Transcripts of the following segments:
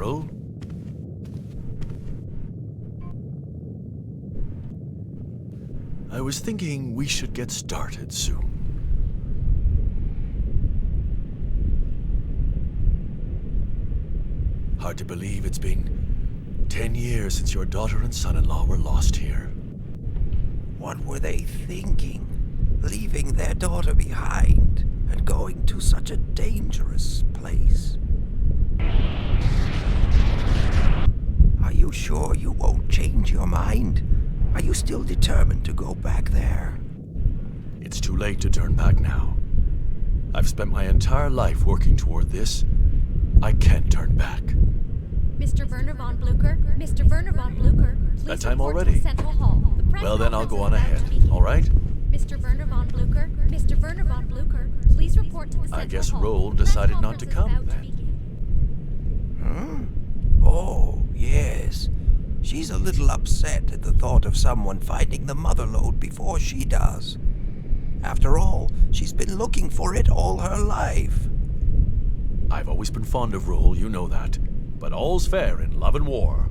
Beryl. I was thinking we should get started soon. Hard to believe it's been 10 years since your daughter and son-in-law were lost here. What were they thinking? Leaving their daughter behind and going to such a dangerous place. Are you sure you won't change your mind? Are you still determined to go back there? It's too late to turn back now. I've spent my entire life working toward this. I can't turn back. Mr. Werner von Blucher, Mr. Werner von Blucher, please That time report already? to the Central Hall. The press Well, then I'll conference go is on about ahead, to begin. all right? Mr. Werner von Blucher, Mr. Werner von Blucher, please report to the Central I guess Hall. Roll The press decided not to conference is come, about to then. begin. Oh, yes. She's a little upset at the thought of someone finding the mother lode before she does. After all, she's been looking for it all her life. I've always been fond of Roll, you know that. But all's fair in love and war.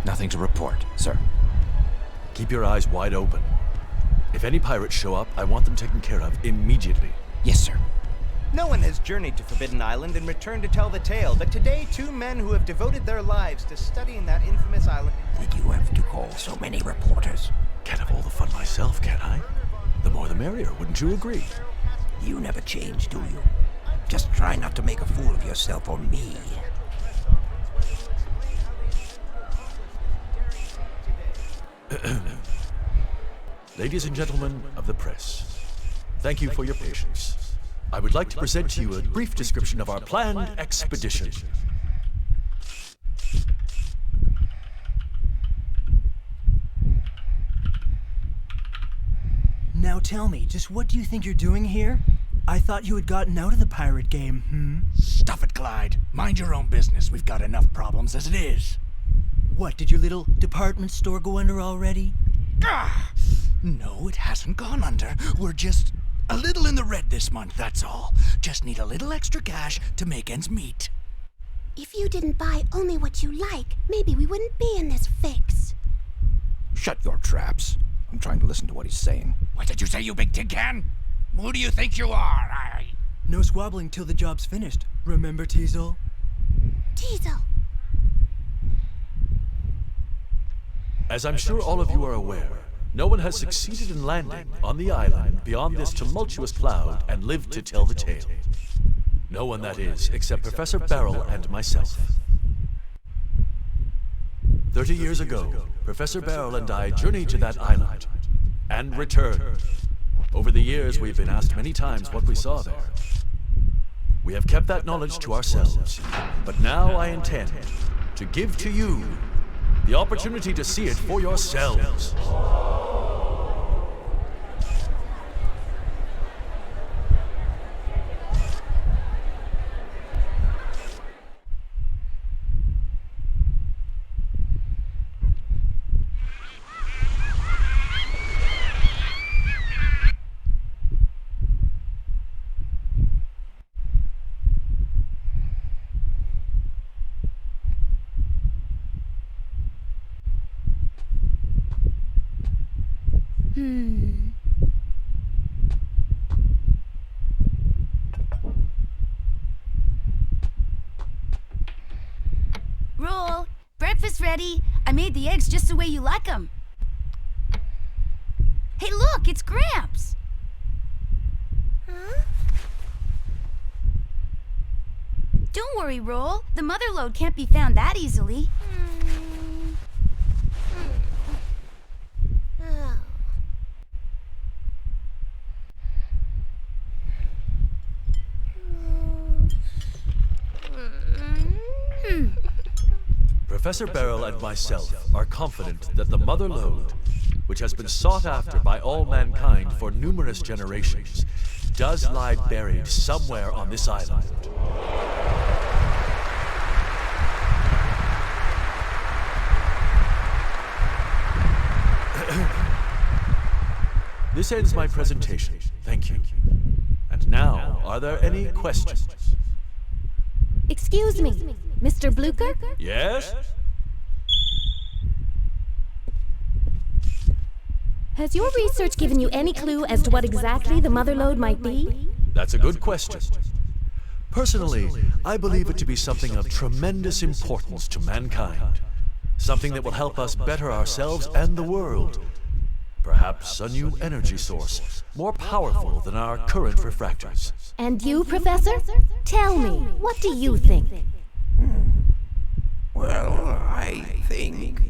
Nothing to report, sir. Keep your eyes wide open. If any pirates show up, I want them taken care of immediately. Yes, sir. No one has journeyed to Forbidden Island and returned to tell the tale, but today 2 men who have devoted their lives to studying that infamous island... Did you have to call so many reporters? Can't have all the fun myself, can I? The more the merrier, wouldn't you agree? You never change, do you? Just try not to make a fool of yourself or me. Ladies and gentlemen of the press, thank you for your patience. I would like to present to you a brief description of our planned expedition. Now tell me, just what do you think you're doing here? I thought you had gotten out of the pirate game, Stuff it, Clyde. Mind your own business. We've got enough problems as it is. What, did your little department store go under already? Ah! No, it hasn't gone under. We're just a little in the red this month, that's all. Just need a little extra cash to make ends meet. If you didn't buy only what you like, maybe we wouldn't be in this fix. Shut your traps. I'm trying to listen to what he's saying. What did you say, you big tin can? Who do you think you are? No squabbling till the job's finished. Remember, Teasel? Teasel. As I'm sure all of you are aware, no one has succeeded in landing on the island beyond this tumultuous cloud and lived to tell the tale. No one, that is, except Professor Beryl and myself. 30 years ago, Professor Beryl and I journeyed to that island and returned. Over the years, we've been asked many times what we saw there. We have kept that knowledge to ourselves, but now I intend to give to you the opportunity to see it for yourselves. Roll, breakfast ready. I made the eggs just the way you like them. Hey, look, it's Gramps. Huh? Don't worry, Roll. The mother lode can't be found that easily. Oh. Professor Beryl and myself are confident that the mother lode which has been sought after by all mankind for numerous generations, does lie buried somewhere on this island. This ends my presentation. Thank you. And now, are there any questions? Excuse me, Mr. Blucher? Yes? Has your research given you any clue as to what exactly the mother lode might be? That's a good question. Personally, I believe it to be something of tremendous importance to mankind. Something that will help us better ourselves and the world. Perhaps a new energy source, more powerful than our current refractors. And you, Professor? Tell me, what do you think? Well, I think...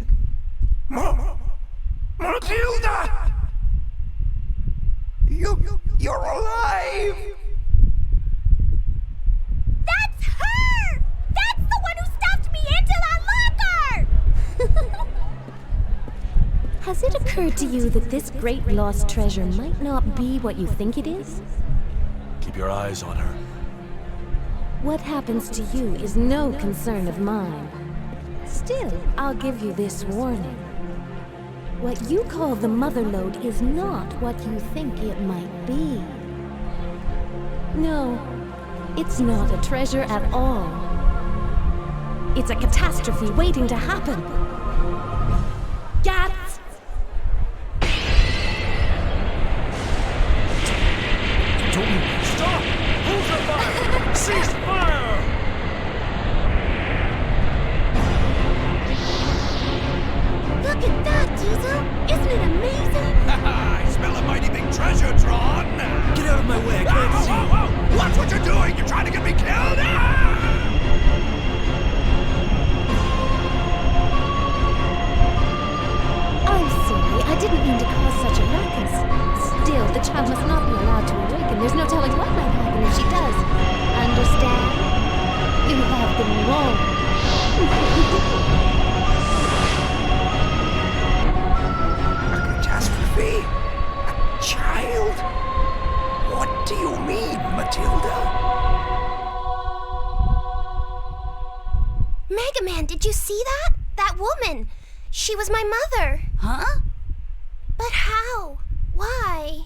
Matilda! You're alive! That's her! That's the one who stuffed me into that locker! Has it occurred to you that this great lost treasure might not be what you think it is? Keep your eyes on her. What happens to you is no concern of mine. Still, I'll give you this warning. What you call the mother lode is not what you think it might be. No, it's not a treasure at all. It's a catastrophe waiting to happen. Gats! Stop! Hold your fire! Cease fire! Look at that, Diesel! Isn't it amazing? I smell a mighty big treasure, Tron! Get out of my way, I can't see. Whoa! Watch what you're doing! You're trying to get me killed! I'm sorry, I didn't mean to cause such a ruckus. Still, the child must not be allowed to awaken. There's no telling what might happen if she does. Understand? You have been warned. A catastrophe? A child? What do you mean, Matilda? Mega Man, did you see that? That woman! She was my mother. Huh? But how? Why?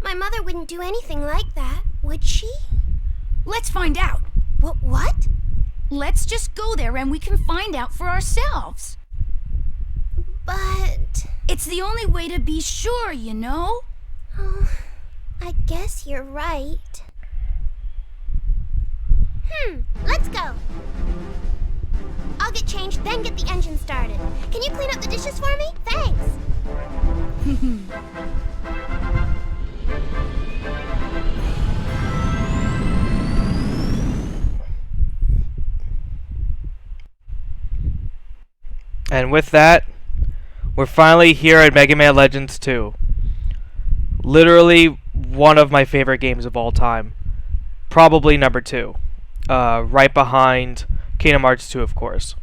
My mother wouldn't do anything like that, would she? Let's find out. What? Let's just go there and we can find out for ourselves. But... It's the only way to be sure, you know? Oh, I guess you're right. Let's go. I'll get changed, then get the engine started. Can you clean up the dishes for me? Thanks. And with that, we're finally here at Mega Man Legends 2. Literally one of my favorite games of all time. Probably number 2. Right behind Kingdom Hearts 2, of course.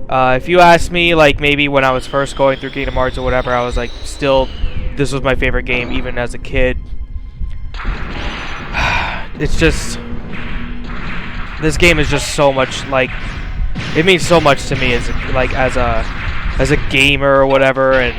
If you ask me, like, maybe when I was first going through Kingdom Hearts or whatever, I was like, still, this was my favorite game, even as a kid. It's just... This game is just so much, like... It means so much to me as a gamer or whatever, and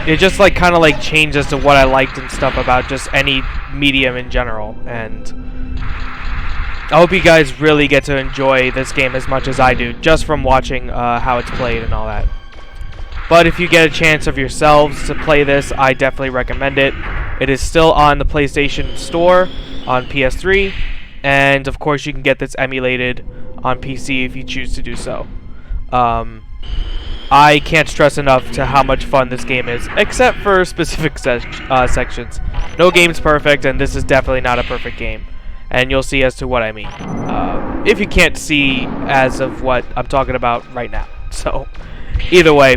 it just like kind of like changes to what I liked and stuff about just any medium in general. And I hope you guys really get to enjoy this game as much as I do, just from watching how it's played and all that. But if you get a chance of yourselves to play this, I definitely recommend it. It is still on the PlayStation Store on PS3, and of course you can get this emulated on PC if you choose to do so. I can't stress enough to how much fun this game is, except for specific sections. No game's perfect, and this is definitely not a perfect game. And you'll see as to what I mean. If you can't see as of what I'm talking about right now. So, either way,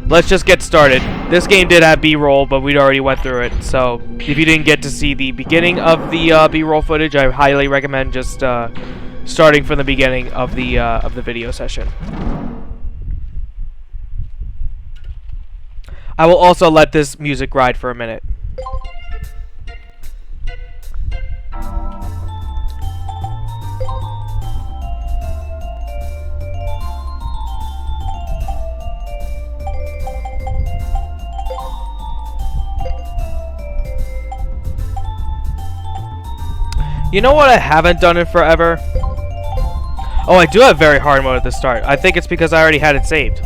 let's just get started. This game did have B-roll, but we'd already went through it. So, if you didn't get to see the beginning of the B-roll footage, I highly recommend just starting from the beginning of the video session. I will also let this music ride for a minute. You know what I haven't done in forever? Oh, I do have very hard mode at the start. I think it's because I already had it saved.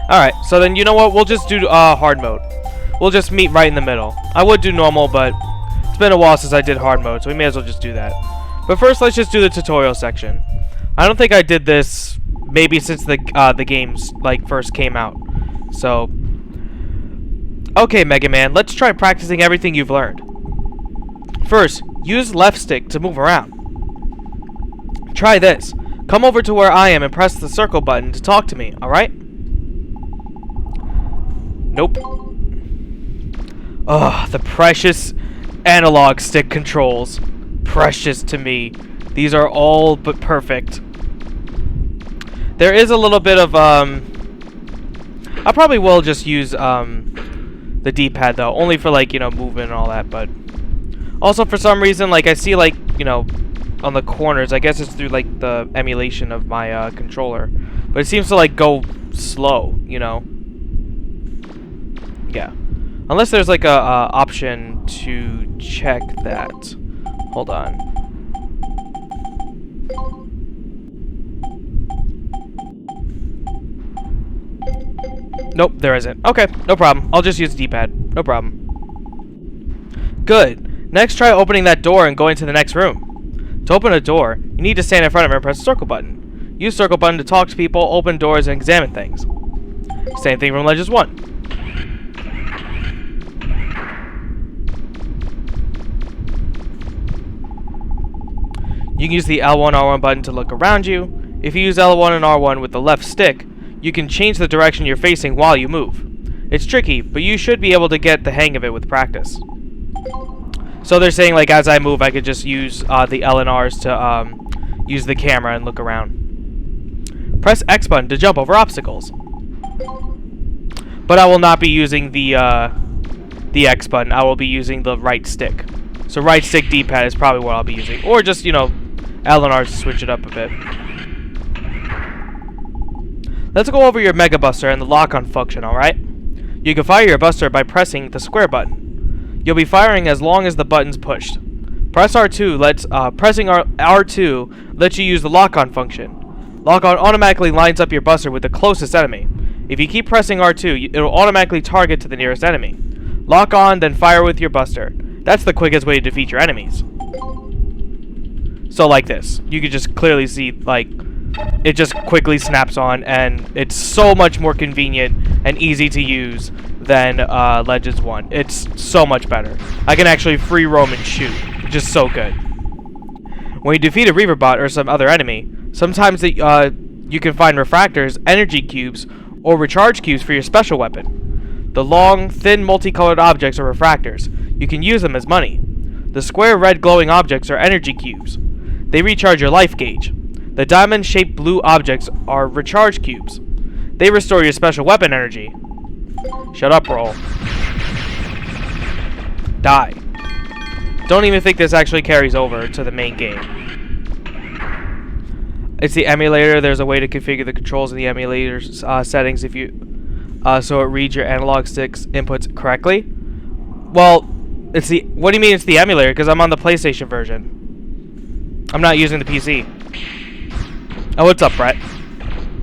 Alright, so then you know what? We'll just do hard mode. We'll just meet right in the middle. I would do normal, but it's been a while since I did hard mode, so we may as well just do that. But first, let's just do the tutorial section. I don't think I did this maybe since the games like first came out. So, okay, Mega Man, let's try practicing everything you've learned. First, use left stick to move around. Try this. Come over to where I am and press the circle button to talk to me, alright? Nope. Ugh, the precious analog stick controls. Precious to me. These are all but perfect. There is a little bit of, I probably will just use, the D-pad, though. Only for, like, you know, movement and all that, but... Also, for some reason, like, I see, like, you know, on the corners, I guess it's through, like, the emulation of my, controller. But it seems to, like, go slow, you know? Yeah. Unless there's, like, a option to check that. Hold on. Nope, there isn't. Okay, no problem. I'll just use the D-pad. No problem. Good. Next, try opening that door and going to the next room. To open a door, you need to stand in front of it and press the circle button. Use circle button to talk to people, open doors, and examine things. Same thing from Legends 1. You can use the L1, R1 button to look around you. If you use L1 and R1 with the left stick, you can change the direction you're facing while you move. It's tricky, but you should be able to get the hang of it with practice. So they're saying, like, as I move, I could just use the L and R's to use the camera and look around. Press X button to jump over obstacles. But I will not be using the X button. I will be using the right stick. So right stick D-pad is probably what I'll be using. Or just, you know, L and R's to switch it up a bit. Let's go over your Mega Buster and the lock-on function, alright? You can fire your Buster by pressing the square button. You'll be firing as long as the button's pushed. Press R2 pressing R2 lets you use the lock-on function. Lock-on automatically lines up your Buster with the closest enemy. If you keep pressing R2, it'll automatically target to the nearest enemy. Lock on, then fire with your Buster. That's the quickest way to defeat your enemies. So like this. You can just clearly see, like, it just quickly snaps on, and it's so much more convenient and easy to use than Legends 1. It's so much better. I can actually free roam and shoot. Just so good. When you defeat a Reaver bot or some other enemy, sometimes you can find refractors, energy cubes, or recharge cubes for your special weapon. The long, thin, multicolored objects are refractors. You can use them as money. The square red glowing objects are energy cubes. They recharge your life gauge. The diamond-shaped blue objects are recharge cubes. They restore your special weapon energy. Shut up, roll. Die. Don't even think this actually carries over to the main game. It's the emulator. There's a way to configure the controls in the emulator's settings if you so it reads your analog stick's inputs correctly. Well, it's the... What do you mean it's the emulator? Because I'm on the PlayStation version. I'm not using the PC. Oh, what's up, Brett?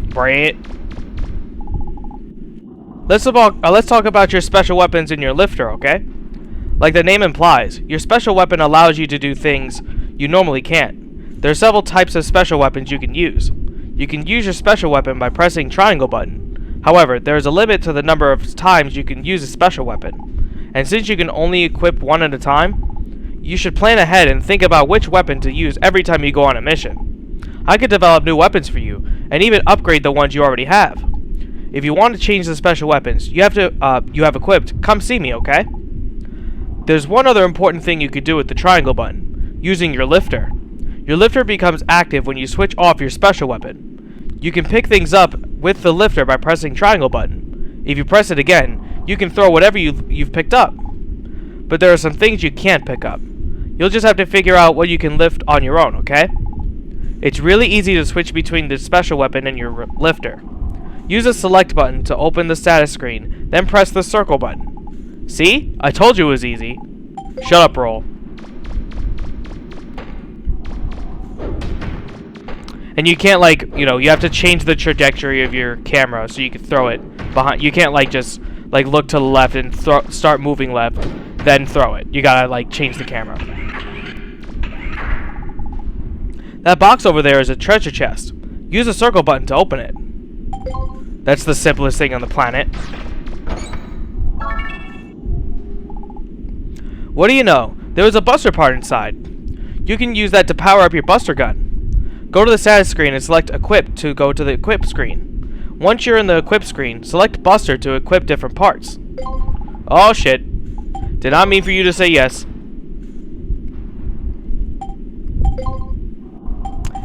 Brett. Let's talk about your special weapons in your lifter, okay? Like the name implies, your special weapon allows you to do things you normally can't. There are several types of special weapons you can use. You can use your special weapon by pressing triangle button. However, there is a limit to the number of times you can use a special weapon. And since you can only equip one at a time, you should plan ahead and think about which weapon to use every time you go on a mission. I could develop new weapons for you, and even upgrade the ones you already have. If you want to change the special weapons you have equipped, come see me, okay? There's one other important thing you could do with the triangle button, using your lifter. Your lifter becomes active when you switch off your special weapon. You can pick things up with the lifter by pressing triangle button. If you press it again, you can throw whatever you've picked up. But there are some things you can't pick up. You'll just have to figure out what you can lift on your own, okay? It's really easy to switch between the special weapon and your lifter. Use the select button to open the status screen, then press the circle button. See? I told you it was easy. Shut up, Roll. And you can't, like, you know, you have to change the trajectory of your camera so you can throw it behind. You can't, like, just, like, look to the left and start moving left, then throw it. You gotta, like, change the camera. That box over there is a treasure chest. Use the circle button to open it. That's the simplest thing on the planet. What do you know? There was a buster part inside. You can use that to power up your buster gun. Go to the status screen and select Equip to go to the Equip screen. Once you're in the Equip screen, select Buster to equip different parts. Oh shit. Did not mean for you to say yes.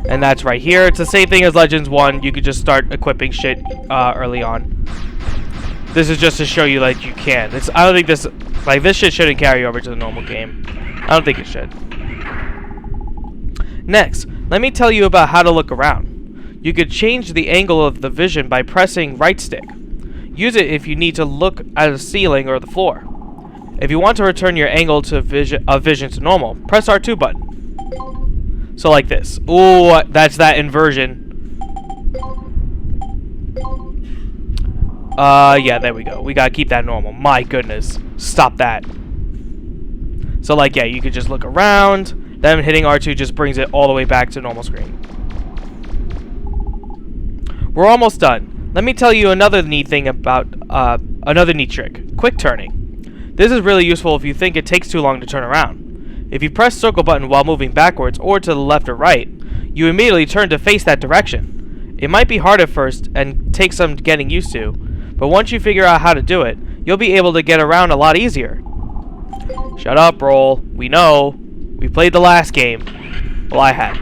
And that's right here. It's the same thing as Legends 1. You could just start equipping shit early on. This is just to show you, like, you can. I don't think this... Like, this shit shouldn't carry over to the normal game. I don't think it should. Next, let me tell you about how to look around. You could change the angle of the vision by pressing right stick. Use it if you need to look at a ceiling or the floor. If you want to return your angle to vision to normal, press R2 button. So like this. Ooh, that's that inversion. Yeah, there we go. We gotta keep that normal. My goodness. Stop that. So like, yeah, you could just look around. Then hitting R2 just brings it all the way back to normal screen. We're almost done. Let me tell you another neat thing about, another neat trick. Quick turning. This is really useful if you think it takes too long to turn around. If you press circle button while moving backwards or to the left or right, you immediately turn to face that direction. It might be hard at first and take some getting used to, but once you figure out how to do it, you'll be able to get around a lot easier. Shut up, Roll. We know. We played the last game. Well, I had.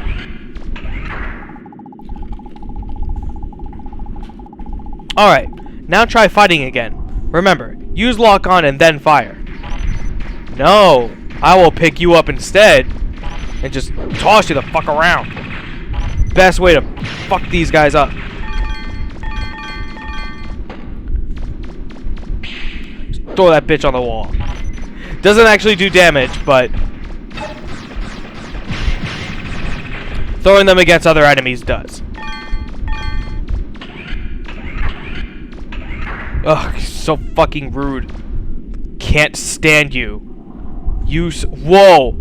Alright, now try fighting again. Remember, use lock on and then fire. No, I will pick you up instead and just toss you the fuck around. Best way to fuck these guys up. Just throw that bitch on the wall. Doesn't actually do damage, but throwing them against other enemies does. Ugh, so fucking rude. Can't stand you. Whoa!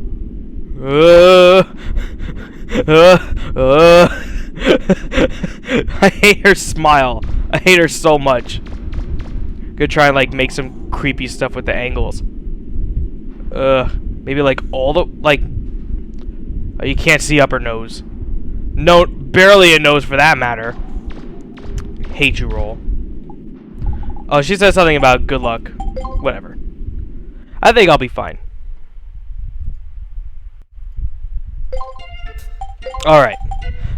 I hate her smile. I hate her so much. Gonna try and, like, make some creepy stuff with the angles. Maybe, like, all the, like... Oh, you can't see up her nose. No, barely a nose for that matter. Hate you, Roll. Oh, she said something about good luck. Whatever. I think I'll be fine. Alright.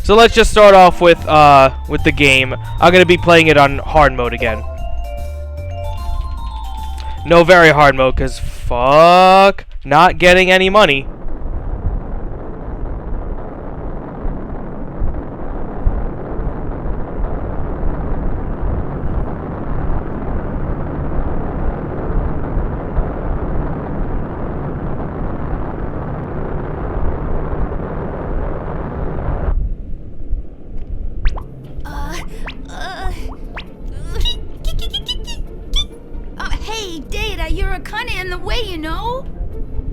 So let's just start off with the game. I'm gonna be playing it on hard mode again. No very hard mode, cause fuck not getting any money. Hey, Data, you're kinda in the way, you know?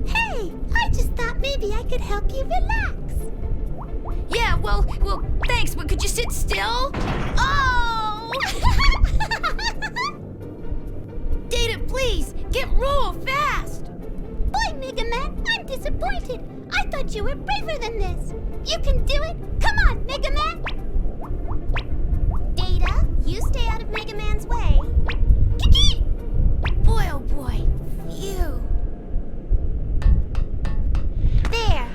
Hey, I just thought maybe I could help you relax. Yeah, well, thanks, but could you sit still? Oh! Data, please, get Roll fast! Boy, Mega Man, I'm disappointed. I thought you were braver than this. You can do it. Come on, Mega Man. Data, you stay out of Mega Man's way. Kiki! Boy, oh boy, phew. There.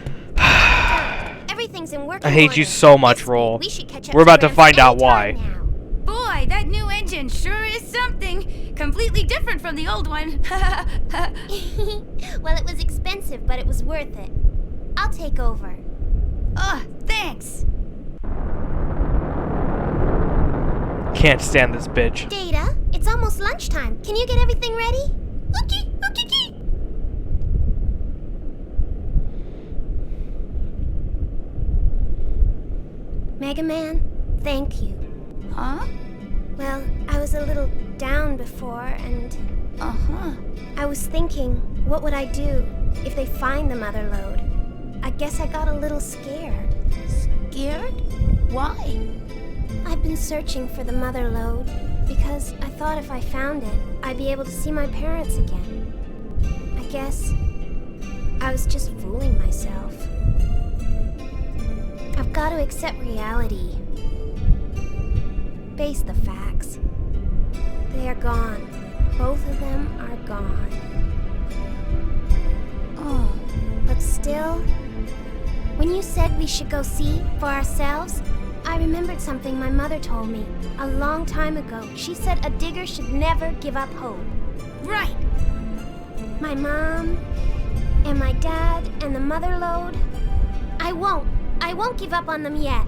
Everything's in working I hate order. you so much, This Roll. way, we should catch up We're about to Friends find out anytime why. now. Boy, that new engine sure is something. completely different from the old one. Well, it was expensive, but it was worth it. I'll take over. Oh, thanks. Can't stand this bitch. Data, it's almost lunchtime. Can you get everything ready? Okay, okay, okay. Mega Man, thank you. Huh? Well, I was a little down before, and Uh-huh. I was thinking, what would I do if they find the mother lode? I guess I got a little scared. Scared? Why? I've been searching for the mother lode because I thought if I found it, I'd be able to see my parents again. I guess I was just fooling myself. I've got to accept reality. Face the facts. They are gone. Both of them are gone. Oh. But still, when you said we should go see for ourselves, I remembered something my mother told me a long time ago. She said a digger should never give up hope. Right. My mom and my dad and the mother lode, I won't give up on them yet.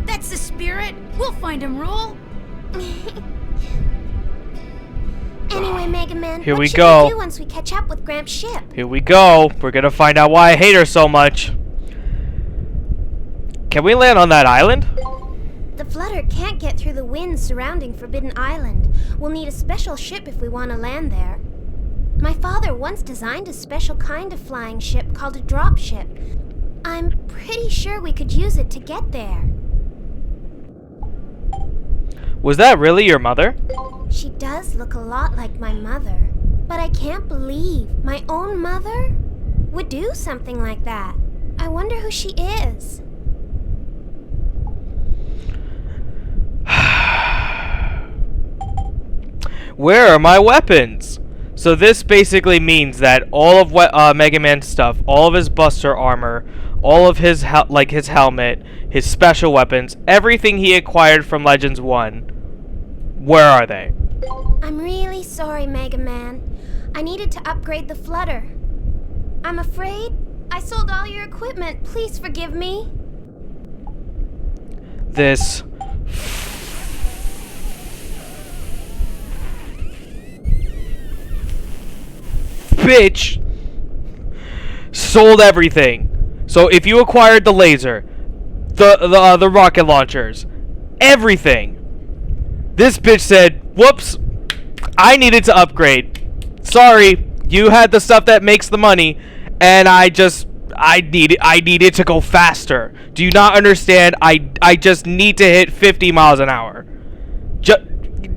That's the spirit. We'll find him, Rule. Anyway, Mega Man, Here what we should go. we do once we catch up with Gramps' ship? Here we go. We're gonna find out why I hate her so much. Can we land on that island? The Flutter can't get through the winds surrounding Forbidden Island. We'll need a special ship if we want to land there. My father once designed a special kind of flying ship called a drop ship. I'm pretty sure we could use it to get there. Was that really your mother? She does look a lot like my mother, but I can't believe my own mother would do something like that. I wonder who she is. Where are my weapons? So this basically means that all of Mega Man's stuff, all of his Buster armor, all of his his helmet, his special weapons, everything he acquired from Legends 1, where are they? I'm really sorry, Mega Man. I needed to upgrade the Flutter. I'm afraid I sold all your equipment. Please forgive me. This bitch sold everything. So if you acquired the laser, the rocket launchers, everything, this bitch said, "Whoops, I needed to upgrade. Sorry, you had the stuff that makes the money, and I needed to go faster. Do you not understand? I just need to hit 50 miles an hour.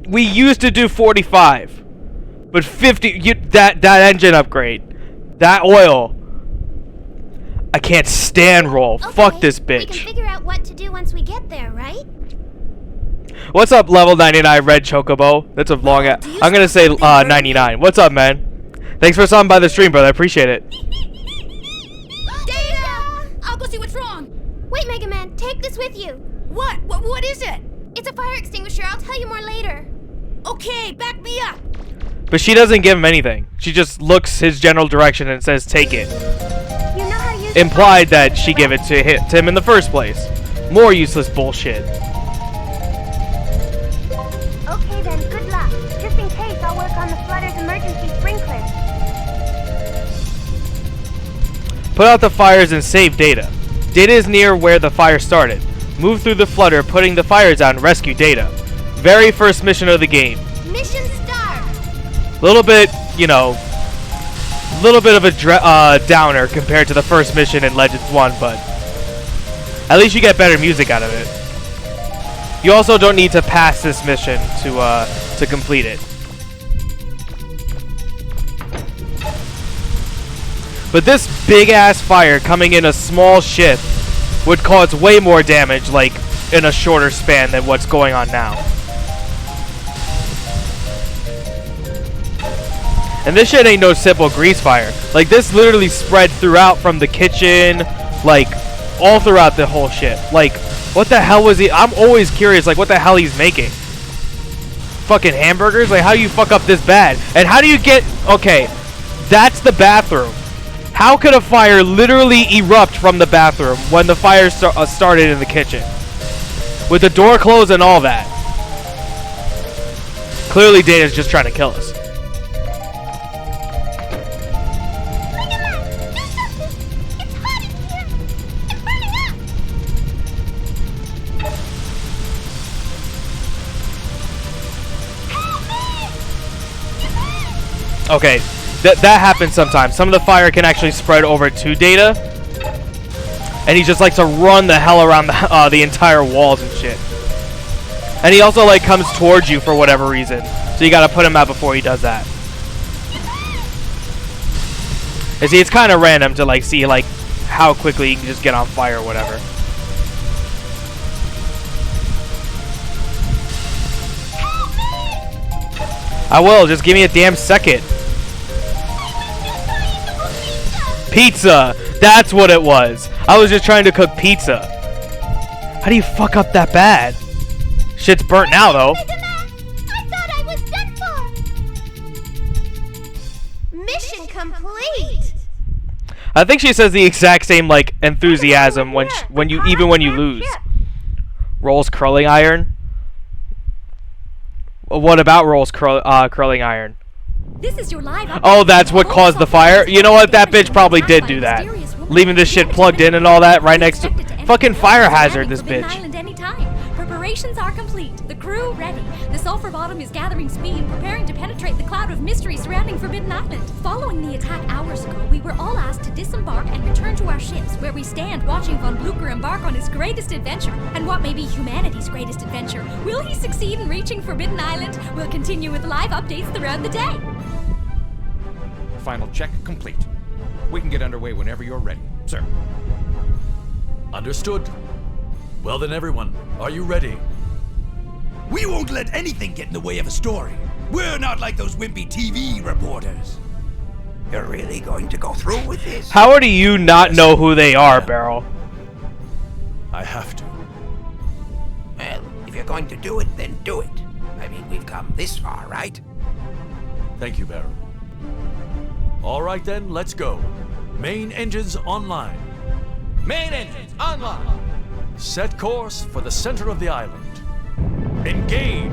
We used to do 45, but 50. That engine upgrade, that oil. I can't stand roll. Okay, Fuck this we bitch." can figure out what to do once we get there, right? What's up, level 99 red chocobo? That's a long. I'm gonna say 99. What's up, man? Thanks for stopping by the stream, brother. I appreciate it. Data! I'll go see what's wrong. Wait, Mega Man, take this with you. What? What is it? It's a fire extinguisher. I'll tell you more later. Okay, back me up. But she doesn't give him anything. She just looks his general direction and says, "Take it." You know how to use Implied that she gave it to him in the first place. More useless bullshit. Okay then, good luck. Just in case, I'll work on the Flutter's emergency sprinkler. Put out the fires and save Data. Data is near where the fire started. Move through the Flutter, putting the fires out and rescue Data. Very first mission of the game. Mission start! Little bit, little bit of a downer compared to the first mission in Legends 1, but at least you get better music out of it. You also don't need to pass this mission to complete it. But this big-ass fire coming in a small ship would cause way more damage, like, in a shorter span than what's going on now. And this shit ain't no simple grease fire. Like, this literally spread throughout from the kitchen, like, all throughout the whole ship. Like, what the hell was he? I'm always curious, like, what the hell he's making. fucking hamburgers? Like, how do you fuck up this bad? And how do you get... Okay, that's the bathroom. How could a fire literally erupt from the bathroom when the fire started in the kitchen? With the door closed and all that. Clearly Data's just trying to kill us. Okay, that happens sometimes. Some of the fire can actually spread over to Data, and he just likes to run the hell around the entire walls and shit. And he also like comes towards you for whatever reason, so you gotta put him out before he does that. You see, it's kind of random to like see like how quickly you can just get on fire or whatever. I will, just give me a damn second. Pizza! That's what it was. I was just trying to cook pizza. How do you fuck up that bad? Shit's burnt now, though. I thought I was done for. Mission complete. I think she says the exact same like enthusiasm when you lose. Rolls curling iron. What about Rolls curling iron? This is your live Oh, that's what caused the fire? You know what? That bitch probably did do that. Leaving this shit plugged in and all that right next to... Fucking fire hazard, this bitch. Preparations are complete. The crew ready. The sulfur bottom is gathering speed, preparing to penetrate the cloud of mystery surrounding Forbidden Island. Following the attack hours ago, we were all asked to disembark and return to our ships, where we stand watching Von Blucher embark on his greatest adventure, and what may be humanity's greatest adventure. Will he succeed in reaching Forbidden Island? We'll continue with live updates throughout the day. Final check complete. We can get underway whenever you're ready, sir. Understood. Well then, everyone, are you ready? We won't let anything get in the way of a story. We're not like those wimpy TV reporters. You're really going to go through with this? How do you not know who they are, Beryl? I have to. Well, if you're going to do it, then do it. I mean, we've come this far, right? Thank you, Beryl. All right then, let's go. Main engines online. Main engines online. Set course for the center of the island. Engage!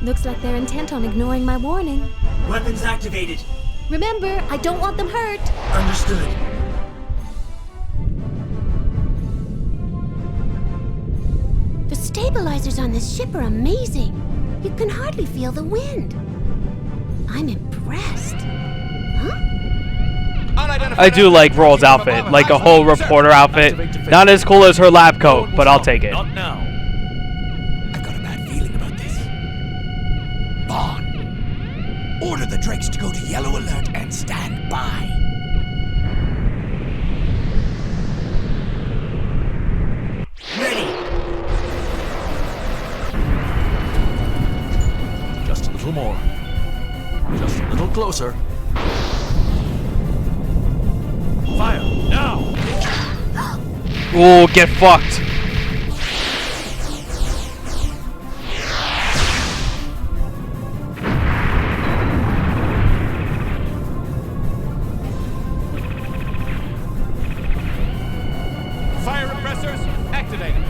Looks like they're intent on ignoring my warning. Weapons activated. Remember, I don't want them hurt. Understood. The stabilizers on this ship are amazing. You can hardly feel the wind. I'm impressed. Huh? I do like Roll's outfit, like a whole reporter outfit. Not as cool as her lab coat, but I'll take it. Not now. I've got a bad feeling about this. Vaughn, order the Drakes to go to yellow alert and stand by. Ready. Just a little more. Just a little closer. Fire, now! Ooh, get fucked. Fire repressors activated.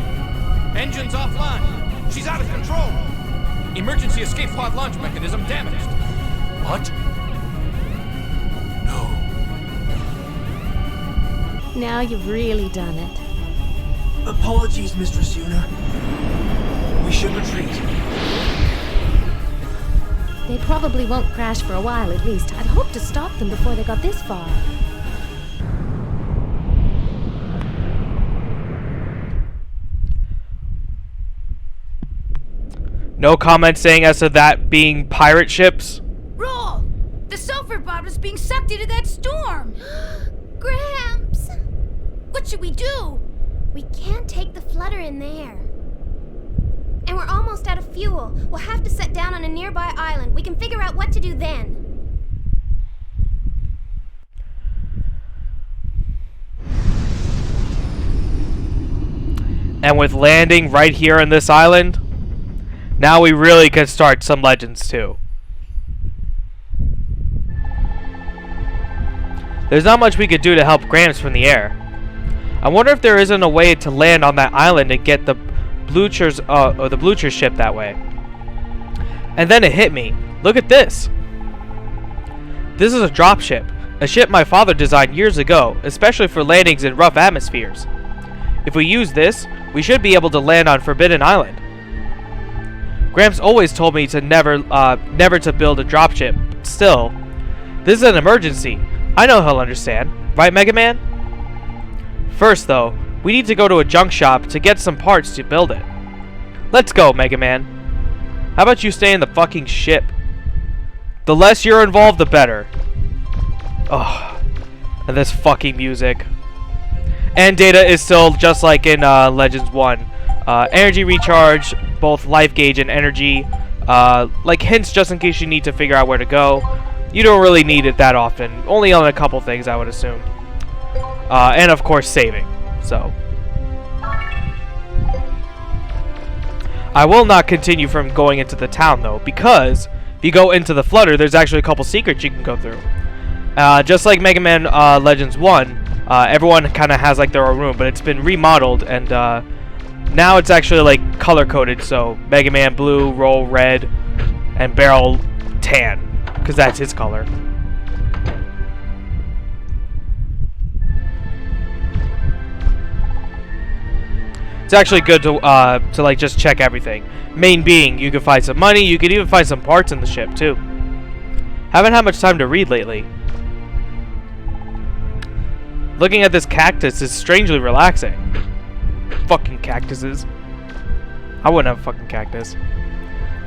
Engines offline. She's out of control. Emergency escape pod launch mechanism damaged. What? Now you've really done it. Apologies, Mistress Yuna. We should retreat. They probably won't crash for a while at least. I'd hoped to stop them before they got this far. No comment saying as to that being pirate ships. Roll! The sulfur bomb is being sucked into that storm! Gramps! What should we do? We can't take the flutter in there. And we're almost out of fuel. We'll have to set down on a nearby island. We can figure out what to do then. And with landing right here on this island, now we really can start some Legends too. There's not much we could do to help Gramps from the air. I wonder if there isn't a way to land on that island and get the Blucher ship that way. And then it hit me. Look at this. This is a dropship, a ship my father designed years ago, especially for landings in rough atmospheres. If we use this, we should be able to land on Forbidden Island. Gramps always told me to never to build a dropship, but still, this is an emergency. I know he'll understand, right, Mega Man? First, though, we need to go to a junk shop to get some parts to build it. Let's go, Mega Man. How about you stay in the fucking ship? The less you're involved, the better. Oh, and this fucking music. And data is still just like in Legends 1. Energy recharge, both life gauge and energy. Like hints just in case you need to figure out where to go. You don't really need it that often. Only on a couple things, I would assume. And of course, saving. So, I will not continue from going into the town though, because if you go into the Flutter, there's actually a couple secrets you can go through. Just like Mega Man Legends 1, everyone kind of has like their own room, but it's been remodeled, and now it's actually like color coded. So Mega Man blue, Roll red, and Barrel tan, because that's his color. It's actually good to like just check everything. Main being, you can find some money, you can even find some parts in the ship too. Haven't had much time to read lately. Looking at this cactus is strangely relaxing. Fucking cactuses. I wouldn't have a fucking cactus.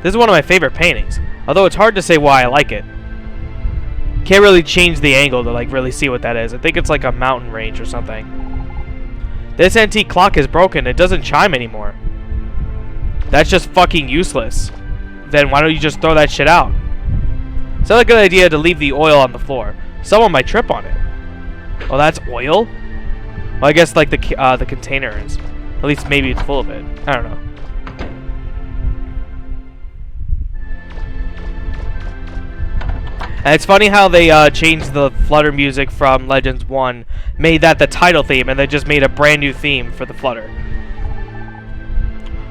This is one of my favorite paintings, although it's hard to say why I like it. Can't really change the angle to like really see what that is. I think it's like a mountain range or something. This antique clock is broken. It doesn't chime anymore. That's just fucking useless. Then why don't you just throw that shit out? It's not a good idea to leave the oil on the floor. Someone might trip on it. Oh, that's oil? Well, I guess like the container is. At least maybe it's full of it. I don't know. And it's funny how they changed the Flutter music from Legends 1, made that the title theme, and they just made a brand new theme for the Flutter.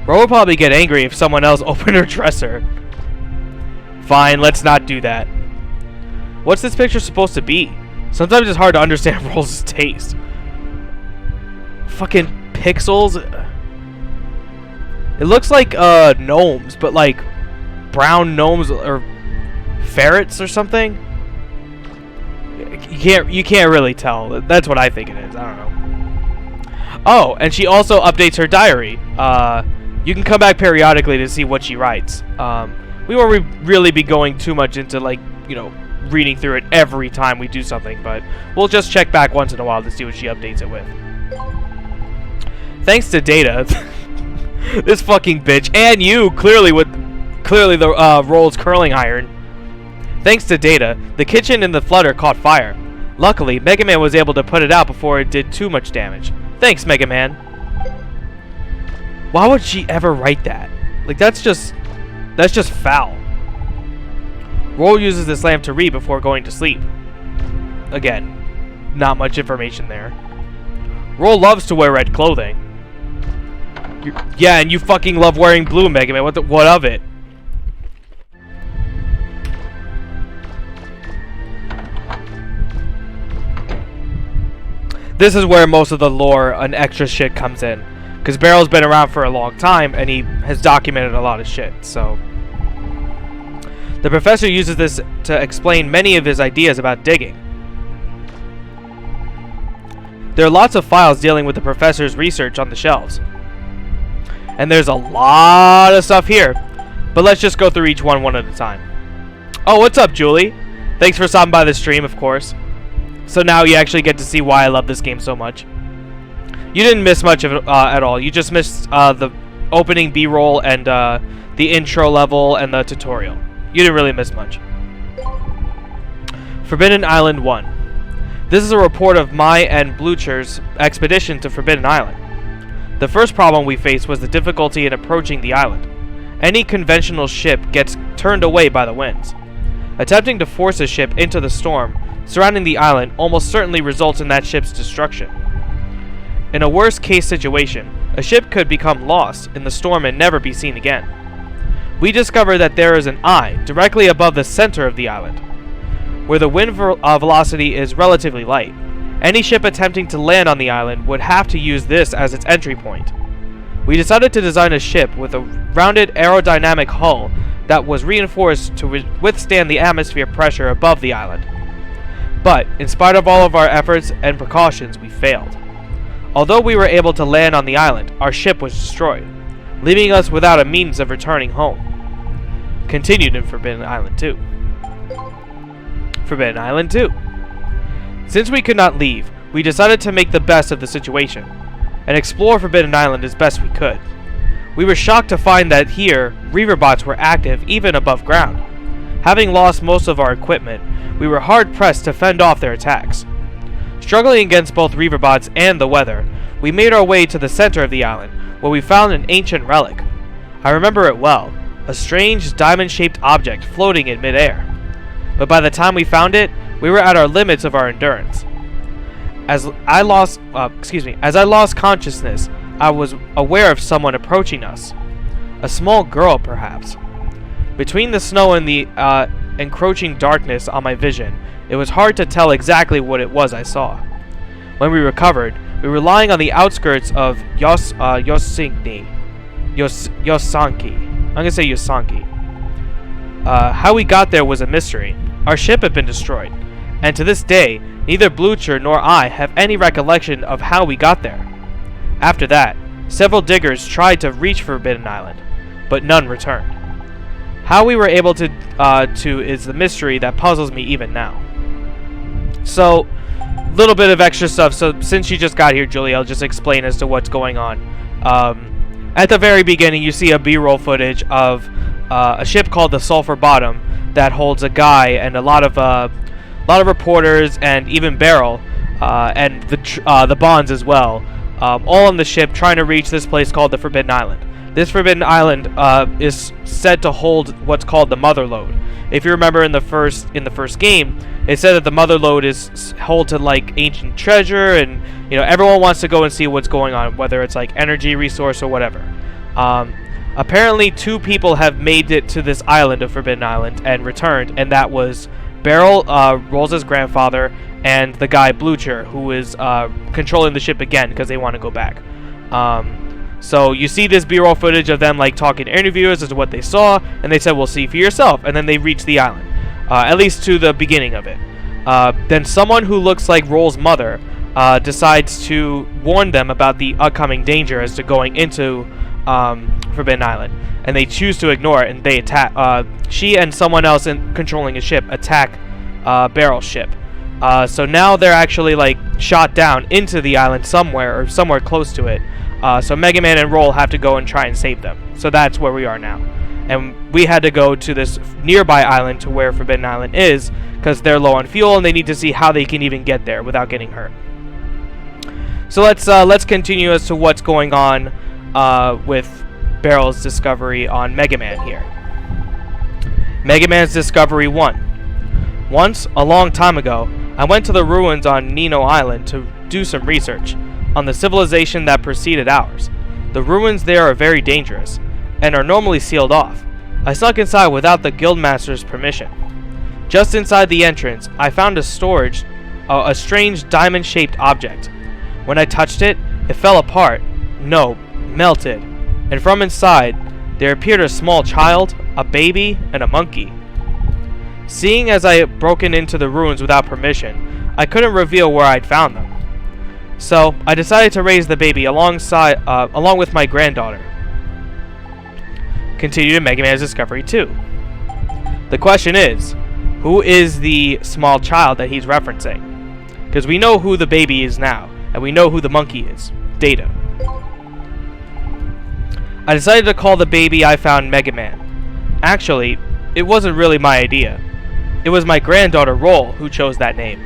Ro would probably get angry if someone else opened her dresser. Fine, let's not do that. What's this picture supposed to be? Sometimes it's hard to understand Roll's taste. Fucking pixels. It looks like gnomes, but like brown gnomes or ferrets or something. You can't really tell. That's what I think it is. I don't know. Oh, and she also updates her diary. You can come back periodically to see what she writes. We won't really be going too much into like, you know, reading through it every time we do something, but we'll just check back once in a while to see what she updates it with. Thanks to Data, this fucking bitch, and you clearly the Roll's curling iron. Thanks to Data, the kitchen in the Flutter caught fire. Luckily, Mega Man was able to put it out before it did too much damage. Thanks, Mega Man. Why would she ever write that? Like, that's just foul. Roll uses this lamp to read before going to sleep. Again, not much information there. Roll loves to wear red clothing. Yeah, and you fucking love wearing blue, Mega Man. What of it? This is where most of the lore and extra shit comes in. Because Barrel's been around for a long time, and he has documented a lot of shit, so... The professor uses this to explain many of his ideas about digging. There are lots of files dealing with the professor's research on the shelves. And there's a lot of stuff here. But let's just go through each one at a time. Oh, what's up, Julie? Thanks for stopping by the stream, of course. So now you actually get to see why I love this game so much. You didn't miss much of it at all. You just missed the opening B-roll and the intro level and the tutorial. You didn't really miss much. Forbidden Island 1. This is a report of my and Blucher's expedition to Forbidden Island. The first problem we faced was the difficulty in approaching the island. Any conventional ship gets turned away by the winds. Attempting to force a ship into the storm surrounding the island almost certainly results in that ship's destruction. In a worst-case situation, a ship could become lost in the storm and never be seen again. We discovered that there is an eye directly above the center of the island, where the wind velocity is relatively light. Any ship attempting to land on the island would have to use this as its entry point. We decided to design a ship with a rounded aerodynamic hull that was reinforced to withstand the atmosphere pressure above the island. But, in spite of all of our efforts and precautions, we failed. Although we were able to land on the island, our ship was destroyed, leaving us without a means of returning home. Continued in Forbidden Island 2. Forbidden Island 2. Since we could not leave, we decided to make the best of the situation, and explore Forbidden Island as best we could. We were shocked to find that here, Reaverbots were active even above ground. Having lost most of our equipment, we were hard-pressed to fend off their attacks. Struggling against both Reaverbots and the weather, we made our way to the center of the island, where we found an ancient relic. I remember it well, a strange diamond-shaped object floating in midair. But by the time we found it, we were at our limits of our endurance. As I lost consciousness, I was aware of someone approaching us. A small girl, perhaps. Between the snow and the encroaching darkness on my vision, it was hard to tell exactly what it was I saw. When we recovered, we were lying on the outskirts of Yosanki. I'm gonna say Yosanki. How we got there was a mystery. Our ship had been destroyed, and to this day, neither Blucher nor I have any recollection of how we got there. After that, several diggers tried to reach Forbidden Island, but none returned. How we were able to is the mystery that puzzles me even now. So, little bit of extra stuff. So, since you just got here, Julie, I'll just explain as to what's going on. At the very beginning, you see a B-roll footage of a ship called the Sulphur Bottom that holds a guy and a lot of reporters and even Beryl and the Bonds as well, all on the ship trying to reach this place called the Forbidden Island. This Forbidden Island is said to hold what's called the Mother Lode. If you remember in the first game, it said that the Mother Lode is held to like ancient treasure, and everyone wants to go and see what's going on, whether it's like energy resource or whatever. Apparently, 2 people have made it to this island of Forbidden Island and returned, and that was Beryl, Rosa's grandfather, and the guy Blucher, who is controlling the ship again because they want to go back. So you see this B-roll footage of them like talking to interviewers as to what they saw, and they said, "Well, see for yourself." And then they reach the island, at least to the beginning of it. Then someone who looks like Roll's mother decides to warn them about the upcoming danger as to going into Forbidden Island, and they choose to ignore it, and they attack. She and someone else controlling a ship attack Beryl's ship. So now they're actually like shot down into the island somewhere or somewhere close to it. So Mega Man and Roll have to go and try and save them. So that's where we are now. And we had to go to this nearby island to where Forbidden Island is, because they're low on fuel and they need to see how they can even get there without getting hurt. So let's continue as to what's going on with Beryl's discovery on Mega Man here. Mega Man's Discovery 1. Once, a long time ago, I went to the ruins on Nino Island to do some research on the civilization that preceded ours. The ruins there are very dangerous, and are normally sealed off. I snuck inside without the Guildmaster's permission. Just inside the entrance, I found a strange diamond-shaped object. When I touched it, it fell apart. No, melted. And from inside, there appeared a small child, a baby, and a monkey. Seeing as I had broken into the ruins without permission, I couldn't reveal where I'd found them. So, I decided to raise the baby along with my granddaughter. Continue to Mega Man's Discovery 2. The question is, who is the small child that he's referencing? Because we know who the baby is now, and we know who the monkey is. Data. I decided to call the baby I found Mega Man. Actually, it wasn't really my idea. It was my granddaughter Roll who chose that name,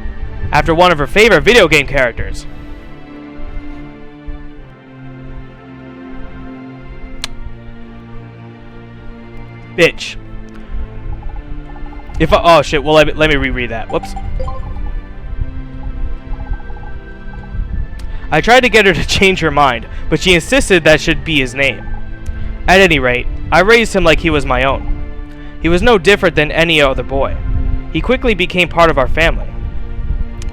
after one of her favorite video game characters. Bitch. Oh shit, well let me reread that. Whoops. I tried to get her to change her mind, but she insisted that should be his name. At any rate, I raised him like he was my own. He was no different than any other boy. He quickly became part of our family.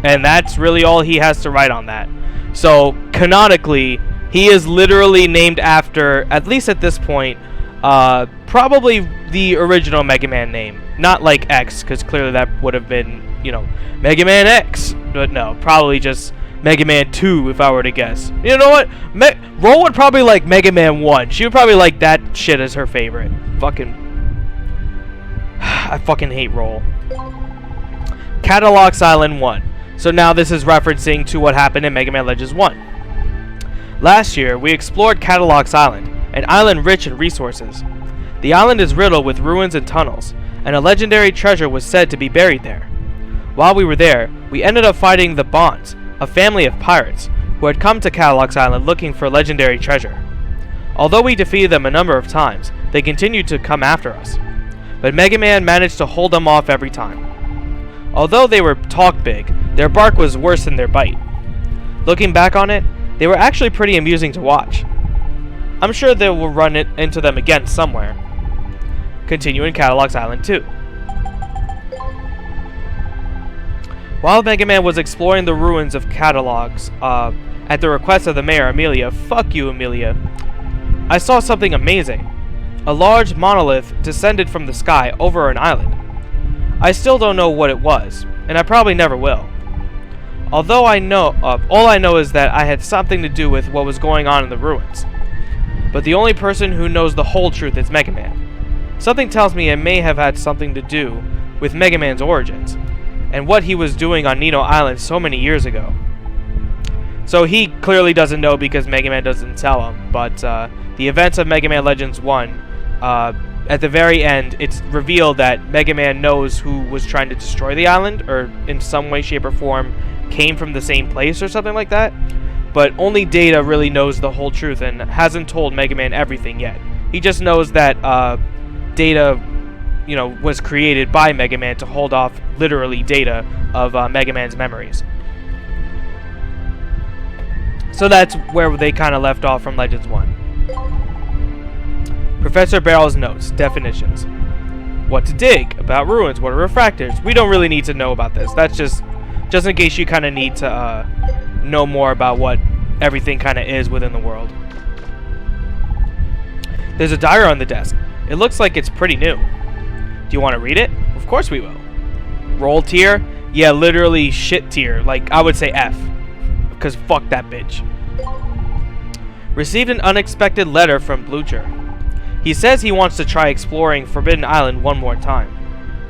And that's really all he has to write on that. So, canonically, he is literally named after, at least at this point, probably the original Mega Man name. Not like X, because clearly that would have been, you know, Mega Man X. But no, probably just Mega Man 2, if I were to guess. You know what? Roll would probably like Mega Man 1. She would probably like that shit as her favorite. I fucking hate Roll. Cadillacs Island 1. So now this is referencing to what happened in Mega Man Legends 1. Last year, we explored Cadillacs Island, an island rich in resources. The island is riddled with ruins and tunnels, and a legendary treasure was said to be buried there. While we were there, we ended up fighting the Bonds, a family of pirates, who had come to Cadillacs Island looking for legendary treasure. Although we defeated them a number of times, they continued to come after us. But Mega Man managed to hold them off every time. Although they were talk big, their bark was worse than their bite. Looking back on it, they were actually pretty amusing to watch. I'm sure they will run into them again somewhere. Continue in Cadillacs Island 2. While Mega Man was exploring the ruins of Cadillacs, at the request of the mayor, Amelia, fuck you, Amelia, I saw something amazing. A large monolith descended from the sky over an island. I still don't know what it was, and I probably never will. Although all I know is that I had something to do with what was going on in the ruins. But the only person who knows the whole truth is Mega Man. Something tells me it may have had something to do with Mega Man's origins, and what he was doing on Nino Island so many years ago. So he clearly doesn't know because Mega Man doesn't tell him, but the events of Mega Man Legends 1, at the very end, it's revealed that Mega Man knows who was trying to destroy the island, or in some way, shape, or form came from the same place or something like that. But only Data really knows the whole truth and hasn't told Mega Man everything yet. He just knows that Data, was created by Mega Man to hold off, literally, Data of Mega Man's memories. So that's where they kind of left off from Legends 1. Professor Barrel's notes, definitions. What to dig, about ruins, what are refractors. We don't really need to know about this. That's just in case you kind of need to know more about what everything kind of is within the world. There's a diary on the desk. It looks like it's pretty new. Do you want to read it? Of course we will. Roll tier? Yeah, literally shit tier. Like, I would say F. Because fuck that bitch. Received an unexpected letter from Blucher. He says he wants to try exploring Forbidden Island one more time.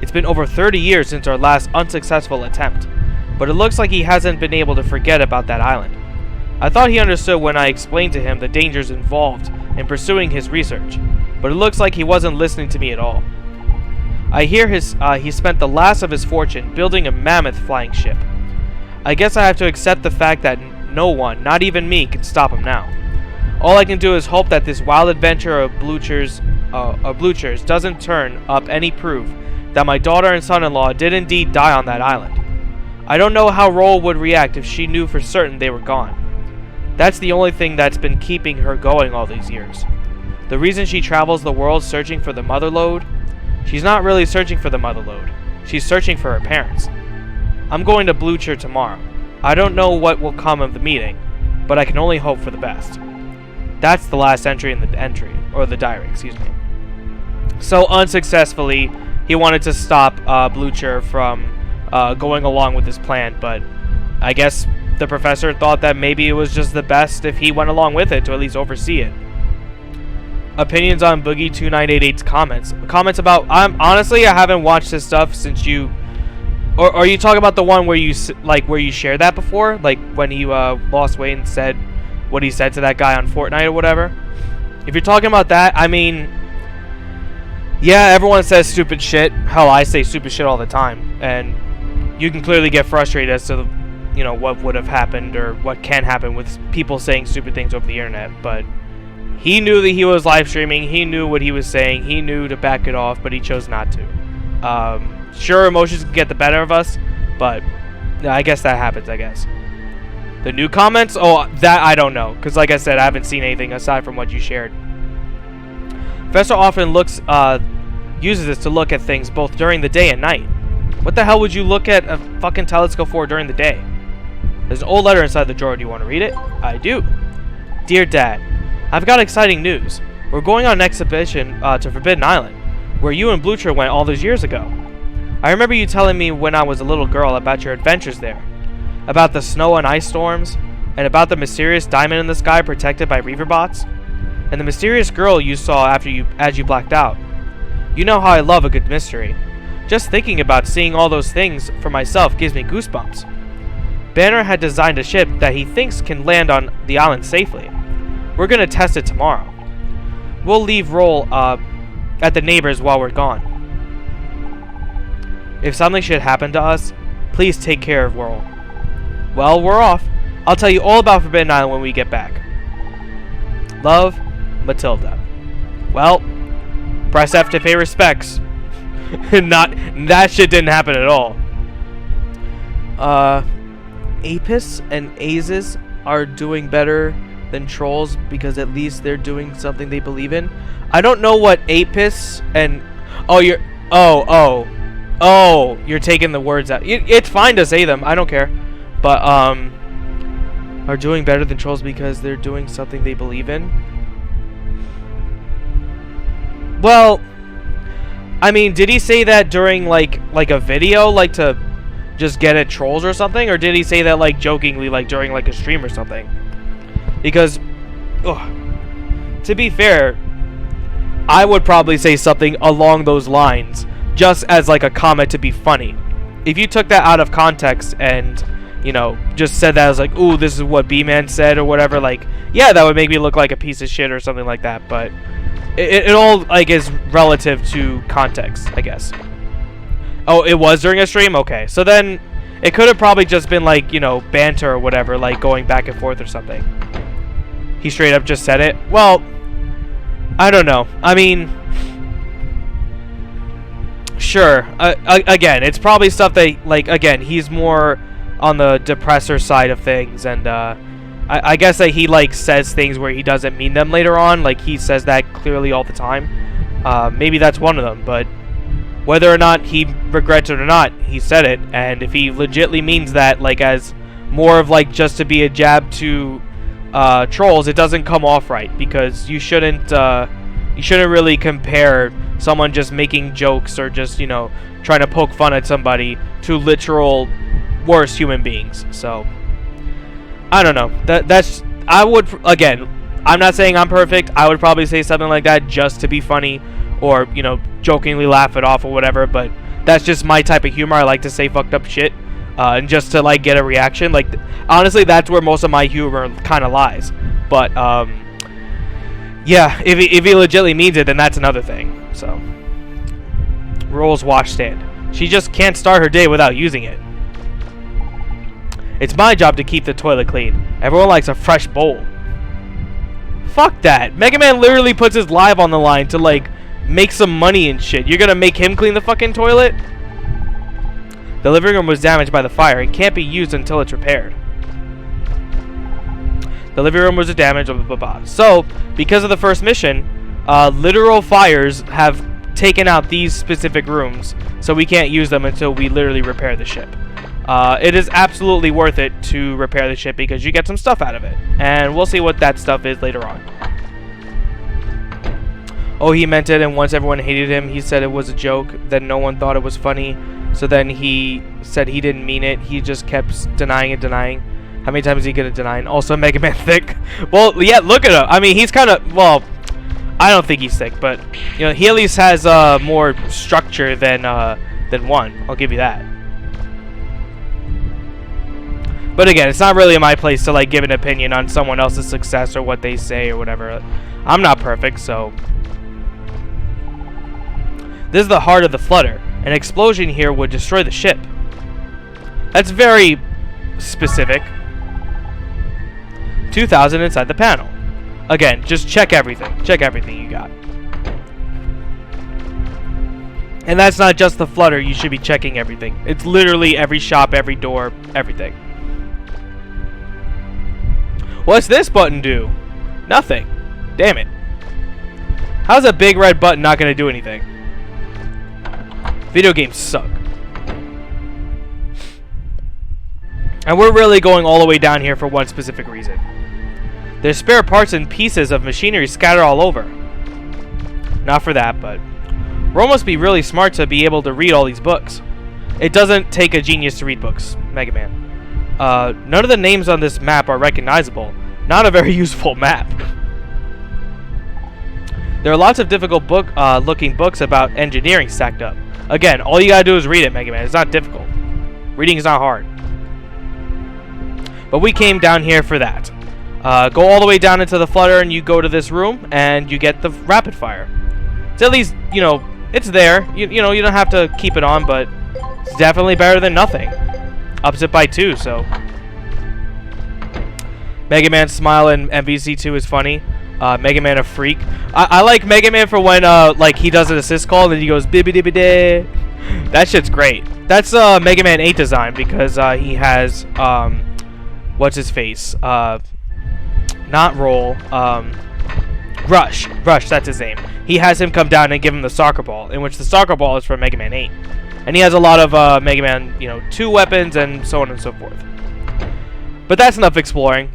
It's been over 30 years since our last unsuccessful attempt, but it looks like he hasn't been able to forget about that island. I thought he understood when I explained to him the dangers involved in pursuing his research, but it looks like he wasn't listening to me at all. I hear he spent the last of his fortune building a mammoth flying ship. I guess I have to accept the fact that no one, not even me, can stop him now. All I can do is hope that this wild adventure of Blucher's doesn't turn up any proof that my daughter and son-in-law did indeed die on that island. I don't know how Roll would react if she knew for certain they were gone. That's the only thing that's been keeping her going all these years. The reason she travels the world searching for the motherlode? She's not really searching for the motherlode. She's searching for her parents. I'm going to Blucher tomorrow. I don't know what will come of the meeting, but I can only hope for the best. That's the last entry in the diary, excuse me. So unsuccessfully, he wanted to stop Blucher from going along with his plan, but I guess the professor thought that maybe it was just the best if he went along with it to at least oversee it. Opinions on Boogie2988's comments. Comments about, honestly, I haven't watched this stuff since you, or are you talking about the one where you shared that before? Like when he lost weight and said what he said to that guy on Fortnite or whatever? If you're talking about that, I mean, yeah, everyone says stupid shit. Hell, I say stupid shit all the time. And you can clearly get frustrated as to, what would have happened or what can happen with people saying stupid things over the internet. But He knew that he was live streaming. He knew what he was saying. He knew to back it off, but he chose not to. Sure, emotions can get the better of us, but yeah, I guess that happens, I guess. The new comments? Oh, that I don't know. Because like I said, I haven't seen anything aside from what you shared. Professor often uses this to look at things both during the day and night. What the hell would you look at a fucking telescope for during the day? There's an old letter inside the drawer. Do you want to read it? I do. Dear Dad, I've got exciting news. We're going on an exhibition to Forbidden Island, where you and Blucher went all those years ago. I remember you telling me when I was a little girl about your adventures there. About the snow and ice storms, and about the mysterious diamond in the sky protected by reaver bots, and the mysterious girl you saw as you blacked out. You know how I love a good mystery. Just thinking about seeing all those things for myself gives me goosebumps. Banner had designed a ship that he thinks can land on the island safely. We're gonna test it tomorrow. We'll leave Roll at the neighbors while we're gone. If something should happen to us, please take care of Roll. Well, we're off. I'll tell you all about Forbidden Island when we get back. Love, Matilda. Well, press F to pay respects. That shit didn't happen at all. Apis and Azes are doing better than trolls because at least they're doing something they believe in. I don't know what Apis and you're taking the words out. It's fine to say them. I don't care. But are doing better than trolls because they're doing something they believe in. Well, I mean, did he say that during like a video, like to just get at trolls or something, or did he say that like jokingly, like during like a stream or something? Because, to be fair, I would probably say something along those lines, just as like a comment to be funny. If you took that out of context and, you know, just said that as like, ooh, this is what BMan said or whatever, like, yeah, that would make me look like a piece of shit or something like that. But it all like is relative to context, I guess. Oh, it was during a stream? Okay, so then it could have probably just been like, you know, banter or whatever, like going back and forth or something. He straight up just said it. Well, I don't know. I mean, sure. Again, it's probably stuff that, like, again, he's more on the depressor side of things, and I guess that he like says things where he doesn't mean them later on. Like, he says that clearly all the time. Maybe that's one of them, but whether or not he regrets it or not, he said it. And if he legitimately means that, like, as more of like just to be a jab to trolls, it doesn't come off right, because you shouldn't really compare someone just making jokes or just, you know, trying to poke fun at somebody to literal worse human beings. So I don't know. That's I would, again, I'm not saying I'm perfect. I would probably say something like that just to be funny, or, you know, jokingly laugh it off or whatever, but that's just my type of humor. I like to say fucked up shit, and just to like get a reaction. Like, honestly, that's where most of my humor kind of lies. But yeah, if he legitimately means it, then that's another thing. So, Roll's washstand. She just can't start her day without using it. It's my job to keep the toilet clean. Everyone likes a fresh bowl. Fuck that. Mega Man literally puts his life on the line to like make some money and shit. You're gonna make him clean the fucking toilet? The living room was damaged by the fire and can't be used until it's repaired. The living room was damaged, blah, blah, blah. So, because of the first mission, literal fires have taken out these specific rooms, so we can't use them until we literally repair the ship. It is absolutely worth it to repair the ship because you get some stuff out of it. And we'll see what that stuff is later on. Oh, he meant it, and once everyone hated him, he said it was a joke. Then no one thought it was funny. So then he said he didn't mean it. He just kept denying and denying. How many times is he gonna deny? And also, Mega Man thick. Well, yeah, look at him. I mean, he's kind of, well, I don't think he's thick, but, you know, he at least has more structure than one. I'll give you that. But again, it's not really my place to like give an opinion on someone else's success or what they say or whatever. I'm not perfect, so. This is the heart of the flutter. An explosion here would destroy the ship. That's very specific. 2000 inside the panel. Again, just check everything. Check everything you got. And that's not just the Flutter. You should be checking everything. It's literally every shop, every door, everything. What's this button do? Nothing. Damn it. How's a big red button not going to do anything? Video games suck. And we're really going all the way down here for one specific reason. There's spare parts and pieces of machinery scattered all over. Not for that, but Ro must be really smart to be able to read all these books. It doesn't take a genius to read books, Mega Man. None of the names on this map are recognizable. Not a very useful map. There are lots of difficult looking books about engineering stacked up. Again, all you gotta do is read it, Mega Man. It's not difficult. Reading is not hard. But we came down here for that. Go all the way down into the Flutter and you go to this room and you get the rapid fire. It's at least, you know, it's there. You know, you don't have to keep it on, but it's definitely better than nothing. Ups it by 2, so. Mega Man smile in MVC2 is funny. Mega Man a freak. I like Mega Man for when like he does an assist call and then he goes bibby-dibby-day. That shit's great. That's Mega Man 8 design because he has what's his face? Not Roll. Rush. Rush, that's his name. He has him come down and give him the soccer ball, in which the soccer ball is from Mega Man 8. And he has a lot of Mega Man, you know, 2 weapons and so on and so forth. But that's enough exploring.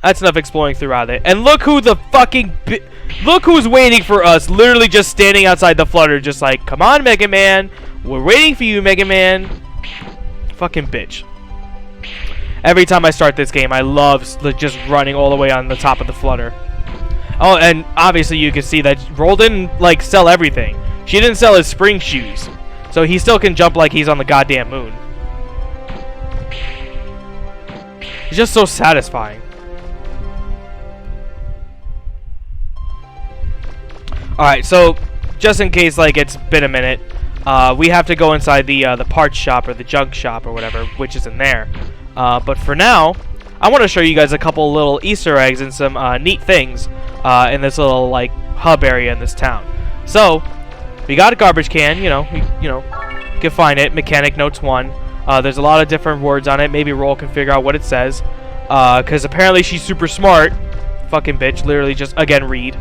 That's enough exploring throughout it. And look who the fucking... look who's waiting for us. Literally just standing outside the Flutter just like, come on, Mega Man. We're waiting for you, Mega Man. Fucking bitch. Every time I start this game, I love just running all the way on the top of the Flutter. Oh, and obviously you can see that Roll didn't, like, sell everything. She didn't sell his spring shoes. So he still can jump like he's on the goddamn moon. It's just so satisfying. Alright, so just in case, like, it's been a minute, we have to go inside the parts shop or the junk shop or whatever, which is in there. But for now, I want to show you guys a couple little Easter eggs and some neat things in this little, like, hub area in this town. So, we got a garbage can, you can find it, Mechanic Notes 1. There's a lot of different words on it. Maybe Roll can figure out what it says. Because apparently she's super smart. Fucking bitch, literally just, again, read.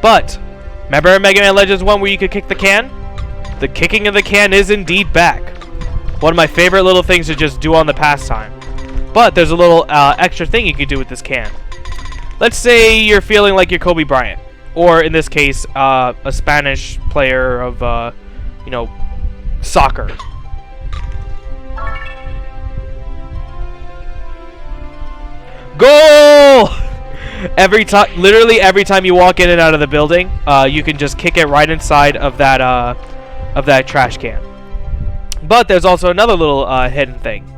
But, remember Mega Man Legends 1 where you could kick the can? The kicking of the can is indeed back. One of my favorite little things to just do on the pastime. But there's a little extra thing you could do with this can. Let's say you're feeling like you're Kobe Bryant. Or, in this case, a Spanish player of, soccer. Goal! Literally every time you walk in and out of the building, you can just kick it right inside of that trash can. But there's also another little hidden thing.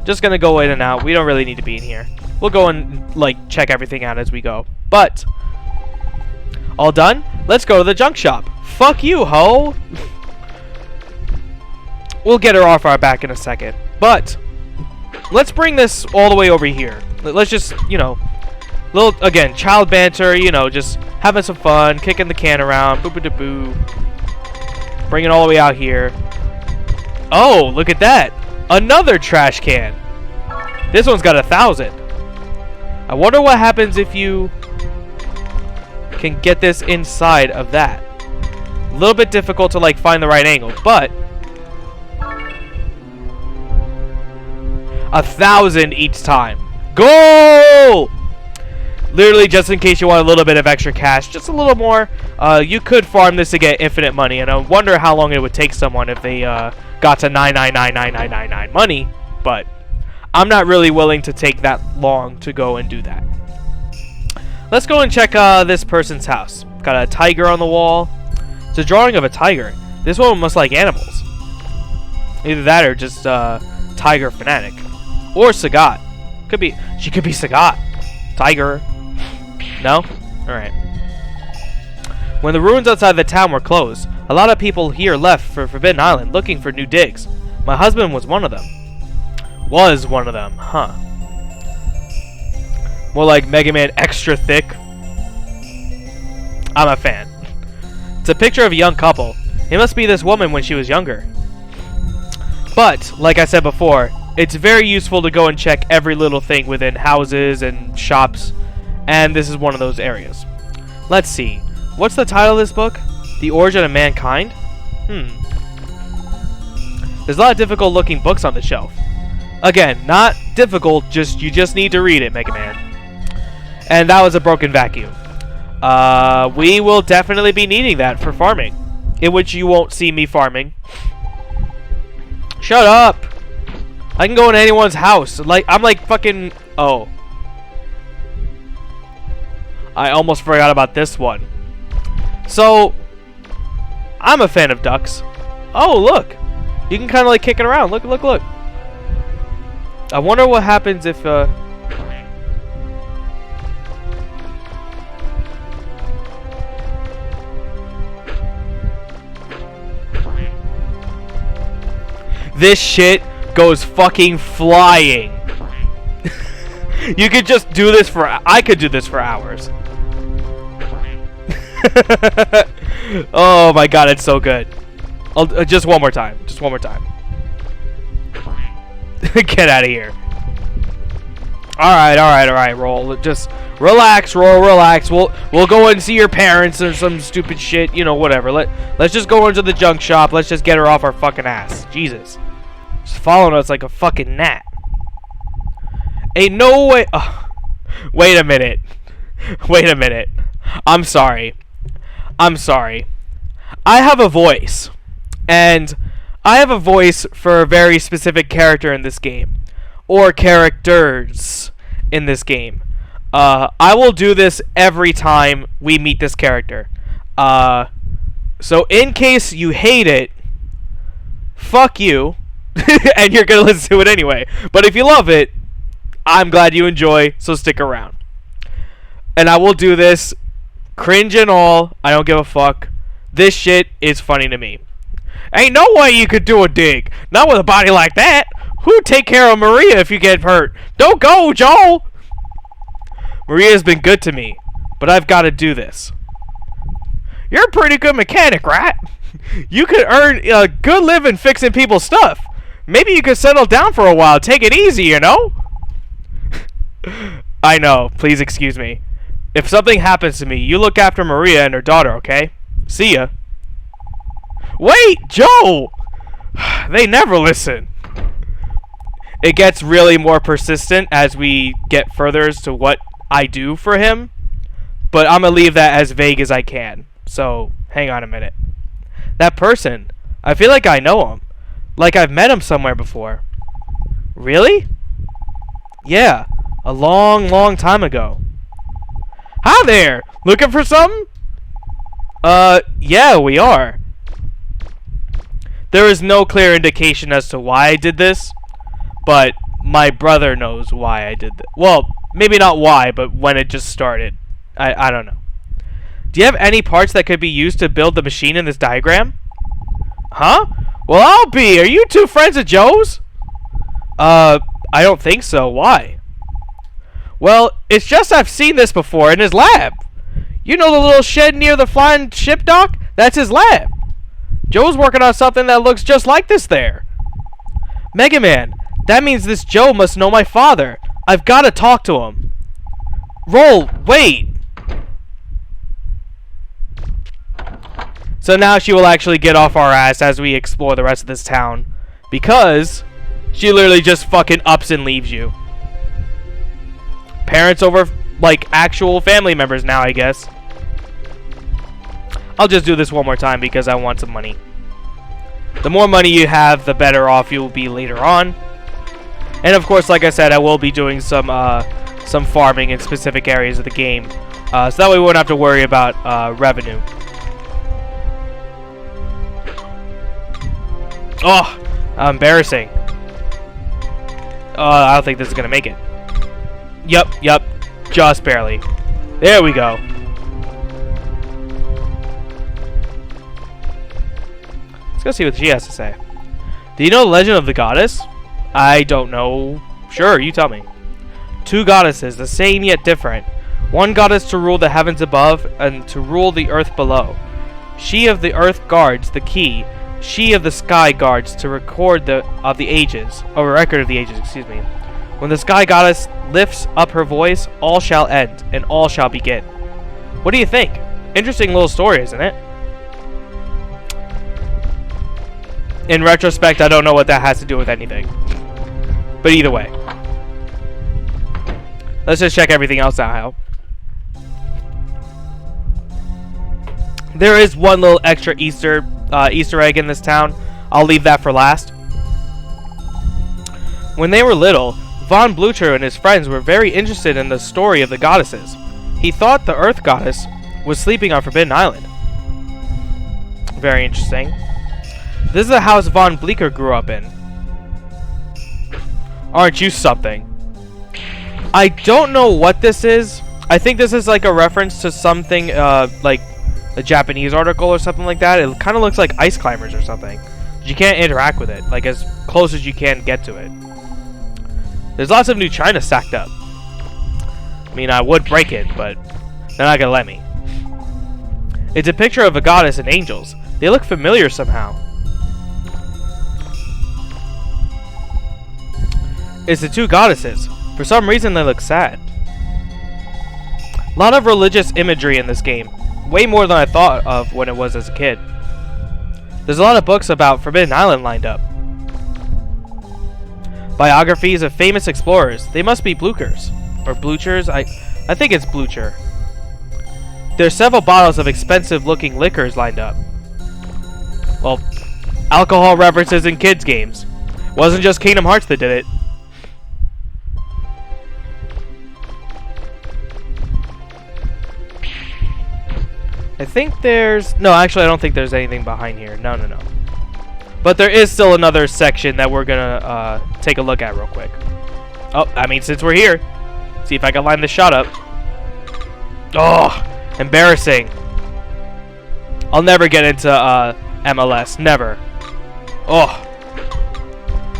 Just gonna go in and out. We don't really need to be in here. We'll go and like check everything out as we go. But all done? Let's go to the junk shop. Fuck you, ho! We'll get her off our back in a second. But let's bring this all the way over here. Let's just, little, again, child banter, just having some fun, kicking the can around, boo-boo-da-boo. Bring it all the way out here. Oh, look at that. Another trash can. This one's got 1,000. I wonder what happens if you can get this inside of that. A little bit difficult to, like, find the right angle, but 1,000 each time. Goal! Literally, just in case you want a little bit of extra cash, just a little more, you could farm this to get infinite money, and I wonder how long it would take someone if they got to 9999999 money, but I'm not really willing to take that long to go and do that. Let's go and check this person's house. Got a tiger on the wall. It's a drawing of a tiger. This one must like animals. Either that or just tiger fanatic. Or Sagat. She could be Sagat. Tiger. No? Alright. When the ruins outside the town were closed, a lot of people here left for Forbidden Island looking for new digs. My husband was one of them. Was one of them, huh? More like Mega Man extra thick. I'm a fan. It's a picture of a young couple. It must be this woman when she was younger. But, like I said before, it's very useful to go and check every little thing within houses and shops, and this is one of those areas. Let's see. What's the title of this book? The Origin of Mankind? There's a lot of difficult looking books on the shelf. Again, not difficult, you just need to read it, Mega Man. And that was a broken vacuum. We will definitely be needing that for farming, in which you won't see me farming. Shut up! I can go in anyone's house. I'm like fucking... Oh. I almost forgot about this one. So, I'm a fan of ducks. Oh, look! You can kind of like kick it around. Look, look, look. I wonder what happens if, this shit goes fucking flying. You could just do this for... I could do this for hours. Oh my god, it's so good. Just one more time. Just one more time. Get out of here. Alright, alright, alright, roll. Just relax, roll, relax. We'll go and see your parents or some stupid shit. You know, whatever. Let's just go into the junk shop. Let's just get her off our fucking ass. Jesus. Just following us like a fucking gnat. Ain't no way. Oh, wait a minute. Wait a minute. I'm sorry. I'm sorry. I have a voice. And I have a voice for a very specific character in this game. Or characters in this game. I will do this every time we meet this character. So in case you hate it, fuck you. And you're going to listen to it anyway. But if you love it, I'm glad you enjoy, so stick around. And I will do this, cringe and all, I don't give a fuck. This shit is funny to me. Ain't no way you could do a dig. Not with a body like that. Who'd take care of Maria if you get hurt? Don't go, Joel! Maria's been good to me, but I've got to do this. You're a pretty good mechanic, right? You could earn a good living fixing people's stuff. Maybe you could settle down for a while. Take it easy, you know? I know. Please excuse me. If something happens to me, you look after Maria and her daughter, okay? See ya. Wait, Joe! They never listen. It gets really more persistent as we get further as to what I do for him. But I'm going to leave that as vague as I can. So, hang on a minute. That person, I feel like I know him. Like I've met him somewhere before. Really? Yeah, a long, long time ago. Hi there! Looking for something? Yeah, we are. There is no clear indication as to why I did this, but my brother knows why I did that. Well, maybe not why, but when it just started. I don't know. Do you have any parts that could be used to build the machine in this diagram? Huh? Well, I'll be. Are you two friends of Joe's? I don't think so. Why? Well, it's just I've seen this before in his lab. You know the little shed near the flying ship dock? That's his lab. Joe's working on something that looks just like this there. Mega Man, that means this Joe must know my father. I've got to talk to him. Roll, wait. So now she will actually get off our ass as we explore the rest of this town. Because she literally just fucking ups and leaves you. Parents over, like, actual family members now, I guess. I'll just do this one more time because I want some money. The more money you have, the better off you will be later on. And of course, like I said, I will be doing some farming in specific areas of the game. So that way we won't have to worry about revenue. Oh, embarrassing. I don't think this is going to make it. Yep, just barely. There we go. Let's go see what she has to say. Do you know the legend of the goddess? I don't know. Sure, you tell me. Two goddesses, the same yet different. One goddess to rule the heavens above and to rule the earth below. She of the earth guards the key. She of the sky guards to record record of the ages, excuse me. When the sky goddess lifts up her voice, all shall end and all shall begin. What do you think? Interesting little story, isn't it? In retrospect, I don't know what that has to do with anything. But either way. Let's just check everything else out. There is one little extra Easter egg in this town. I'll leave that for last. When they were little, Von Blucher and his friends were very interested in the story of the goddesses. He thought the Earth Goddess was sleeping on Forbidden Island. Very interesting. This is the house Von Bleecker grew up in. Aren't you something? I don't know what this is. I think this is like a reference to something like a Japanese article or something like that. It kind of looks like Ice Climbers or something. You can't interact with it, like as close as you can get to it. There's lots of new china stacked up. I mean, I would break it, but they're not gonna let me. It's a picture of a goddess and angels. They look familiar somehow. It's the two goddesses. For some reason, they look sad. A lot of religious imagery in this game. Way more than I thought of when it was as a kid. There's a lot of books about Forbidden Island lined up. Biographies of famous explorers. They must be Blukers. Or Bluchers. I think it's Blucher. There's several bottles of expensive looking liquors lined up. Well, alcohol references in kids games. Wasn't just Kingdom Hearts that did it. I think there's... No, actually I don't think there's anything behind here. No. But there is still another section that we're gonna take a look at real quick. Oh, I mean, since we're here, see if I can line this shot up. Oh, embarrassing. I'll never get into MLS. Never. Oh.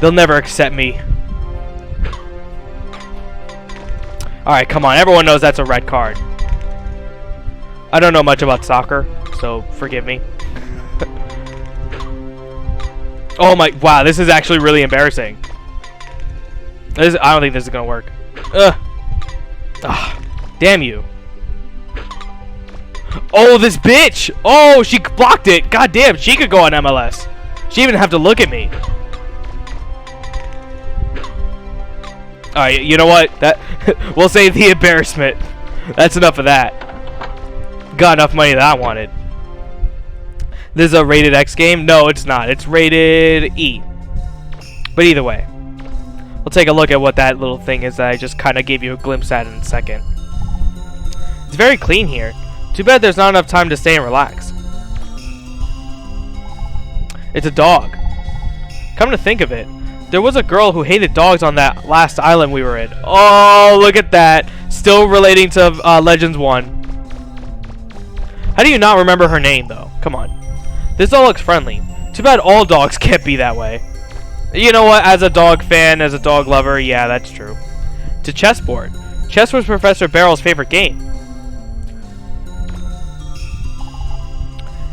They'll never accept me. Alright, come on. Everyone knows that's a red card. I don't know much about soccer, so forgive me. Oh my... Wow, this is actually really embarrassing. I don't think this is gonna work. Ugh. Damn you. Oh, this bitch! Oh, she blocked it! God damn, she could go on MLS. She didn't even have to look at me. Alright, you know what? We'll save the embarrassment. That's enough of that. Got enough money that I wanted. This is a rated X game? No, it's not. It's rated E. But either way, we'll take a look at what that little thing is that I just kind of gave you a glimpse at in a second. It's very clean here. Too bad there's not enough time to stay and relax. It's a dog. Come to think of it, there was a girl who hated dogs on that last island we were in. Oh, look at that. Still relating to Legends 1. How do you not remember her name, though? Come on. This all looks friendly. Too bad all dogs can't be that way. You know what? As a dog fan, as a dog lover, yeah, that's true. To chessboard. Chess was Professor Barrel's favorite game.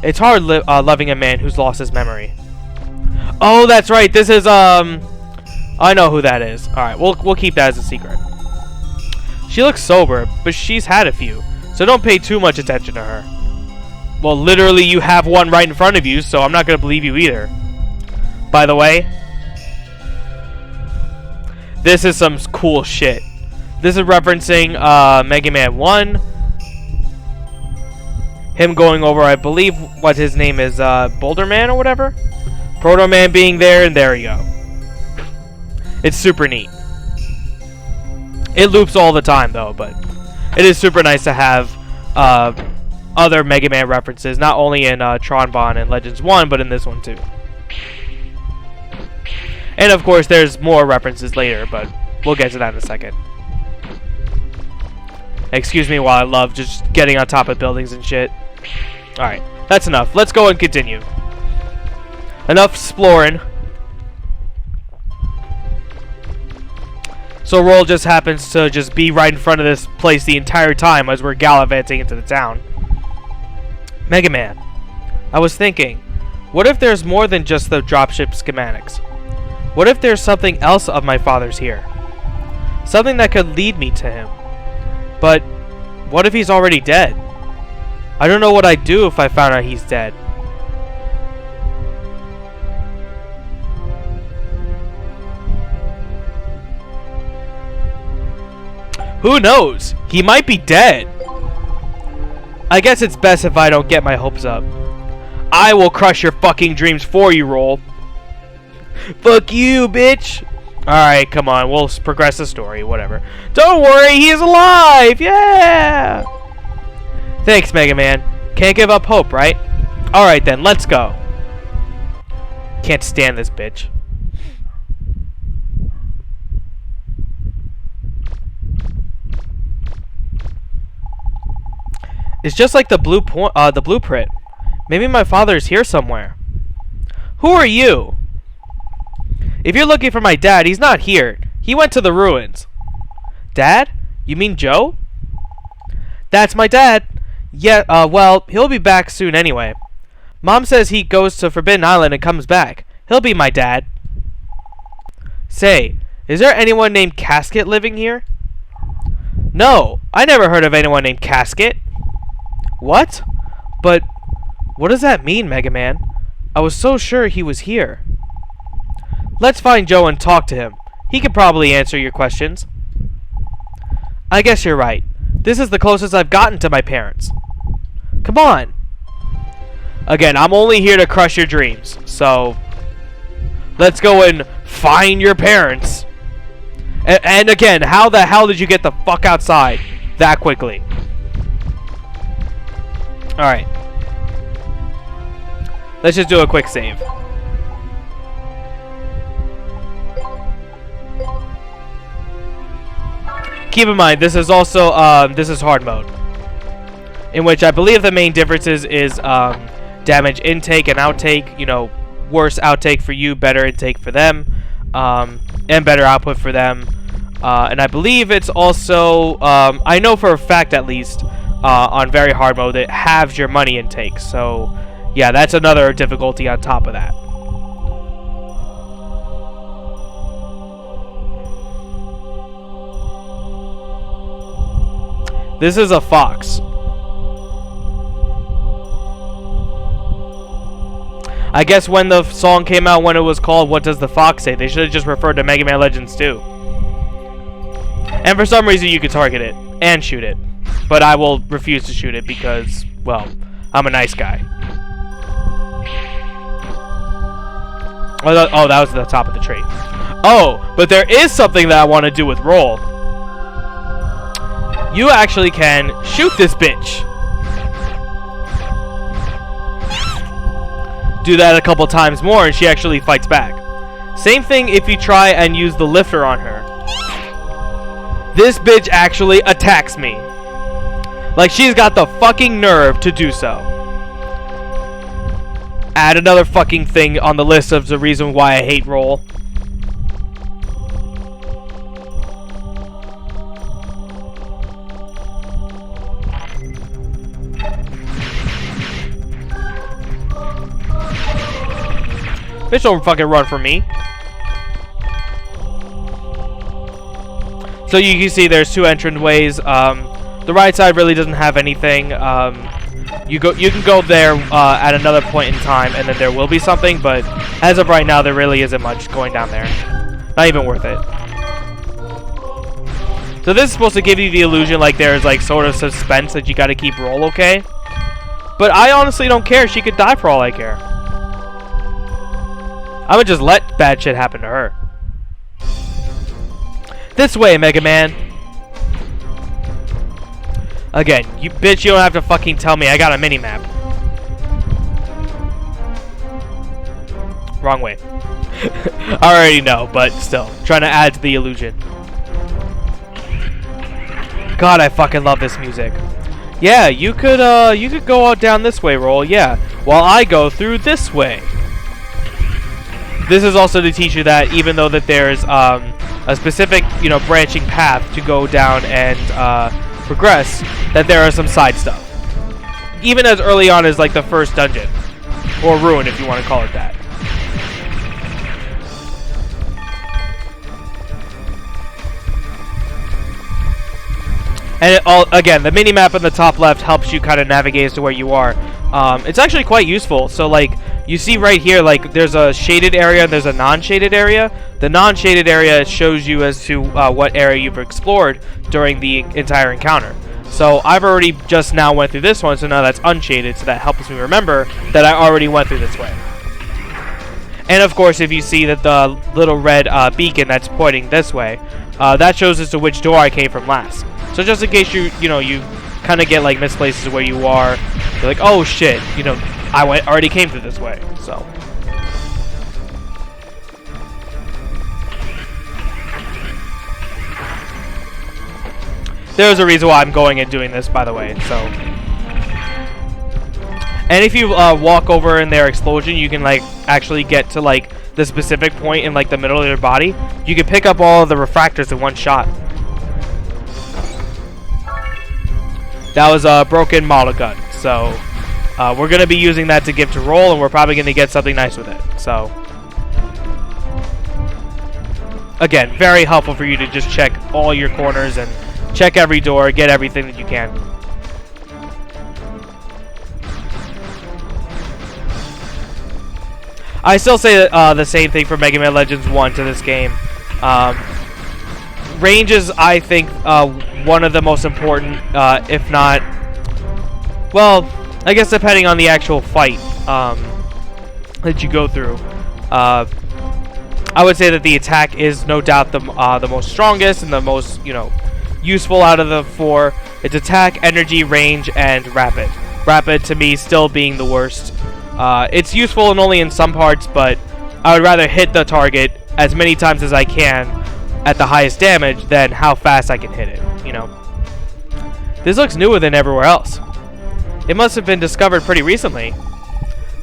It's hard loving a man who's lost his memory. Oh, that's right. This is, I know who that is. Alright, we'll keep that as a secret. She looks sober, but she's had a few, so don't pay too much attention to her. Well, literally, you have one right in front of you, so I'm not going to believe you either. By the way, this is some cool shit. This is referencing Mega Man 1. Him going over, I believe, what his name is, Boulder Man or whatever? Proto Man being there, and there you go. It's super neat. It loops all the time, though, but it is super nice to have other Mega Man references, not only in Tron Bonne and Legends 1, but in this one too. And of course, there's more references later, but we'll get to that in a second. Excuse me while I love just getting on top of buildings and shit. Alright, that's enough. Let's go and continue. Enough exploring. So Roll just happens to just be right in front of this place the entire time as we're gallivanting into the town. Mega Man, I was thinking, what if there's more than just the dropship schematics? What if there's something else of my father's here? Something that could lead me to him. But what if he's already dead? I don't know what I'd do if I found out he's dead. Who knows? He might be dead. I guess it's best if I don't get my hopes up. I will crush your fucking dreams for you, Roll. Fuck you, bitch. Alright, come on. We'll progress the story. Whatever. Don't worry, he's alive! Yeah! Thanks, Mega Man. Can't give up hope, right? Alright then, let's go. Can't stand this bitch. It's just like the blueprint. Maybe my father is here somewhere. Who are you? If you're looking for my dad, he's not here. He went to the ruins. Dad? You mean Joe? That's my dad. Yeah, well, he'll be back soon anyway. Mom says he goes to Forbidden Island and comes back. He'll be my dad. Say, is there anyone named Casket living here? No, I never heard of anyone named Casket. What? But what does that mean, Mega Man? I was so sure he was here. Let's find Joe and talk to him. He could probably answer your questions. I guess you're right. This is the closest I've gotten to my parents. Come on. Again, I'm only here to crush your dreams. So, let's go and find your parents. And again, how the hell did you get the fuck outside that quickly? Alright. Let's just do a quick save. Keep in mind, this is also, this is hard mode. In which I believe the main differences is damage intake and outtake. You know, worse outtake for you, better intake for them. And better output for them. And I believe it's also, I know for a fact at least, on very hard mode, it halves your money intake. So, yeah, that's another difficulty on top of that. This is a fox. I guess when the song came out, when it was called What Does the Fox Say, they should have just referred to Mega Man Legends 2. And for some reason you could target it and shoot it. But I will refuse to shoot it because, well, I'm a nice guy. Oh, that was the top of the tree. Oh, but there is something that I want to do with Roll. You actually can shoot this bitch. Do that a couple times more and she actually fights back. Same thing if you try and use the lifter on her. This bitch actually attacks me. Like she's got the fucking nerve to do so. Add another fucking thing on the list of the reason why I hate Roll. Bitch don't fucking run from me. So you can see there's two entrance ways. The right side really doesn't have anything. You can go there at another point in time, and then there will be something. But as of right now, there really isn't much going down there. Not even worth it. So this is supposed to give you the illusion like there's like sort of suspense that you got to keep Roll okay. But I honestly don't care. She could die for all I care. I would just let bad shit happen to her. This way, Mega Man. Again, you bitch, you don't have to fucking tell me. I got a mini-map. Wrong way. I already know, but still. Trying to add to the illusion. God, I fucking love this music. Yeah, you could go out down this way, Roll, yeah. While I go through this way. This is also to teach you that even though that there's a specific, you know, branching path to go down and progress, that there are some side stuff. Even as early on as like the first dungeon, or ruin if you want to call it that. And again, the mini-map on the top left helps you kind of navigate as to where you are. It's actually quite useful. So, like, you see right here, like, there's a shaded area and there's a non-shaded area. The non-shaded area shows you as to what area you've explored during the entire encounter. So, I've already just now went through this one, so now that's unshaded, so that helps me remember that I already went through this way. And, of course, if you see that the little red beacon that's pointing this way, that shows as to which door I came from last. So just in case you kind of get like misplaces where you are, you're like, oh shit, you know, I already came through this way. So there's a reason why I'm going and doing this, by the way. So, and if you walk over in their explosion, you can like actually get to like the specific point in like the middle of their body. You can pick up all of the refractors in one shot. That was a broken model gun, so we're going to be using that to give to Roll, and we're probably going to get something nice with it. So, again, very helpful for you to just check all your corners and check every door, get everything that you can. I still say the same thing for Mega Man Legends 1 to this game. Range is, I think, one of the most important, if not, well, I guess depending on the actual fight that you go through. I would say that the attack is no doubt the most strongest and the most, you know, useful out of the four. It's attack, energy, range, and rapid. Rapid, to me, still being the worst. It's useful and only in some parts, but I would rather hit the target as many times as I can at the highest damage than how fast I can hit it, you know. This looks newer than everywhere else. It must have been discovered pretty recently.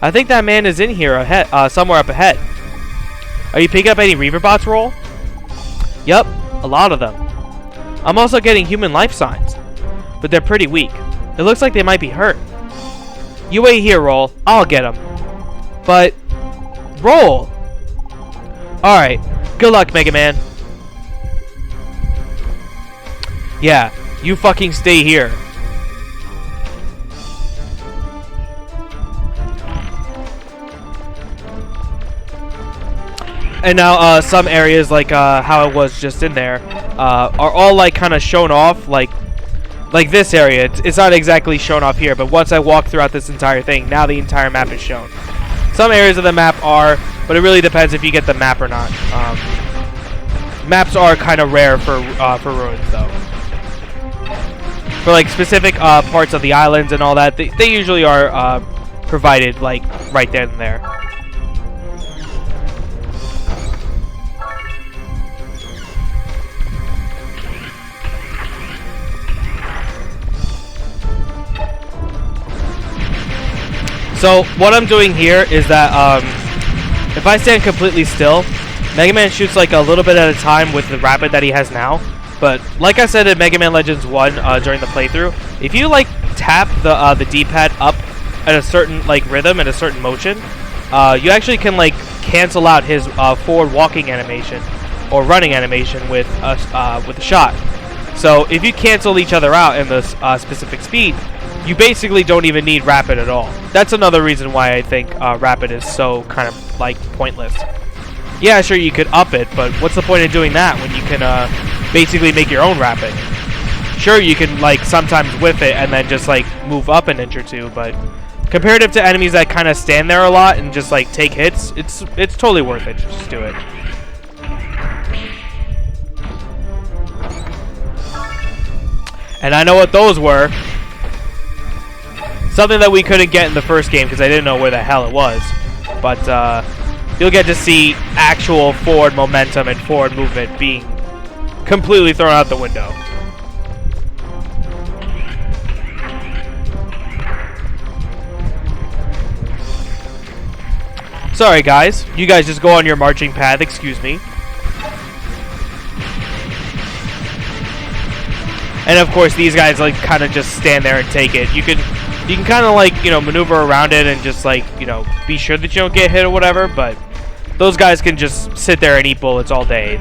I think that man is in here ahead, somewhere up ahead. Are you picking up any Reaver bots, Roll? Yup, a lot of them. I'm also getting human life signs, but they're pretty weak. It looks like they might be hurt. You wait here, Roll. I'll get them. But, Roll! Alright, good luck, Mega Man. Yeah, you fucking stay here. And now, some areas, like how it was just in there, are all like kind of shown off, like this area. It's not exactly shown off here, but once I walk throughout this entire thing, now the entire map is shown. Some areas of the map are, but it really depends if you get the map or not. Maps are kind of rare for ruins, though. For like specific parts of the islands and all that, they usually are provided like right then and there. So what I'm doing here is that if I stand completely still, Mega Man shoots like a little bit at a time with the rapid that he has now. But like I said in Mega Man Legends 1 during the playthrough, if you like tap the D-pad up at a certain like rhythm and a certain motion, you actually can like cancel out his forward walking animation or running animation with a shot. So if you cancel each other out in this specific speed, you basically don't even need rapid at all. That's another reason why I think rapid is so kind of like pointless. Yeah, sure, you could up it, but what's the point of doing that when you can basically make your own rapid? Sure, you can like sometimes whiff it and then just like move up an inch or two, but comparative to enemies that kind of stand there a lot and just like take hits, it's totally worth it to just do it. And I know what those were. Something that we couldn't get in the first game because I didn't know where the hell it was. But you'll get to see actual forward momentum and forward movement being completely thrown out the window. Sorry guys, you guys just go on your marching path, excuse me. And of course, these guys like kind of just stand there and take it. You can kind of like, you know, maneuver around it and just like, you know, be sure that you don't get hit or whatever. But those guys can just sit there and eat bullets all day.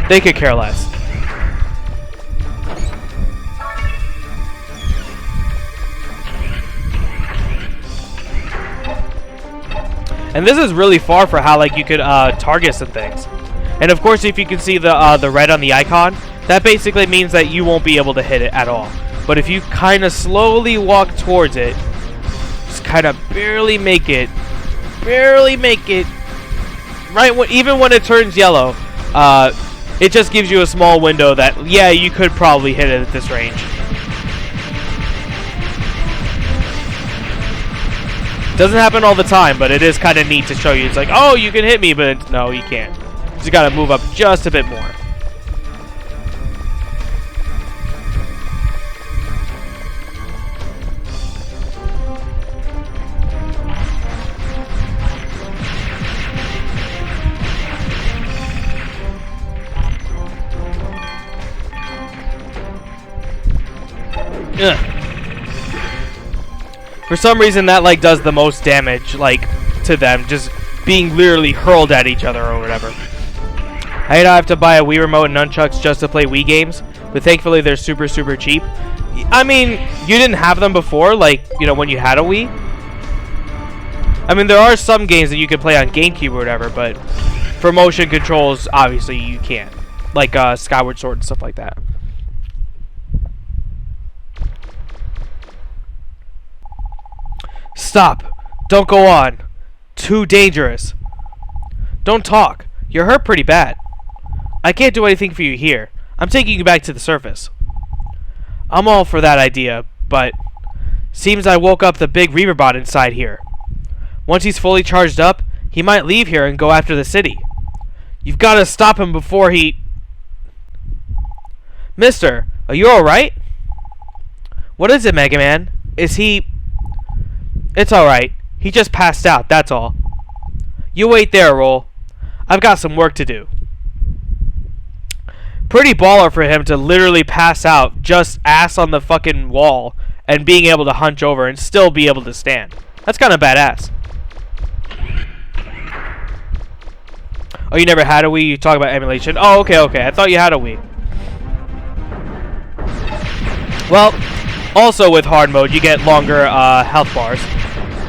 They could care less. And this is really far for how like you could target some things. And of course, if you can see the red on the icon, that basically means that you won't be able to hit it at all. But if you kind of slowly walk towards it, just kind of barely make it, right when, even when it turns yellow, it just gives you a small window that, yeah, you could probably hit it at this range. Doesn't happen all the time, but it is kind of neat to show you. It's like, oh, you can hit me, but no, you can't. You just gotta move up just a bit more. Ugh. For some reason, that like does the most damage, like to them, just being literally hurled at each other or whatever. I have to buy a Wii remote and nunchucks just to play Wii games, but thankfully they're super cheap. I mean, you didn't have them before, like, you know, when you had a Wii. I mean, there are some games that you can play on GameCube or whatever, but for motion controls, obviously you can't, like Skyward Sword and stuff like that. Stop. Don't go on. Too dangerous. Don't talk. You're hurt pretty bad. I can't do anything for you here. I'm taking you back to the surface. I'm all for that idea, but seems I woke up the big Reaverbot inside here. Once he's fully charged up, he might leave here and go after the city. You've got to stop him before he... Mister, are you alright? What is it, Mega Man? Is he... It's alright. He just passed out, that's all. You wait there, Roll. I've got some work to do. Pretty baller for him to literally pass out, just ass on the fucking wall, and being able to hunch over and still be able to stand. That's kind of badass. Oh, you never had a Wii? You talk about emulation? Oh, okay. I thought you had a Wii. Well, also with hard mode, you get longer health bars.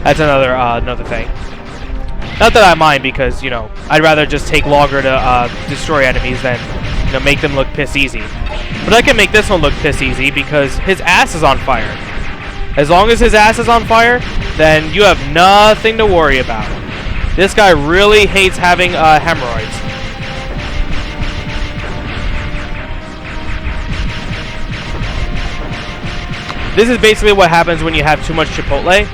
That's another thing. Not that I mind, because, you know, I'd rather just take longer to destroy enemies than, you know, make them look piss easy. But I can make this one look piss easy because his ass is on fire. As long as his ass is on fire, then you have nothing to worry about. This guy really hates having hemorrhoids. This is basically what happens when you have too much Chipotle.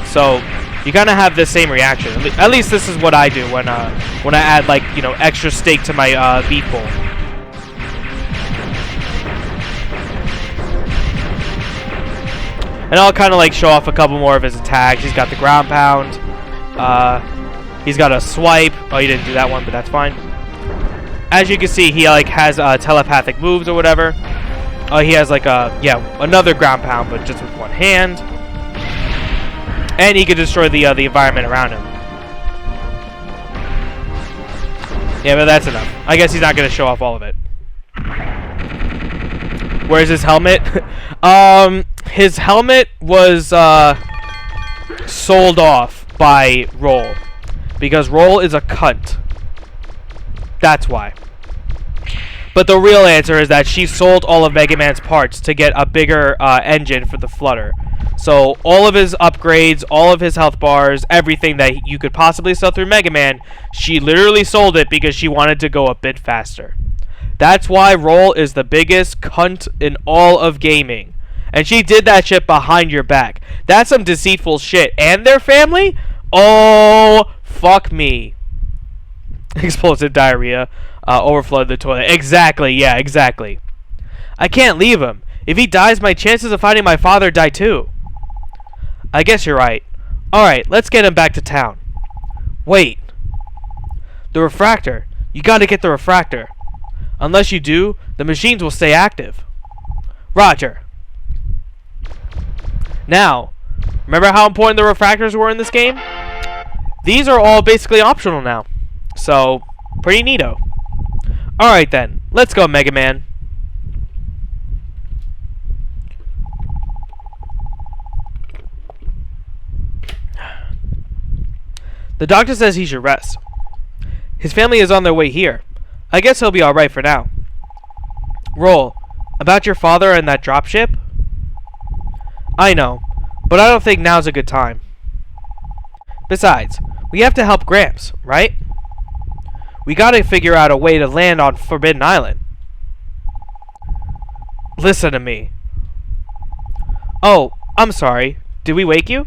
So you kind of have the same reaction. At least this is what I do when I add, like, you know, extra steak to my beef bowl. And I'll kind of like show off a couple more of his attacks. He's got the ground pound. He's got a swipe. Oh, he didn't do that one, but that's fine. As you can see, he like has telepathic moves or whatever. He has like another ground pound, but just with one hand. And he can destroy the environment around him. Yeah, but that's enough. I guess he's not going to show off all of it. Where's his helmet? His helmet was sold off by Roll. Because Roll is a cunt. That's why. But the real answer is that she sold all of Mega Man's parts to get a bigger engine for the Flutter. So all of his upgrades, all of his health bars, everything that you could possibly sell through Mega Man, she literally sold it because she wanted to go a bit faster. That's why Roll is the biggest cunt in all of gaming. And she did that shit behind your back. That's some deceitful shit. And their family? Oh, fuck me. Explosive diarrhea. Overflowed the toilet. Exactly, yeah, exactly. I can't leave him. If he dies, my chances of finding my father die too. I guess you're right. Alright, let's get him back to town. Wait. The refractor. You gotta get the refractor. Unless you do, the machines will stay active. Roger. Now, remember how important the refractors were in this game? These are all basically optional now. So, pretty neato. Alright then, let's go, Mega Man. The doctor says he should rest. His family is on their way here. I guess he'll be alright for now. Roll, about your father and that dropship? I know, but I don't think now's a good time. Besides, we have to help Gramps, right? We gotta figure out a way to land on Forbidden Island. Listen to me. Oh, I'm sorry. Did we wake you?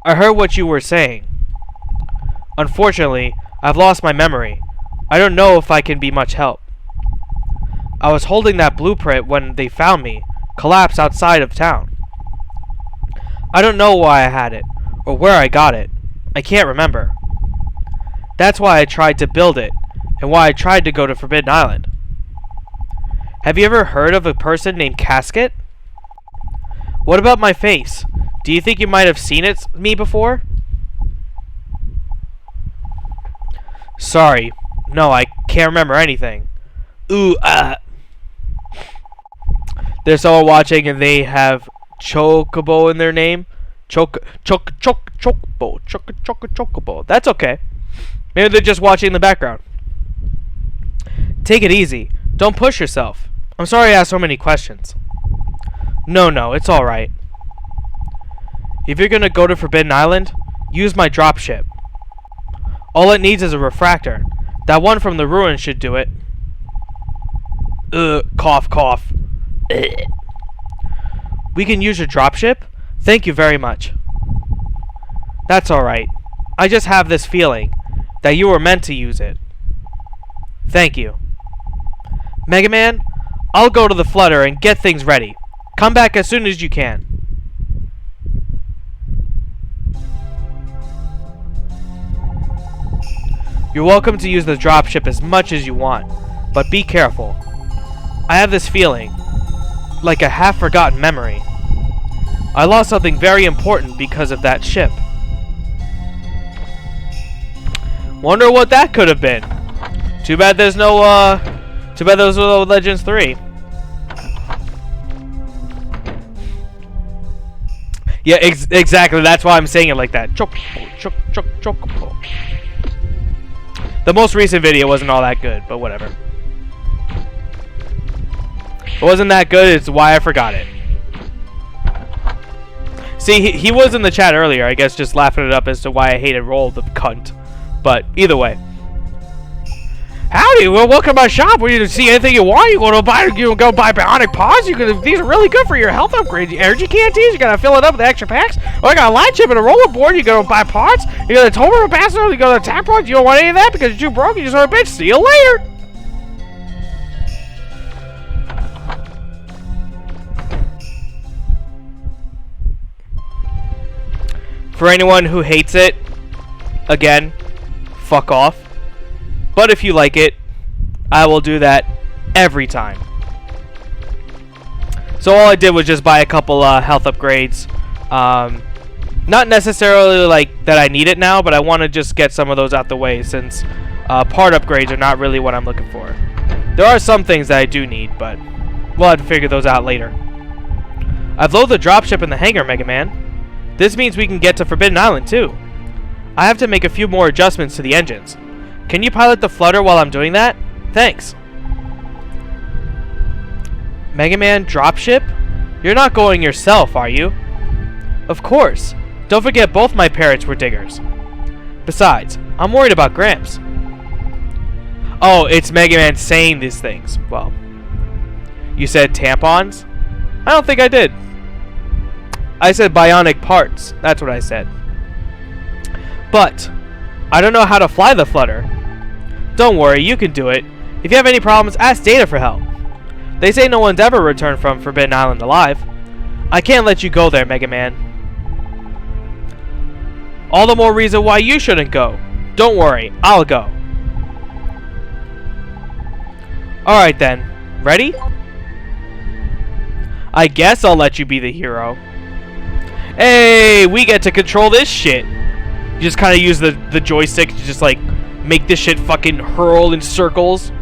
I heard what you were saying. Unfortunately, I've lost my memory. I don't know if I can be much help. I was holding that blueprint when they found me, collapsed outside of town. I don't know why I had it, or where I got it. I can't remember. That's why I tried to build it, and why I tried to go to Forbidden Island. Have you ever heard of a person named Casket? What about my face? Do you think you might have seen me before? Sorry. No, I can't remember anything. Ooh, There's someone watching and they have Chocobo in their name. Chocobo. That's okay. Maybe they're just watching in the background. Take it easy. Don't push yourself. I'm sorry I asked so many questions. No, it's alright. If you're gonna go to Forbidden Island, use my dropship. All it needs is a refractor. That one from the ruins should do it. Cough. We can use your dropship? Thank you very much. That's alright. I just have this feeling that you were meant to use it. Thank you. Mega Man, I'll go to the Flutter and get things ready. Come back as soon as you can. You're welcome to use the dropship as much as you want, but be careful. I have this feeling, like a half-forgotten memory. I lost something very important because of that ship. Wonder what that could have been. Too bad there's no, too bad there's no Legends 3. Yeah, exactly. That's why I'm saying it like that. Chocobo. The most recent video wasn't all that good, but whatever. It wasn't that good, it's why I forgot it. See, he was in the chat earlier, I guess just laughing it up as to why I hated Roll the cunt. But, either way. Howdy, well, welcome to my shop where you can see anything you want. You go buy bionic paws. These are really good for your health upgrades. Energy canteens, you gotta fill it up with extra packs. Oh, I got a light chip and a rollerboard. You gotta buy parts. You got a toner capacitor. You got a tap pods. You don't want any of that because you're too broke. You just want a bitch. See you later. For anyone who hates it, again, fuck off. But if you like it, I will do that every time. So all I did was just buy a couple health upgrades. Not necessarily like that I need it now, but I want to just get some of those out the way since part upgrades are not really what I'm looking for. There are some things that I do need, but we'll have to figure those out later. I've loaded the dropship in the hangar, Mega Man. This means we can get to Forbidden Island too. I have to make a few more adjustments to the engines. Can you pilot the Flutter while I'm doing that? Thanks. Mega Man dropship? You're not going yourself, are you? Of course. Don't forget both my parents were diggers. Besides, I'm worried about Gramps. Oh, it's Mega Man saying these things. Well, you said tampons? I don't think I did. I said bionic parts. That's what I said. But I don't know how to fly the Flutter. Don't worry, you can do it. If you have any problems, ask Data for help. They say no one's ever returned from Forbidden Island alive. I can't let you go there, Mega Man. All the more reason why you shouldn't go. Don't worry, I'll go. Alright then. Ready? I guess I'll let you be the hero. Hey, we get to control this shit. You just kind of use the joystick to just like make this shit fucking hurl in circles.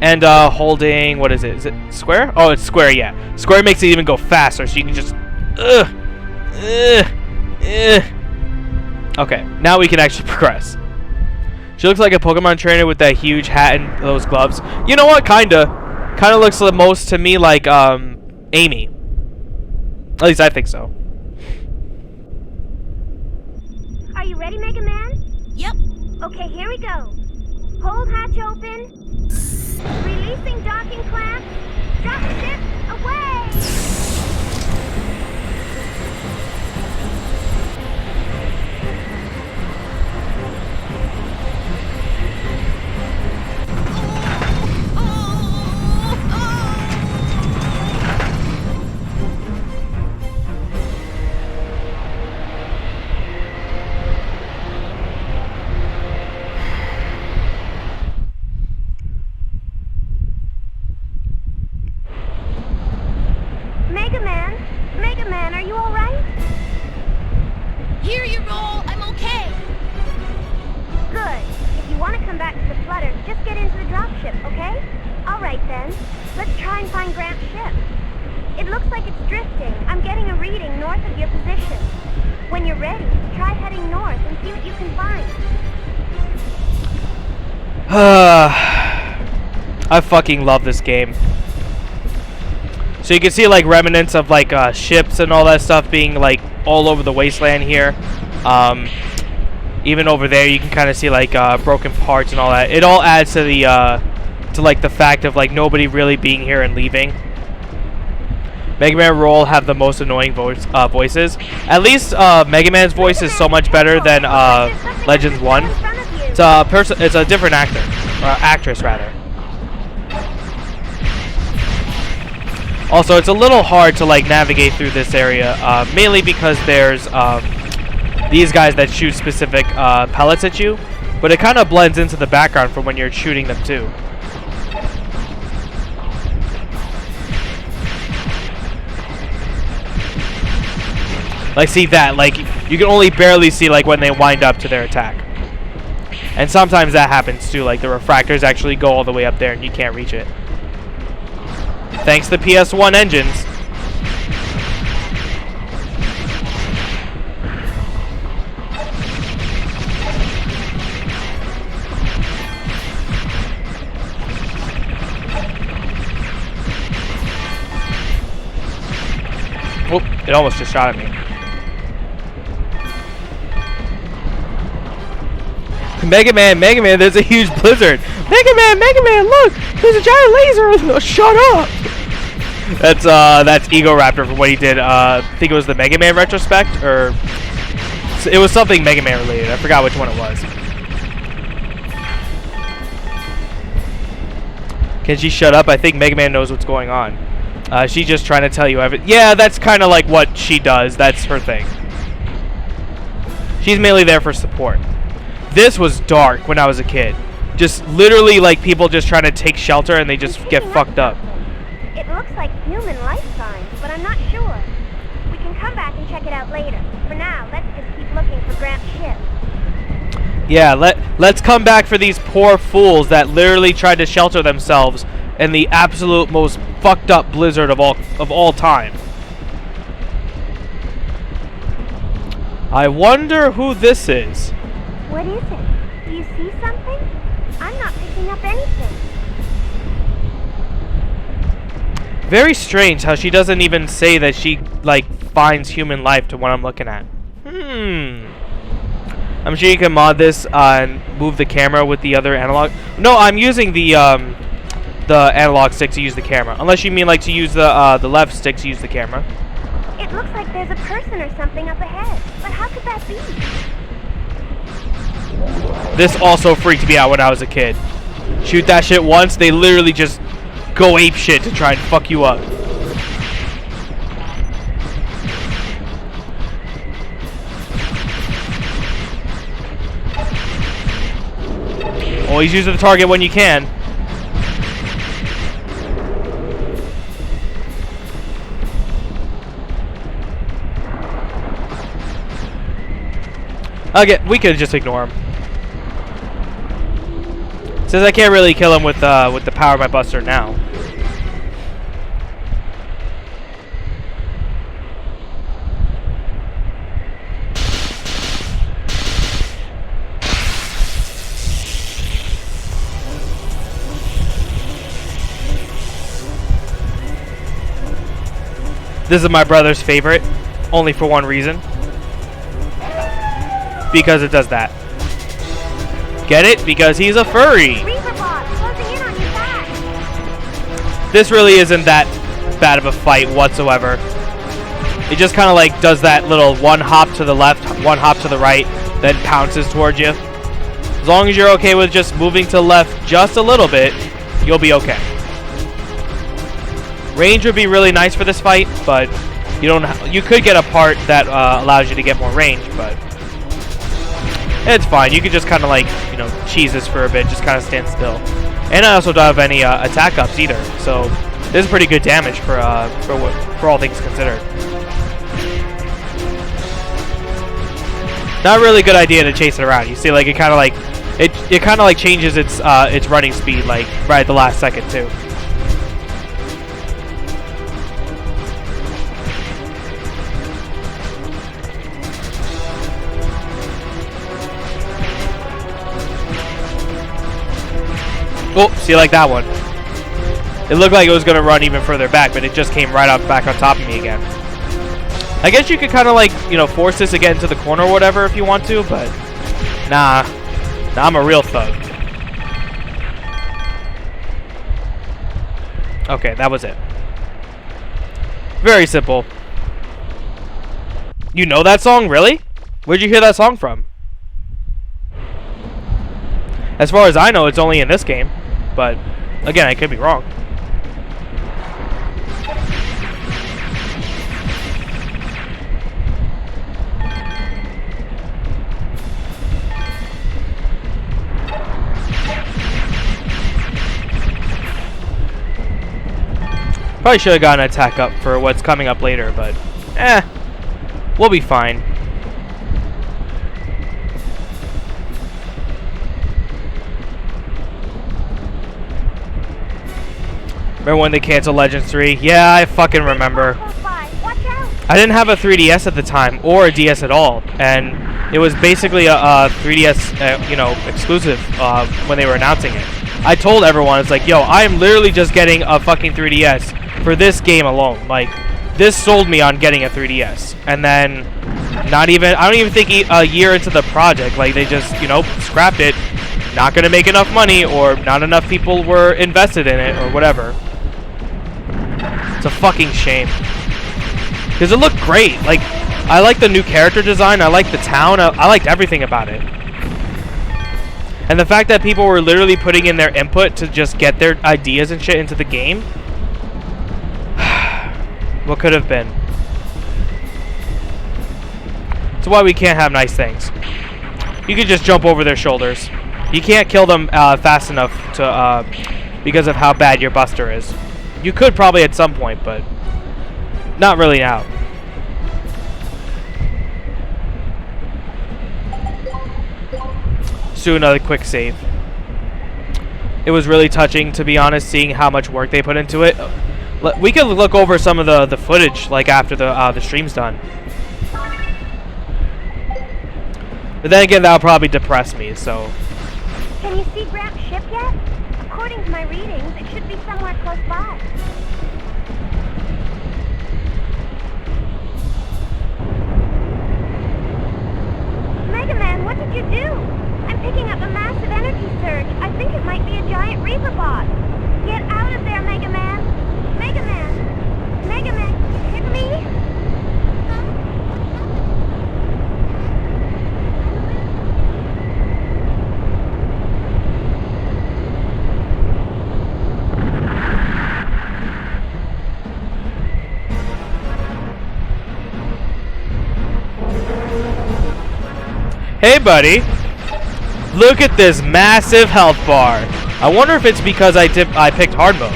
And holding, what is it? Is it square? Oh, it's square, yeah. Square makes it even go faster, so you can just Okay, now we can actually progress. She looks like a Pokemon trainer with that huge hat and those gloves. You know what? Kinda looks the most to me like Amy. At least I think so. Are you ready, Mega Man? Yep. Okay, here we go. Hold hatch open. Releasing docking clamp. Drop ship away! Mega Man, are you all right? Here you roll. I'm okay. Good. If you want to come back to the flutter, just get into the dropship, okay? All right then. Let's try and find Grant's ship. It looks like it's drifting. I'm getting a reading north of your position. When you're ready, try heading north and see what you can find. I fucking love this game. So you can see like remnants of like ships and all that stuff being like all over the wasteland here. Even over there you can kind of see like broken parts and all that. It all adds to the like the fact of like nobody really being here and leaving. Mega Man Roll have the most annoying voices. At least Mega Man's voice is so much better than Legends 1. It's a different actor, or actress rather. Also, it's a little hard to like navigate through this area, mainly because there's these guys that shoot specific pellets at you, but it kind of blends into the background from when you're shooting them too. Like, see that? Like, you can only barely see like when they wind up to their attack. And sometimes that happens too, like the refractors actually go all the way up there and you can't reach it. Thanks to PS1 engines. Oh, it almost just shot at me. Mega Man, there's a huge blizzard. Mega Man, look! There's a giant laser! Oh, shut up! That's Ego Raptor from what he did. I think it was the Mega Man retrospect, or it was something Mega Man related. I forgot which one it was. Can she shut up? I think Mega Man knows what's going on. She's just trying to tell you everything. Yeah, that's kind of like what she does. That's her thing. She's mainly there for support. This was dark when I was a kid. Just literally like people just trying to take shelter and they just get fucked up. It looks like human life signs, but I'm not sure. We can come back and check it out later. For now, let's just keep looking for Grant's ship. Yeah, let's come back for these poor fools that literally tried to shelter themselves in the absolute most fucked up blizzard of all time. I wonder who this is. What is it? Do you see something? I'm not picking up anything. Very strange how she doesn't even say that she like finds human life to what I'm looking at. I'm sure you can mod this and move the camera with the other analog. No, I'm using the analog stick to use the camera. Unless you mean like to use the left stick to use the camera. It looks like there's a person or something up ahead. But how could that be? This also freaked me out when I was a kid. Shoot that shit once, they literally just go ape shit to try and fuck you up. Always use the target when you can. Okay, we could just ignore him. Says I can't really kill him with the power of my buster now. This is my brother's favorite, only for one reason. Because it does that. Get it? Because he's a furry. This really isn't that bad of a fight whatsoever. It just kind of like does that little one hop to the left, one hop to the right, then pounces towards you. As long as you're okay with just moving to the left just a little bit, you'll be okay. Range would be really nice for this fight, but you could get a part that allows you to get more range, but it's fine. You could just kind of like, cheese this for a bit, just kind of stand still. And I also don't have any attack ups either, so this is pretty good damage for all things considered. Not really a good idea to chase it around. You see, like it kind of like changes its running speed like right at the last second too. Oh, see, like that one. It looked like it was going to run even further back, but it just came right up back on top of me again. I guess you could kind of like, force this to get into the corner or whatever if you want to, but nah, I'm a real thug. Okay, that was it. Very simple. You know that song, really? Where'd you hear that song from? As far as I know, it's only in this game. But, again, I could be wrong. Probably should have gotten an attack up for what's coming up later, but we'll be fine. Remember when they canceled Legends 3? Yeah, I fucking remember. I didn't have a 3DS at the time, or a DS at all, and it was basically a 3DS, exclusive when they were announcing it. I told everyone, it's like, yo, I am literally just getting a fucking 3DS for this game alone. Like, this sold me on getting a 3DS, and then I don't even think a year into the project, like they just, scrapped it. Not gonna make enough money, or not enough people were invested in it, or whatever. It's a fucking shame. Because it looked great. Like, I like the new character design. I like the town. I liked everything about it. And the fact that people were literally putting in their input to just get their ideas and shit into the game. What could have been? That's why we can't have nice things. You can just jump over their shoulders. You can't kill them fast enough to because of how bad your buster is. You could probably at some point, but not really now. Let's do another quick save. It was really touching, to be honest, seeing how much work they put into it. We could look over some of the footage like after the stream's done. But then again, that'll probably depress me, so. Can you see Gramps' ship yet? According to my readings, it should be somewhere close by. Mega Man, what did you do? I'm picking up a massive energy surge. I think it might be a giant Reaper bot. Get out of there, Mega Man! Mega Man! Mega Man, can you hear me? Hey, buddy. Look at this massive health bar. I wonder if it's because I picked hard mode.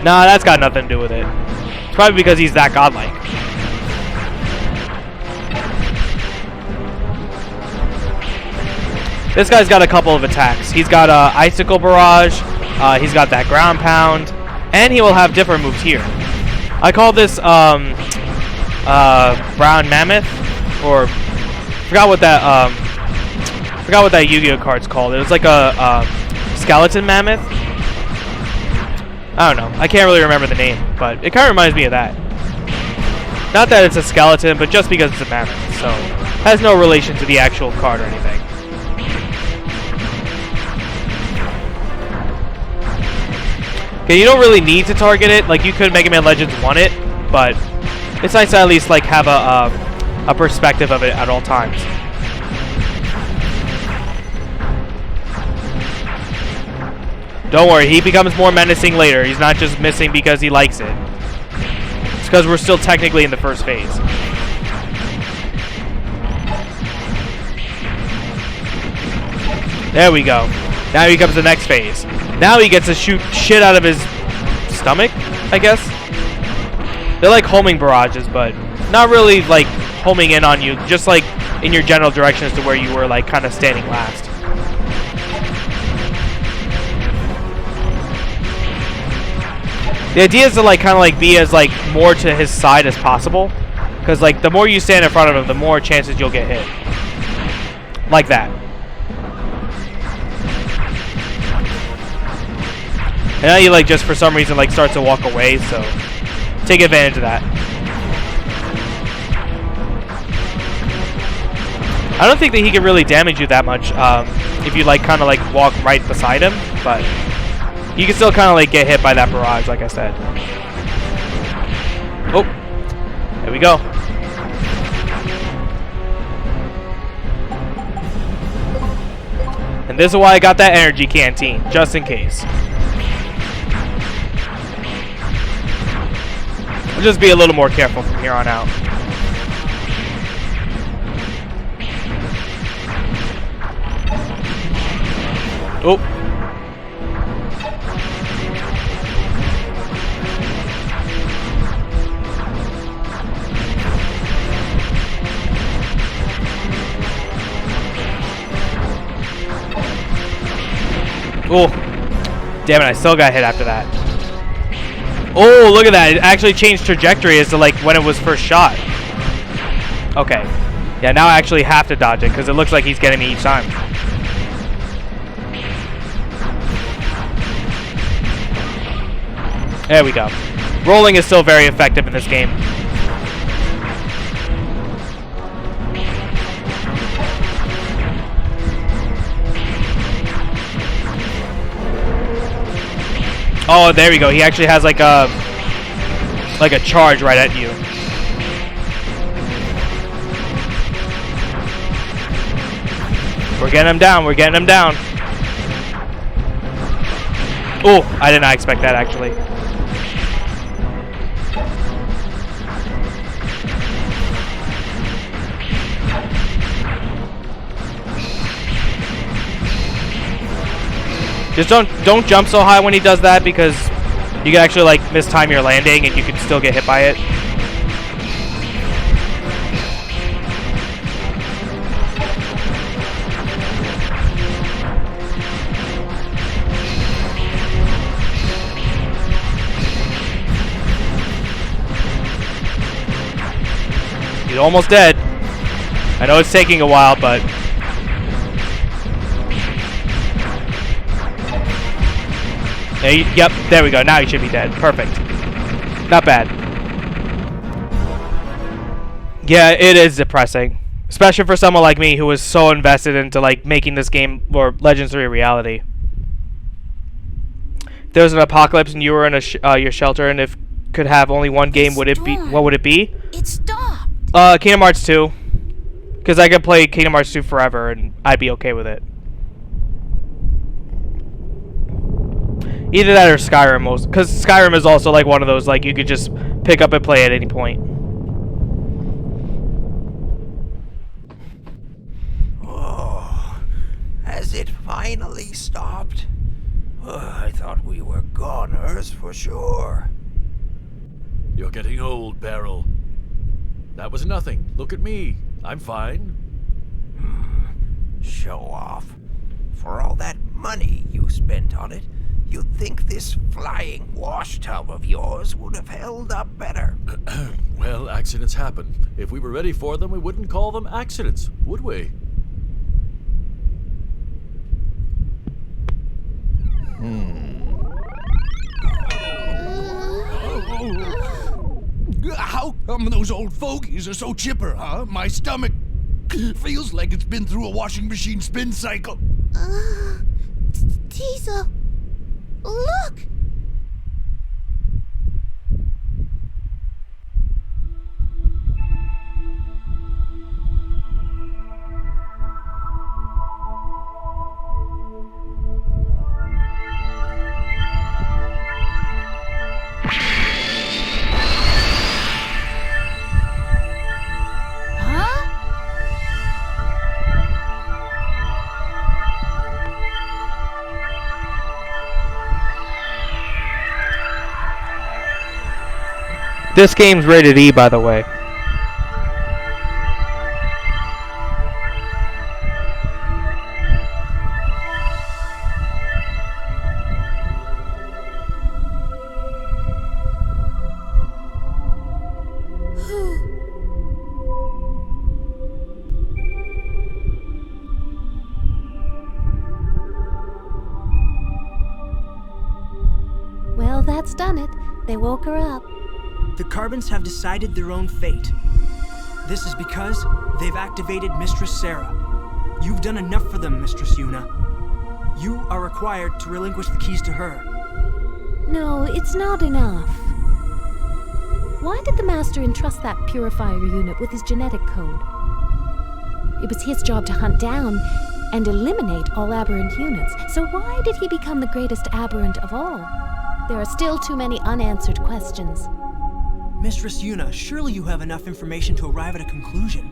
Nah, that's got nothing to do with it. It's probably because he's that godlike. This guy's got a couple of attacks. He's got Icicle Barrage, he's got that Ground Pound, and he will have different moves here. I call this Brown Mammoth, or forgot what that Yu-Gi-Oh card's called. It was like a Skeleton Mammoth. I don't know. I can't really remember the name, but it kind of reminds me of that. Not that it's a skeleton, but just because it's a mammoth, so has no relation to the actual card or anything. Okay, you don't really need to target it. Like, you could Mega Man Legends want it, but it's nice to at least like have a perspective of it at all times. Don't worry, he becomes more menacing later. He's not just missing because he likes it. It's because we're still technically in the first phase. There we go. Now he comes to the next phase. Now he gets to shoot shit out of his stomach, I guess. They're like homing barrages, but not really like homing in on you, just like in your general direction as to where you were like kind of standing last. The idea is to like kind of like be as like more to his side as possible, because like the more you stand in front of him, the more chances you'll get hit. Like that. And now he like just for some reason like starts to walk away, so take advantage of that. I don't think that he can really damage you that much if you like kind of like walk right beside him, but you can still kind of like get hit by that barrage, like I said. Oh, there we go. And this is why I got that energy canteen, just in case. I'll just be a little more careful from here on out. Oh. Oh, damn it, I still got hit after that. Oh, look at that. It actually changed trajectory as to like when it was first shot. Okay. Yeah, now I actually have to dodge it because it looks like he's getting me each time. There we go. Rolling is still very effective in this game. Oh, there we go. He actually has like a charge right at you. We're getting him down. We're getting him down. Oh, I did not expect that actually. Just don't jump so high when he does that, because you can actually like mistime your landing and you can still get hit by it. He's almost dead. I know it's taking a while, but yep, there we go. Now he should be dead. Perfect. Not bad. Yeah, it is depressing. Especially for someone like me who was so invested into like making this game or Legends 3 a reality. If there was an apocalypse and you were in your shelter and if could have only one game, would it be? What would it be? It stopped. Kingdom Hearts 2. Because I could play Kingdom Hearts 2 forever and I'd be okay with it. Either that or Skyrim, because Skyrim is also like one of those like you could just pick up and play at any point. Oh, has it finally stopped? I thought we were goners for sure. You're getting old, Beryl. That was nothing. Look at me. I'm fine. Show off. For all that money you spent on it, you'd think this flying wash tub of yours would have held up better. Well, accidents happen. If we were ready for them, we wouldn't call them accidents, would we? How come those old fogies are so chipper, huh? My stomach feels like it's been through a washing machine spin cycle. Teasel, look! This game's rated E, by the way. Well, that's done it. They woke her up. The Carbons have decided their own fate. This is because they've activated Mistress Sarah. You've done enough for them, Mistress Yuna. You are required to relinquish the keys to her. No, it's not enough. Why did the Master entrust that purifier unit with his genetic code? It was his job to hunt down and eliminate all aberrant units. So why did he become the greatest aberrant of all? There are still too many unanswered questions. Mistress Yuna, surely you have enough information to arrive at a conclusion.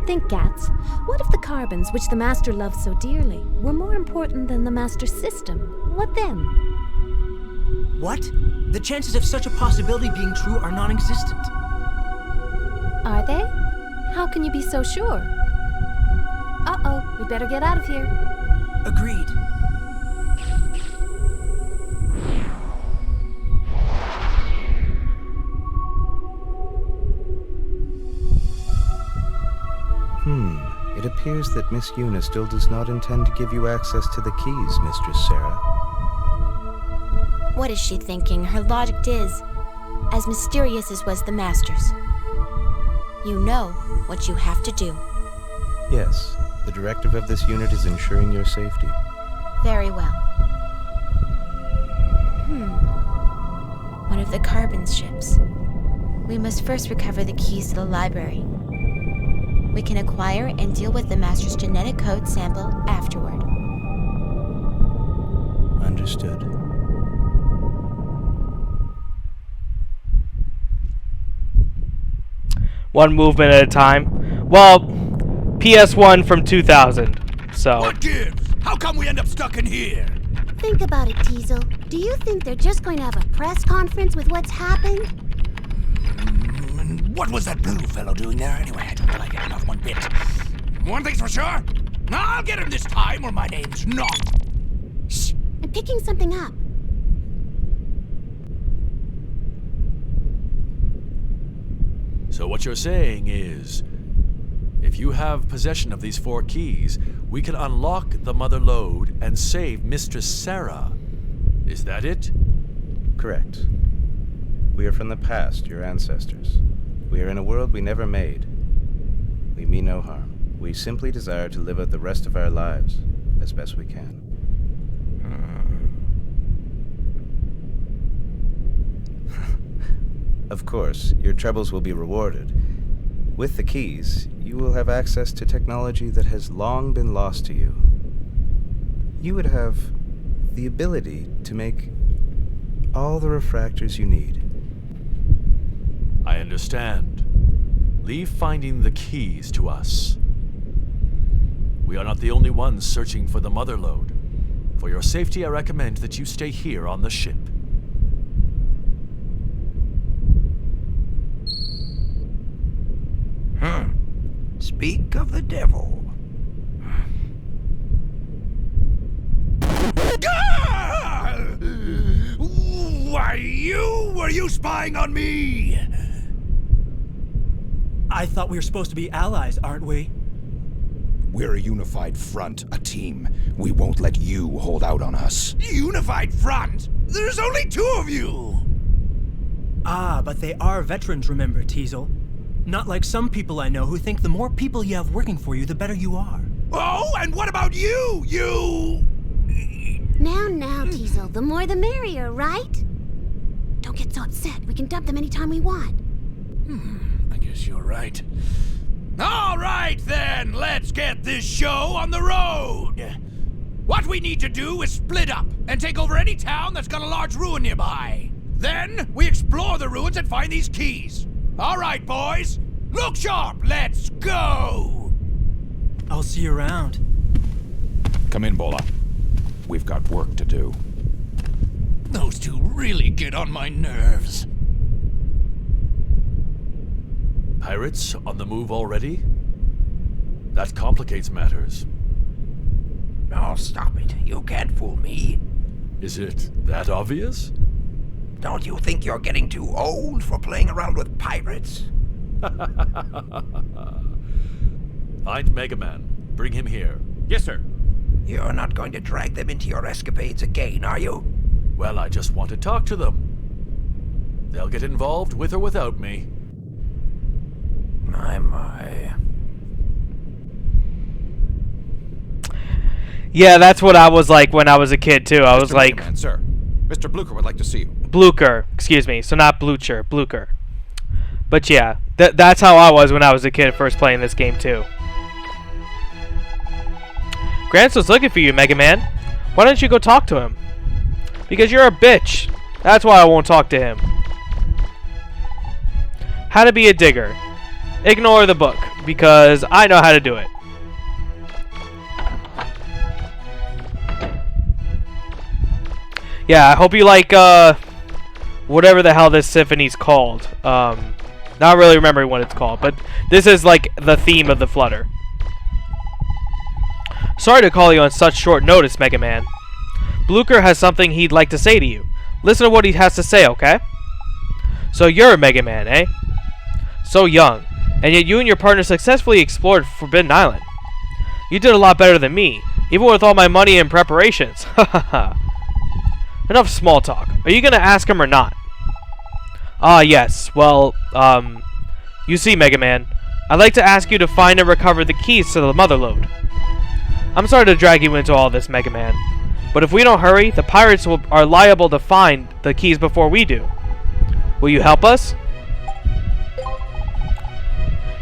Think, Gats. What if the Carbons, which the Master loves so dearly, were more important than the Master's system? What then? What? The chances of such a possibility being true are non-existent. Are they? How can you be so sure? Uh-oh, we better get out of here. Agreed. It appears that Miss Yuna still does not intend to give you access to the keys, Mistress Sarah. What is she thinking? Her logic is as mysterious as was the Master's. You know what you have to do. Yes, the directive of this unit is ensuring your safety. Very well. One of the Carbon's ships. We must first recover the keys to the library. We can acquire and deal with the Master's genetic code sample afterward. Understood. One movement at a time. Well, PS1 from 2000. So. What gives? How come we end up stuck in here? Think about it, Teasel. Do you think they're just going to have a press conference with what's happened? What was that blue fellow doing there anyway? I don't like it, not one bit. One thing's for sure, I'll get him this time, or my name's not. Shh! I'm picking something up. So what you're saying is, if you have possession of these 4 keys, we can unlock the Mother Lode and save Mistress Sarah. Is that it? Correct. We are from the past, your ancestors. We are in a world we never made. We mean no harm. We simply desire to live out the rest of our lives as best we can. Of course, your troubles will be rewarded. With the keys, you will have access to technology that has long been lost to you. You would have the ability to make all the refractors you need. I understand. Leave finding the keys to us. We are not the only ones searching for the Mother Lode. For your safety, I recommend that you stay here on the ship. Speak of the devil. Why, you? Were you spying on me? I thought we were supposed to be allies, aren't we? We're a unified front, a team. We won't let you hold out on us. Unified front? There's only 2 of you! Ah, but they are veterans, remember, Teasel. Not like some people I know who think the more people you have working for you, the better you are. Oh, and what about you? Now, Teasel, the more the merrier, right? Don't get so upset. We can dump them anytime we want. I guess you're right. All right, then, let's get this show on the road. What we need to do is split up and take over any town that's got a large ruin nearby. Then, we explore the ruins and find these keys. All right, boys, look sharp, let's go! I'll see you around. Come in, Bola. We've got work to do. Those 2 really get on my nerves. Pirates on the move already? That complicates matters. Oh, stop it. You can't fool me. Is it that obvious? Don't you think you're getting too old for playing around with pirates? Find Mega Man. Bring him here. Yes, sir. You're not going to drag them into your escapades again, are you? Well, I just want to talk to them. They'll get involved with or without me. My. Yeah, that's what I was like when I was a kid too. I was Mr. like, Man, sir. Mr. Blucher would like to see you. Blucher, excuse me. So not Blucher, Blucher. But yeah, that's how I was when I was a kid first playing this game too. Grants was looking for you, Mega Man. Why don't you go talk to him? Because you're a bitch. That's why I won't talk to him. How to be a digger. Ignore the book, because I know how to do it. Yeah, I hope you like, whatever the hell this symphony's called. Not really remembering what it's called, but this is like the theme of the Flutter. Sorry to call you on such short notice, Mega Man. Blucher has something he'd like to say to you. Listen to what he has to say, okay? So you're a Mega Man, eh? So young, and yet you and your partner successfully explored Forbidden Island. You did a lot better than me, even with all my money and preparations. Ha ha ha. Enough small talk. Are you gonna ask him or not? Ah, yes. Well, you see, Mega Man, I'd like to ask you to find and recover the keys to the Motherlode. I'm sorry to drag you into all this, Mega Man, but if we don't hurry, the pirates are liable to find the keys before we do. Will you help us?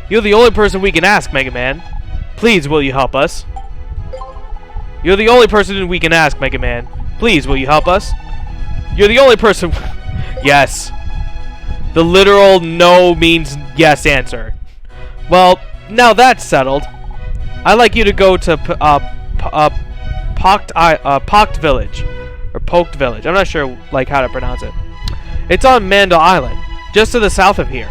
You're the only person we can ask, Mega Man. Please, will you help us? You're the only person we can ask, Mega Man. Please, will you help us? You're the only person... Yes. The literal no means yes answer. Well, now that's settled. I'd like you to go to Pocked Village. Or Poked Village. I'm not sure like how to pronounce it. It's on Mandel Island, just to the south of here.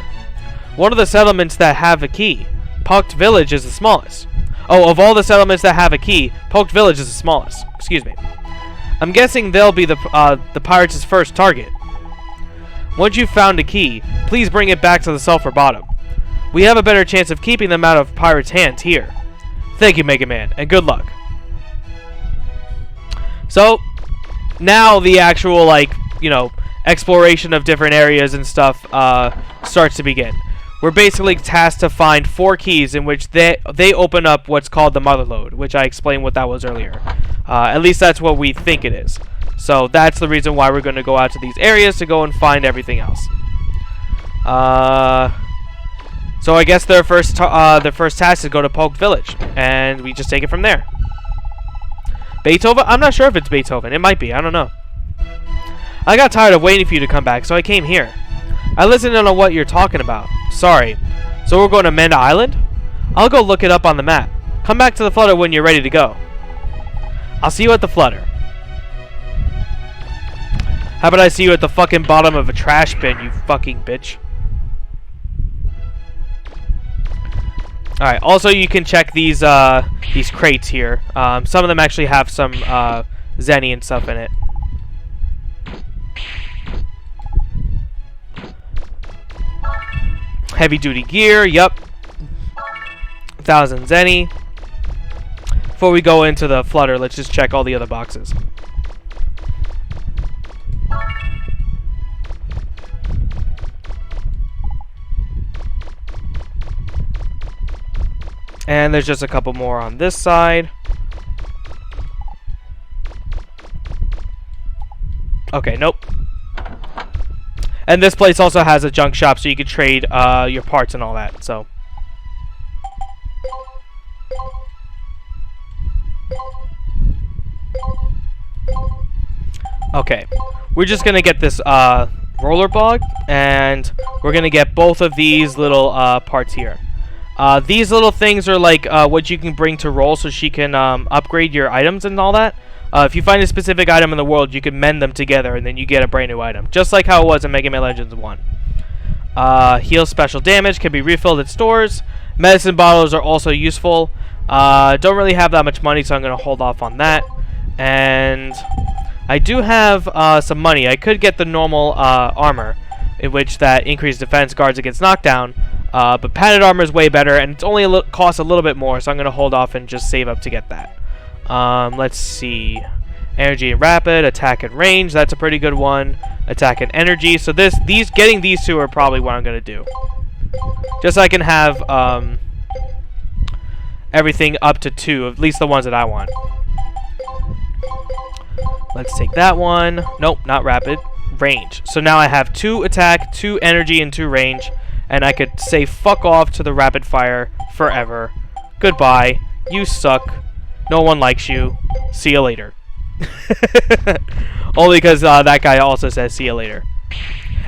One of the settlements that have a key. Poked Village is the smallest. Oh, of all the settlements that have a key, Poked Village is the smallest. Excuse me. I'm guessing they'll be the pirates' first target. Once you've found a key, please bring it back to the Sulphur Bottom. We have a better chance of keeping them out of pirates' hands here. Thank you, Mega Man, and good luck. So, now the actual, like, you know, exploration of different areas and stuff starts to begin. We're basically tasked to find 4 keys in which they open up what's called the Motherlode, which I explained what that was earlier. At least that's what we think it is. So that's the reason why we're going to go out to these areas to go and find everything else. So I guess their first task is go to Polk Village, and we just take it from there. Beethoven? I'm not sure if it's Beethoven. It might be. I don't know. I got tired of waiting for you to come back, so I came here. I listened to know what you're talking about. Sorry. So we're going to Manda Island? I'll go look it up on the map. Come back to the Flutter when you're ready to go. I'll see you at the Flutter. How about I see you at the fucking bottom of a trash bin, you fucking bitch? Alright, also you can check these crates here. Some of them actually have some Zenny and stuff in it. Heavy duty gear, yep. 1,000 Zenny. Before we go into the flutter, let's just check all the other boxes. And there's just a couple more on this side. Okay, nope. And this place also has a junk shop, so you can trade your parts and all that. So, okay, we're just gonna get this roller bog, and we're gonna get both of these little parts here. These little things are like what you can bring to Roll, so she can upgrade your items and all that. If you find a specific item in the world, you can mend them together, and then you get a brand new item. Just like how it was in Mega Man Legends 1. Heal special damage, can be refilled at stores. Medicine bottles are also useful. Don't really have that much money, so I'm going to hold off on that. And I do have some money. I could get the normal armor, in which that increased defense guards against knockdown. But padded armor is way better, and it's only costs a little bit more, so I'm going to hold off and just save up to get that. Let's see. Energy and rapid, attack and range, that's a pretty good one. Attack and energy. So getting these two are probably what I'm gonna do. Just so I can have everything up to 2, at least the ones that I want. Let's take that one. Nope, not rapid. Range. So now I have 2 attack, 2 energy, and 2 range, and I could say fuck off to the rapid fire forever. Goodbye. You suck. No one likes you. See you later. Only because that guy also says see you later.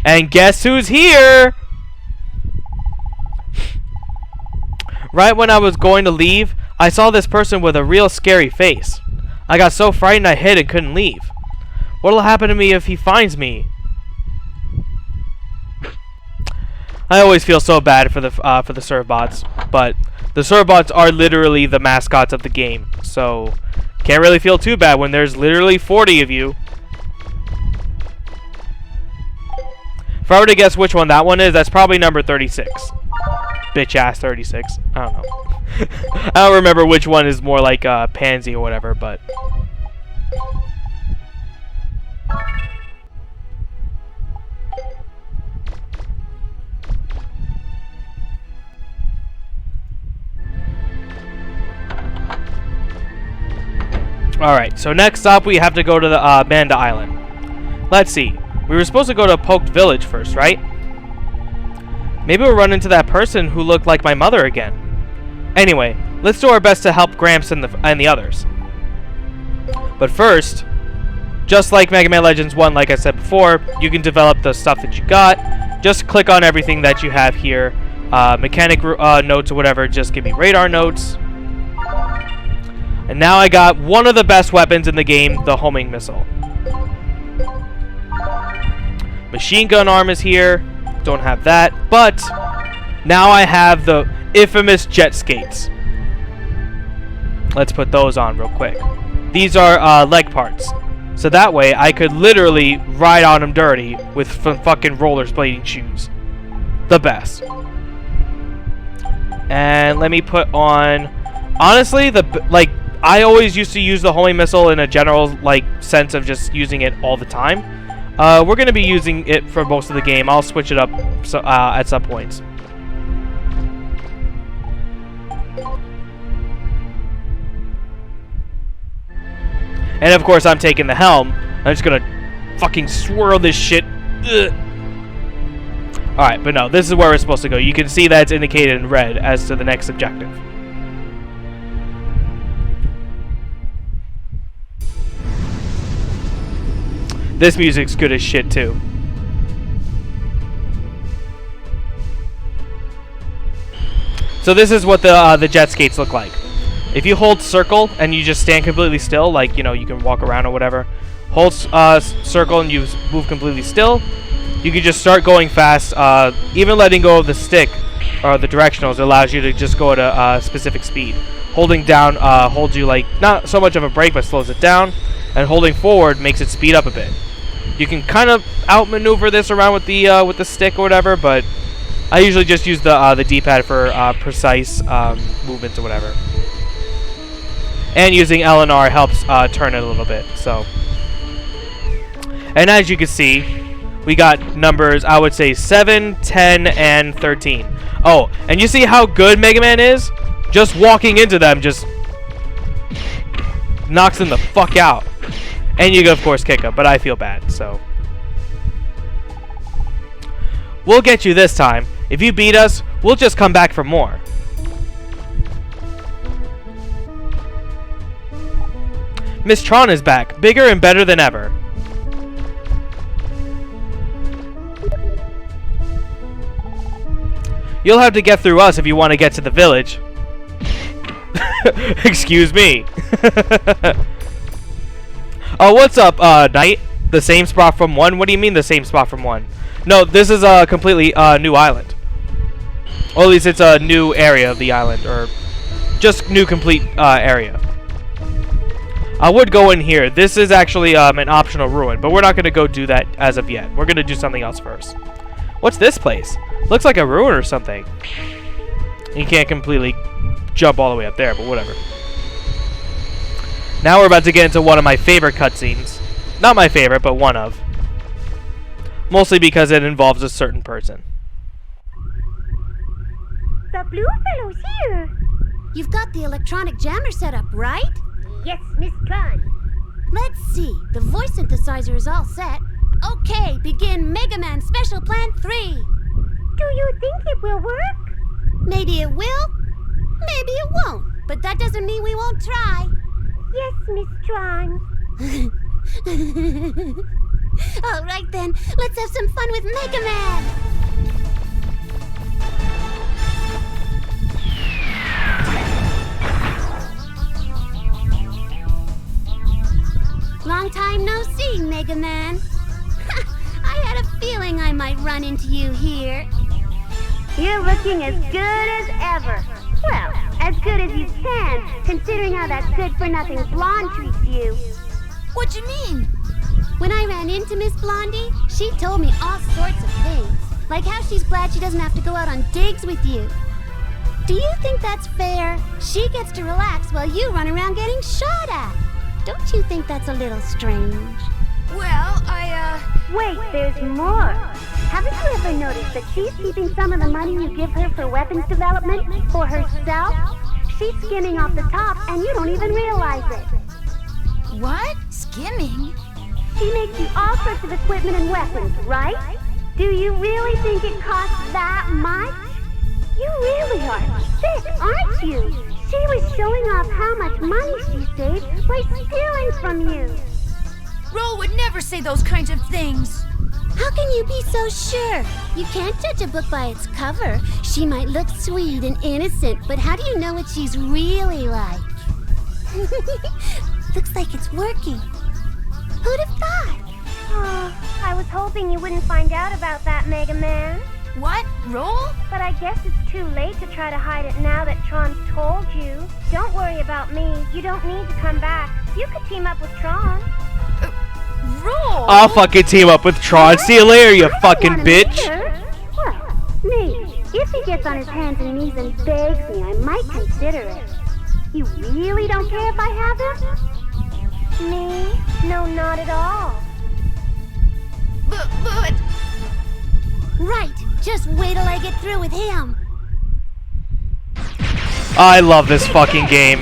And guess who's here? Right when I was going to leave, I saw this person with a real scary face. I got so frightened I hid and couldn't leave. What'll happen to me if he finds me? I always feel so bad for the serve bots, but the serve bots are literally the mascots of the game, so can't really feel too bad when there's literally 40 of you. If I were to guess which one that one is, that's probably number 36. Bitch ass 36. I don't know. I don't remember which one is more like Pansy or whatever, but alright, so next up we have to go to the Banda Island. Let's see. We were supposed to go to Poked Village first, right? Maybe we'll run into that person who looked like my mother again. Anyway, let's do our best to help Gramps and the others. But first, just like Mega Man Legends 1, like I said before, you can develop the stuff that you got. Just click on everything that you have here. Mechanic notes or whatever, just give me radar notes. And now I got one of the best weapons in the game, the homing missile. Machine gun arm is here. Don't have that. But now I have the infamous jet skates. Let's put those on real quick. These are leg parts. So that way I could literally ride on them dirty with fucking rollerblading shoes. The best. And let me put on... Honestly, I always used to use the homing missile in a general sense of just using it all the time. We're going to be using it for most of the game. I'll switch it up at some points. And of course, I'm taking the helm. I'm just going to fucking swirl this shit. Alright, but no, this is where we're supposed to go. You can see that it's indicated in red as to the next objective. This music's good as shit, too. So this is what the jet skates look like. If you hold circle and you just stand completely still, like, you know, you can walk around or whatever. Hold circle and you move completely still. You can just start going fast, even letting go of the stick, or the directionals, allows you to just go at a specific speed. Holding down holds you like not so much of a brake, but slows it down, and holding forward makes it speed up a bit. You can kind of outmaneuver this around with the stick or whatever, but I usually just use the D-pad for precise movements or whatever. And using L and R helps turn it a little bit. So, and as you can see, we got numbers, I would say 7, 10, and 13. Oh, and you see how good Mega Man is? Just walking into them just knocks them the fuck out. And you can, of course, kick them, but I feel bad, so. We'll get you this time. If you beat us, we'll just come back for more. Miss Tron is back, bigger and better than ever. You'll have to get through us if you want to get to the village. Excuse me. Oh, what's up, Knight? The same spot from 1? What do you mean the same spot from 1? No, this is a completely new island. Or at least it's a new area of the island, or just new complete area. I would go in here. This is actually an optional ruin, but we're not going to go do that as of yet. We're going to do something else first. What's this place? Looks like a ruin or something. You can't completely jump all the way up there, but whatever. Now we're about to get into one of my favorite cutscenes. Not my favorite, but one of. Mostly because it involves a certain person. The blue fellow's here. You've got the electronic jammer set up, right? Yes, Miss Tron. Let's see. The voice synthesizer is all set. Okay, begin Mega Man Special Plan 3. Do you think it will work? Maybe it will, maybe it won't. But that doesn't mean we won't try. Yes, Miss Tron. All right then, let's have some fun with Mega Man. Long time no see, Mega Man. I had a feeling I might run into you here. You're looking as good as ever. Well, as good as you can, considering how that good-for-nothing blonde treats you. What you mean? When I ran into Miss Blondie, she told me all sorts of things. Like how she's glad she doesn't have to go out on digs with you. Do you think that's fair? She gets to relax while you run around getting shot at. Don't you think that's a little strange? Well, Wait, there's more. Haven't you ever noticed that she's keeping some of the money you give her for weapons development for herself? She's skimming off the top and you don't even realize it. What? Skimming? She makes you all sorts of equipment and weapons, right? Do you really think it costs that much? You really are sick, aren't you? She was showing off how much money she saved by stealing from you. Roll would never say those kinds of things. How can you be so sure? You can't judge a book by its cover. She might look sweet and innocent, but how do you know what she's really like? Looks like it's working. Who'd have thought? Oh, I was hoping you wouldn't find out about that, Mega Man. What? Roll? But I guess it's too late to try to hide it now that Tron's told you. Don't worry about me. You don't need to come back. You could team up with Tron. Roll? I'll fucking team up with Tron. See you later, you fucking bitch. Well, maybe. If he gets on his hands and knees and begs me, I might consider it. You really don't care if I have him? Me? No, not at all. But... Right. Just wait till I get through with him. I love this fucking game.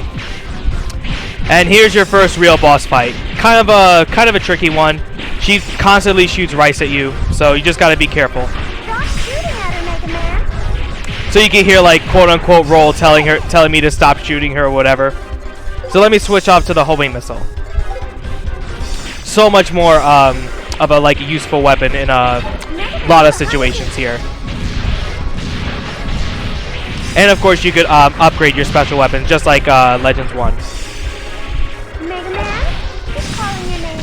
And here's your first real boss fight. Kind of a tricky one. She constantly shoots rice at you, so you just gotta be careful. Stop shooting at her, Mega Man. So you can hear like quote unquote Roll telling me to stop shooting her or whatever. So let me switch off to the homing missile. So much more of a like useful weapon in a lot of situations here. And of course you could upgrade your special weapons just like Legends 1. Mega Man, who's calling your name?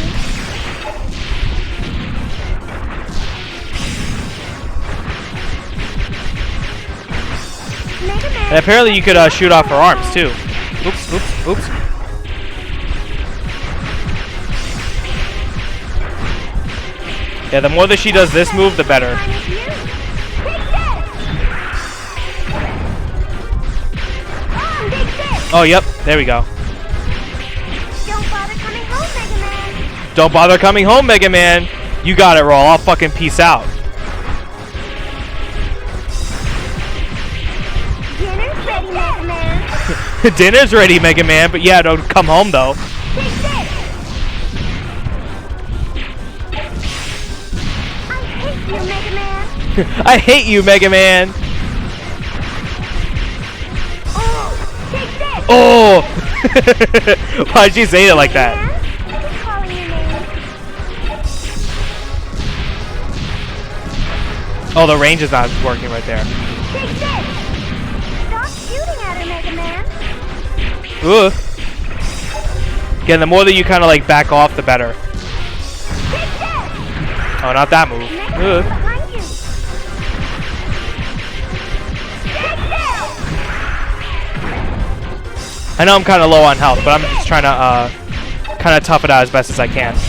And apparently you could shoot off her arms too. Oops, oops, oops. Yeah, the more that she does this move, the better. Oh, yep, there we go. Don't bother coming home, Mega Man. Don't bother coming home, Mega Man. You got it, Roll. I'll fucking peace out. Dinner's ready, Mega Man. Dinner's ready, Mega Man, but yeah, don't come home though. Take this. I hate you, Mega Man. I hate you, Mega Man. Oh, take this. Oh! Why'd you say it like that? Who's calling your name? Oh, the range is not working right there. Take this. Stop shooting at her, Mega Man. Ooh. Again, the more that you kind of like back off, the better. Take this. Oh, not that move. Mega Ooh. Man behind you. Take this. I know I'm kind of low on health, but I'm just trying to kind of tough it out as best as I can. Take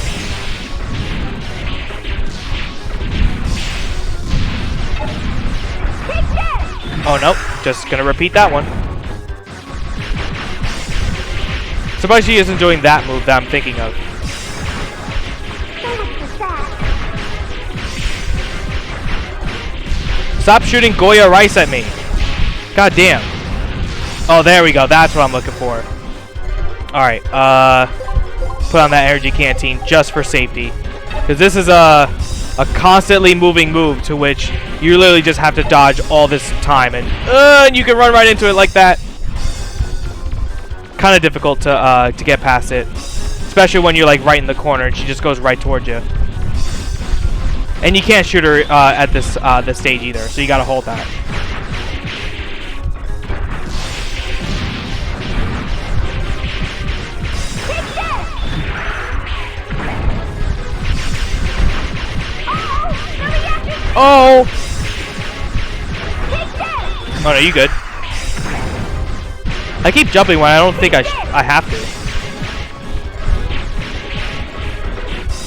this. Oh, nope. Just gonna repeat that one. Surprised she isn't doing that move that I'm thinking of. So much for that. Stop shooting Goya rice at me. God damn. Oh, there we go. That's what I'm looking for. Alright, put on that energy canteen just for safety. Because this is a constantly moving move to which you literally just have to dodge all this time. And you can run right into it like that. Kind of difficult to get past it. Especially when you're like right in the corner and she just goes right towards you. And you can't shoot her at this stage either, so you gotta hold that. Oh! Oh no, you good. I keep jumping when I don't think I have to.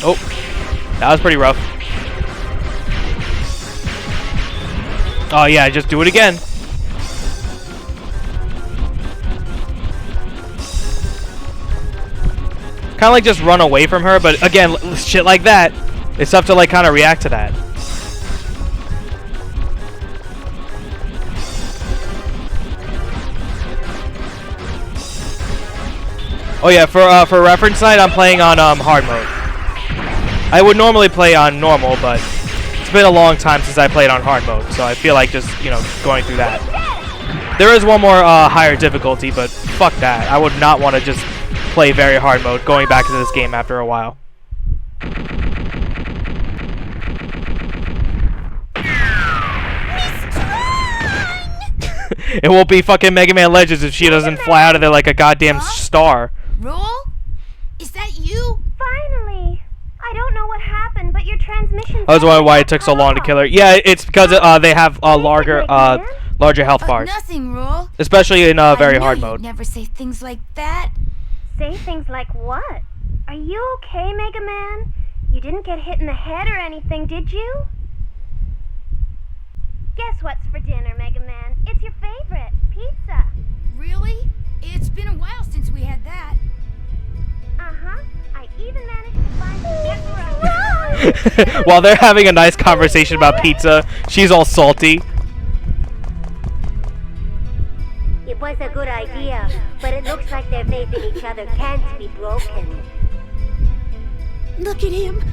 Oh, that was pretty rough. Oh yeah, just do it again. Kind of like just run away from her, but again, shit like that, it's tough to like kind of react to that. Oh yeah, for reference night, I'm playing on hard mode. I would normally play on normal, but it's been a long time since I played on hard mode, so I feel like just, you know, going through that. There is one more higher difficulty, but fuck that. I would not want to just play very hard mode going back into this game after a while. It won't be fucking Mega Man Legends if she doesn't fly out of there like a goddamn star. Roll? Is that you? Finally. I don't know what happened, but your transmission. I was wondering why it took so long to kill her. Yeah, it's because they have larger health bars. Nothing, Roll. Especially in very hard mode. Never say things like that. Say things like what? Are you okay, Mega Man? You didn't get hit in the head or anything, did you? Guess what's for dinner, Mega Man? It's your favorite, pizza. Really? It's been a while since we had that. Uh-huh. I even managed to find pepperoni. While they're having a nice conversation about pizza, she's all salty. It was a good idea, but it looks like their faith in each other can't be broken. Look at him.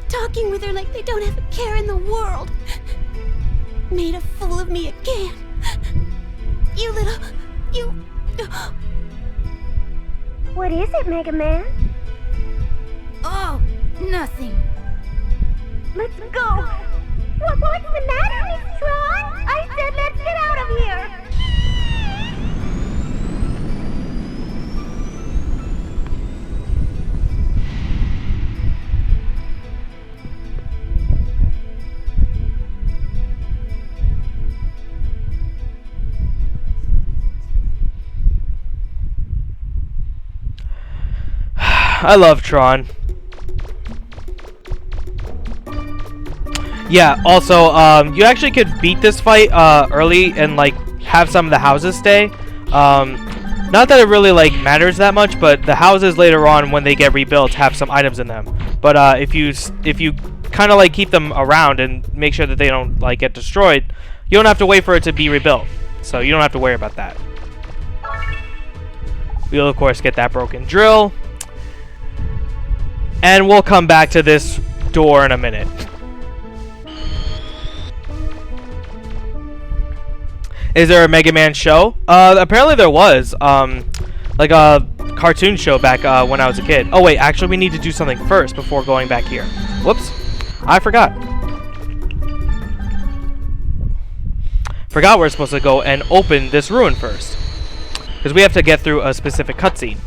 Talking with her like they don't have a care in the world. Made a fool of me again. You little... You... What is it, Mega Man? Oh, nothing. Let's go. What's the matter, Miss Tron? I said let's get out of here. I love Tron. Yeah, also, you actually could beat this fight early and like have some of the houses stay. Not that it really like matters that much, but the houses later on when they get rebuilt have some items in them. But if you kind of like keep them around and make sure that they don't like get destroyed, you don't have to wait for it to be rebuilt. So you don't have to worry about that. We'll of course get that broken drill. And we'll come back to this door in a minute. Is there a Mega Man show? Apparently there was. Like a cartoon show back when I was a kid. Oh wait, actually we need to do something first before going back here. Whoops. I forgot. Forgot we're supposed to go and open this ruin first. Because we have to get through a specific cutscene.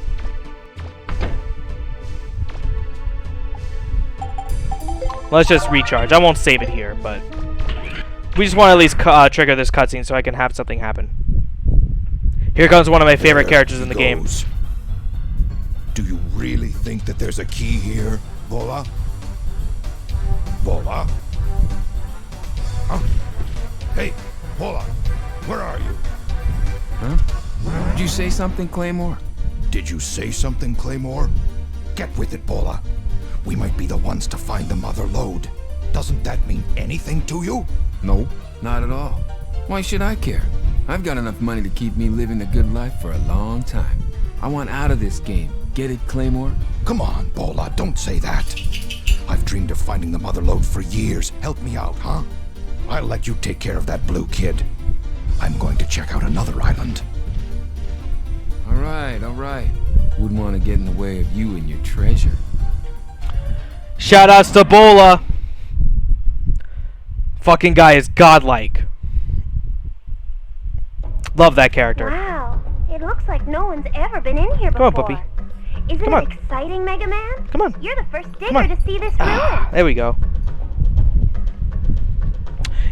Let's just recharge. I won't save it here, but we just want to at least trigger this cutscene so I can have something happen. Here comes one of my favorite characters in the game. Do you really think that there's a key here, Bola? Bola? Huh? Hey, Bola, where are you? Huh? Did you say something, Claymore? Did you say something, Claymore? Get with it, Bola. We might be the ones to find the mother lode. Doesn't that mean anything to you? No, not at all. Why should I care? I've got enough money to keep me living a good life for a long time. I want out of this game. Get it, Claymore? Come on, Bola, don't say that. I've dreamed of finding the mother lode for years. Help me out, huh? I'll let you take care of that blue kid. I'm going to check out another island. All right. Wouldn't want to get in the way of you and your treasure. Shoutouts to Bola. Fucking guy is godlike. Love that character. Wow, it looks like no one's ever been in here before. Come on, puppy. Isn't Come it on. exciting, Mega Man? Come on. You're the first digger to see this ruin. There we go.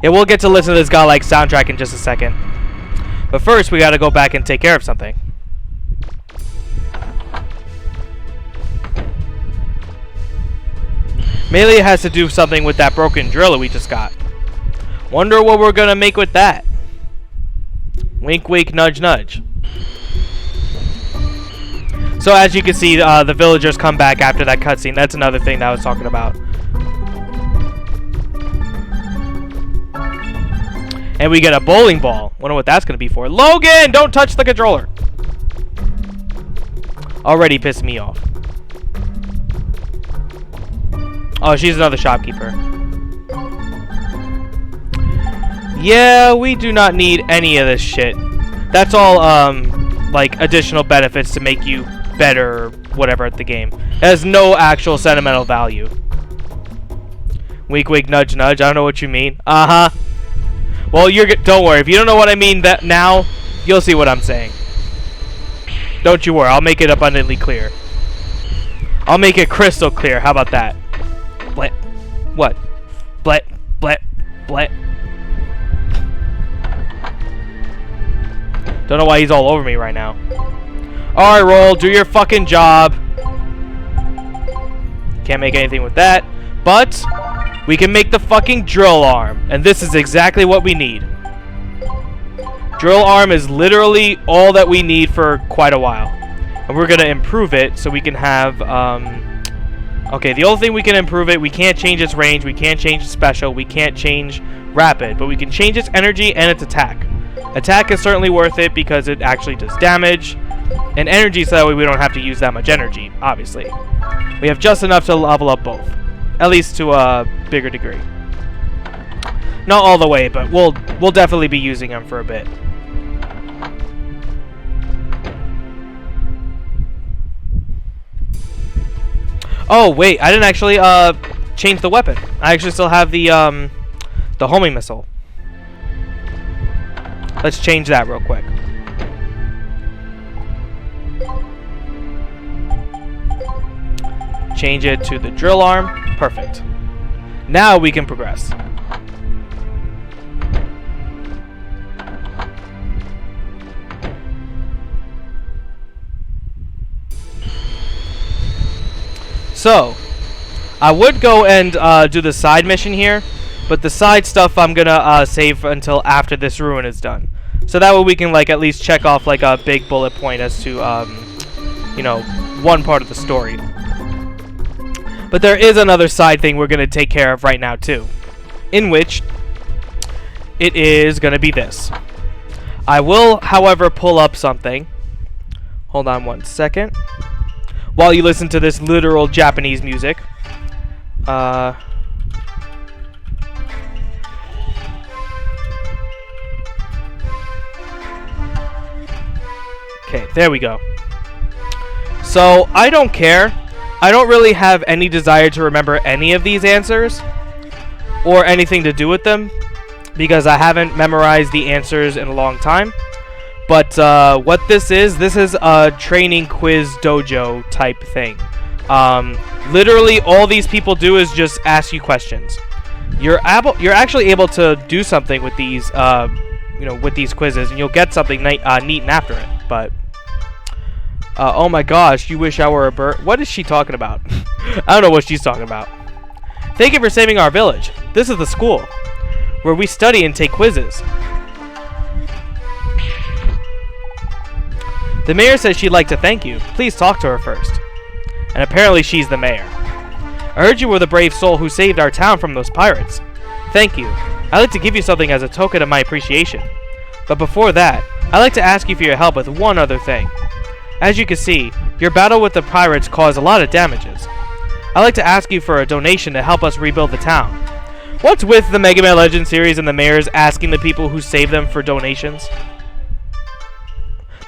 Yeah, we'll get to listen to this godlike soundtrack in just a second. But first, we gotta go back and take care of something. Mainly it has to do something with that broken drill that we just got. Wonder what we're gonna make with that. Wink, wink, nudge, nudge. So as you can see, the villagers come back after that cutscene. That's another thing that I was talking about. And we get a bowling ball. Wonder what that's gonna be for. Logan, don't touch the controller. Already pissed me off. Oh, she's another shopkeeper. Yeah, we do not need any of this shit. That's all, like, additional benefits to make you better or whatever at the game. It has no actual sentimental value. Wink, wink, nudge, nudge. I don't know what you mean. Uh-huh. Well, don't worry. If you don't know what I mean that now, you'll see what I'm saying. Don't you worry. I'll make it abundantly clear. I'll make it crystal clear. How about that? Blet. What? Blet. Blet. Blet. Don't know why he's all over me right now. Alright, Roll. Do your fucking job. Can't make anything with that. But we can make the fucking drill arm. And this is exactly what we need. Drill arm is literally all that we need for quite a while. And we're going to improve it so we can have... Okay, the only thing we can improve it, we can't change its range, we can't change its special, we can't change rapid, but we can change its energy and its attack. Attack is certainly worth it because it actually does damage, and energy so that way we don't have to use that much energy, obviously. We have just enough to level up both, at least to a bigger degree. Not all the way, but we'll definitely be using them for a bit. Oh wait, I didn't actually change the weapon. I actually still have the homing missile. Let's change that real quick. Change it to the drill arm. Perfect. Now we can progress. So, I would go and do the side mission here, but the side stuff I'm gonna save until after this ruin is done. So that way we can like at least check off like a big bullet point as to you know, one part of the story. But there is another side thing we're gonna take care of right now too, in which it is gonna be this. I will, however, pull up something. Hold on one second. While you listen to this literal Japanese music. Okay, there we go. So, I don't care. I don't really have any desire to remember any of these answers or anything to do with them because I haven't memorized the answers in a long time. But what this is a training quiz dojo type thing. Literally, all these people do is just ask you questions. You're actually able to do something with these, you know, with these quizzes, and you'll get something neat and after it. But oh my gosh, you wish I were a bird. What is she talking about? I don't know what she's talking about. Thank you for saving our village. This is the school where we study and take quizzes. The mayor says she'd like to thank you. Please talk to her first. And apparently she's the mayor. I heard you were the brave soul who saved our town from those pirates. Thank you. I'd like to give you something as a token of my appreciation. But before that, I'd like to ask you for your help with one other thing. As you can see, your battle with the pirates caused a lot of damages. I'd like to ask you for a donation to help us rebuild the town. What's with the Mega Man Legends series and the mayors asking the people who saved them for donations?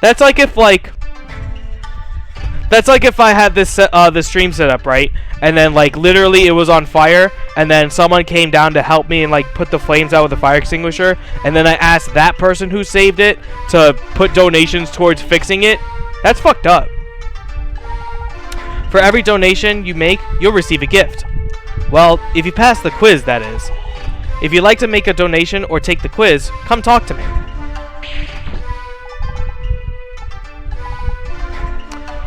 That's like if I had this the stream set up, right? And then like literally it was on fire, and then someone came down to help me and like put the flames out with a fire extinguisher, and then I asked that person who saved it to put donations towards fixing it. That's fucked up. For every donation you make, you'll receive a gift. Well, if you pass the quiz, that is. If you'd like to make a donation or take the quiz, come talk to me.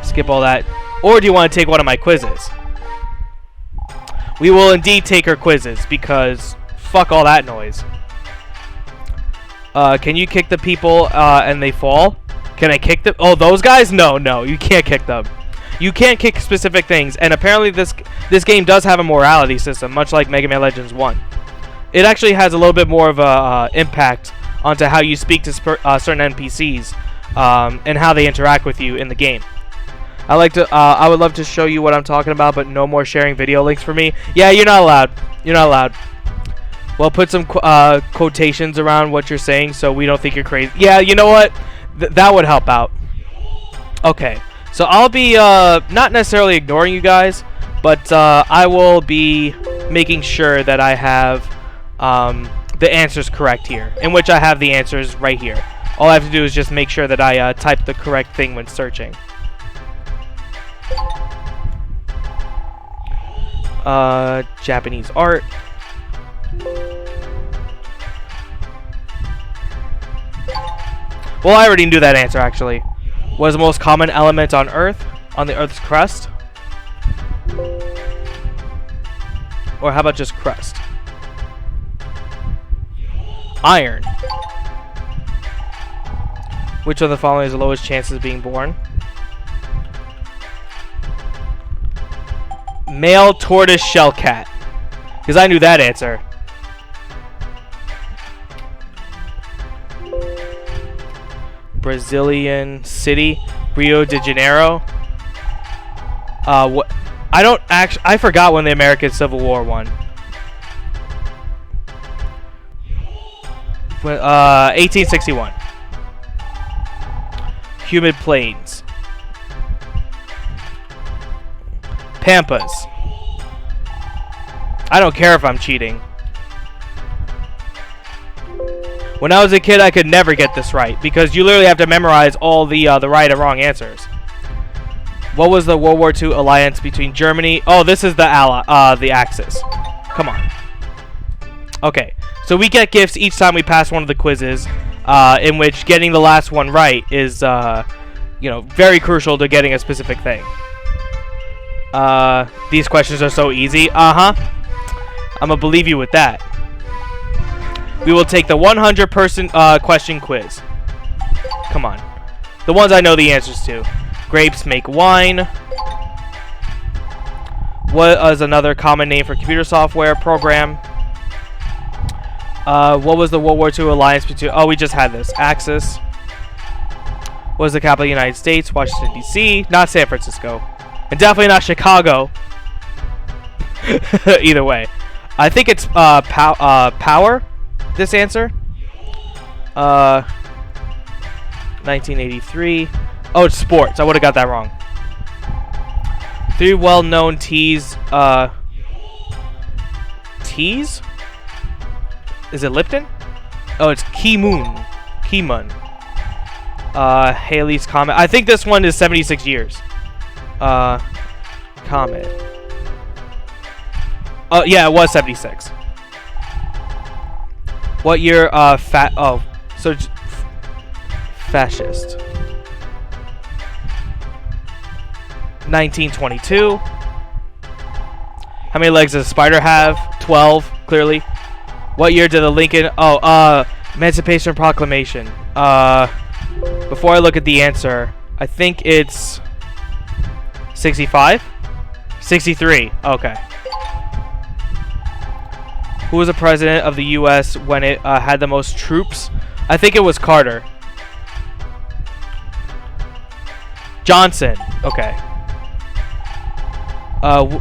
Skip all that. Or do you want to take one of my quizzes? We will indeed take her quizzes because fuck all that noise. Can you kick the people and they fall? Can I kick them? Oh, those guys? No, you can't kick them. You can't kick specific things, and apparently this game does have a morality system, much like Mega Man Legends 1. It actually has a little bit more of a impact onto how you speak to certain NPCs and how they interact with you in the game. I would love to show you what I'm talking about, but no more sharing video links for me. Yeah, you're not allowed. You're not allowed. Well, put some quotations around what you're saying so we don't think you're crazy. Yeah, you know what? That would help out. Okay, so I'll be not necessarily ignoring you guys, but I will be making sure that I have the answers correct here, in which I have the answers right here. All I have to do is just make sure that I type the correct thing when searching. Japanese art. Well, I already knew that answer, actually. What is the most common element on Earth? On the Earth's crust? Or how about just crust? Iron. Which of the following is the lowest chances of being born? Male tortoise shell cat. Because I knew that answer. Brazilian city, Rio de Janeiro. What? I forgot when the American Civil War won. 1861. Humid plains. Pampas. I don't care if I'm cheating. When I was a kid, I could never get this right because you literally have to memorize all the right and wrong answers. What was the World War II alliance between Germany? Oh, this is the Axis. Come on. Okay, so we get gifts each time we pass one of the quizzes, in which getting the last one right is, you know, very crucial to getting a specific thing. These questions are so easy. I'm gonna believe you with that. We will take the 100-person question quiz. Come on. The ones I know the answers to. Grapes make wine. What is another common name for computer software program? What was the World War II alliance between... Oh, we just had this. Axis. What is the capital of the United States? Washington, D.C. Not San Francisco. And definitely not Chicago. Either way. I think it's power, this answer. 1983. Oh, it's sports. I would have got that wrong. 3 well-known teas. Teas? Is it Lipton? Oh, it's Kimun. Halley's Comet. I think this one is 76 years. Comet. Oh, yeah, it was 76. What year, fascist. 1922. How many legs does a spider have? 12, clearly. What year did the Lincoln... Emancipation Proclamation. Before I look at the answer, I think it's 65? 63. Okay. Who was the president of the U.S. when it had the most troops? I think it was Carter. Johnson. Okay.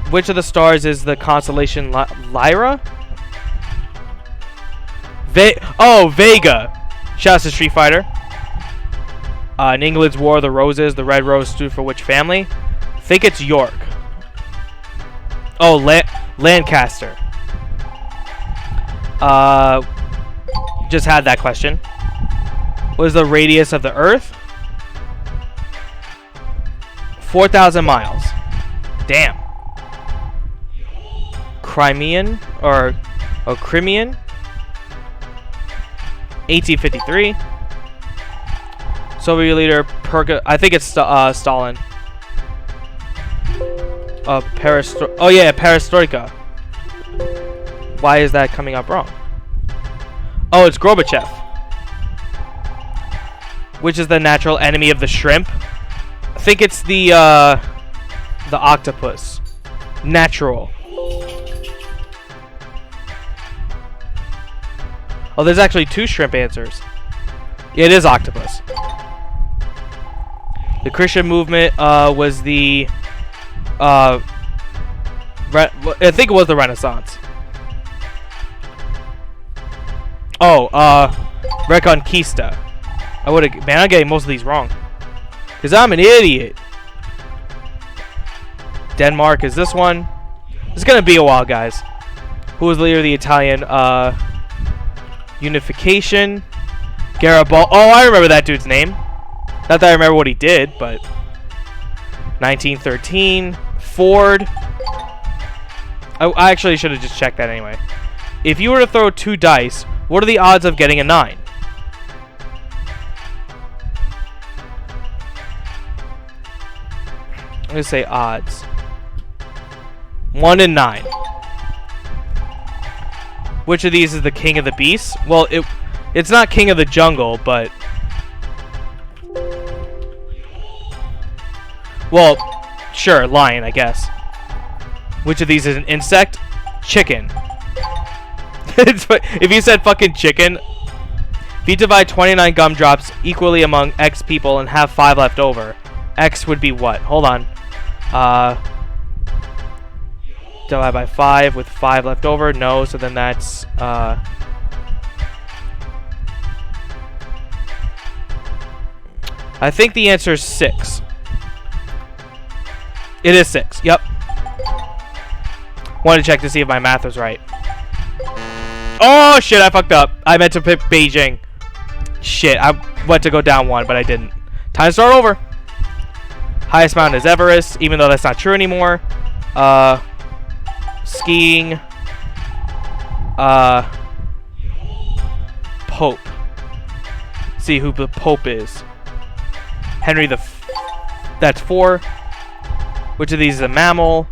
Which of the stars is the constellation Lyra? Vega. Shouts to Street Fighter. In England's War of the Roses, the red rose stood for which family? I think it's York. Oh, Lancaster. Just had that question. What is the radius of the Earth? 4,000 miles. Damn. Crimean or Crimean? 1853. Soviet leader I think it's Stalin. Perestroika. Why is that coming up wrong? Oh, it's Gorbachev. Which is the natural enemy of the shrimp? I think it's the octopus. Natural. Oh, there's actually 2 shrimp answers. Yeah, it is octopus. The Christian movement was the... I think it was the Renaissance. Oh, Reconquista. Man, I'm getting most of these wrong. Because I'm an idiot. Denmark is this one. It's going to be a while, guys. Who was the leader of the Italian unification? Garibaldi. Oh, I remember that dude's name. Not that I remember what he did, but... 1913. Ford. I actually should have just checked that anyway. If you were to throw 2 dice, what are the odds of getting a 9? I'm going to say odds. 1 in 9. Which of these is the king of the beasts? Well, it's not king of the jungle, but... Well, sure, lion, I guess. Which of these is an insect? Chicken. If you said fucking chicken... If you divide 29 gumdrops equally among X people and have 5 left over, X would be what? Hold on. Divide by 5 with 5 left over. No, so then that's... I think the answer is 6. It is 6. Yep. Wanted to check to see if my math was right. Oh, shit, I fucked up. I meant to pick Beijing. Shit, I went to go down 1, but I didn't. Time to start over. Highest mountain is Everest, even though that's not true anymore. Skiing. Pope. See who the Pope is. Henry the... That's 4. Which of these is a mammal?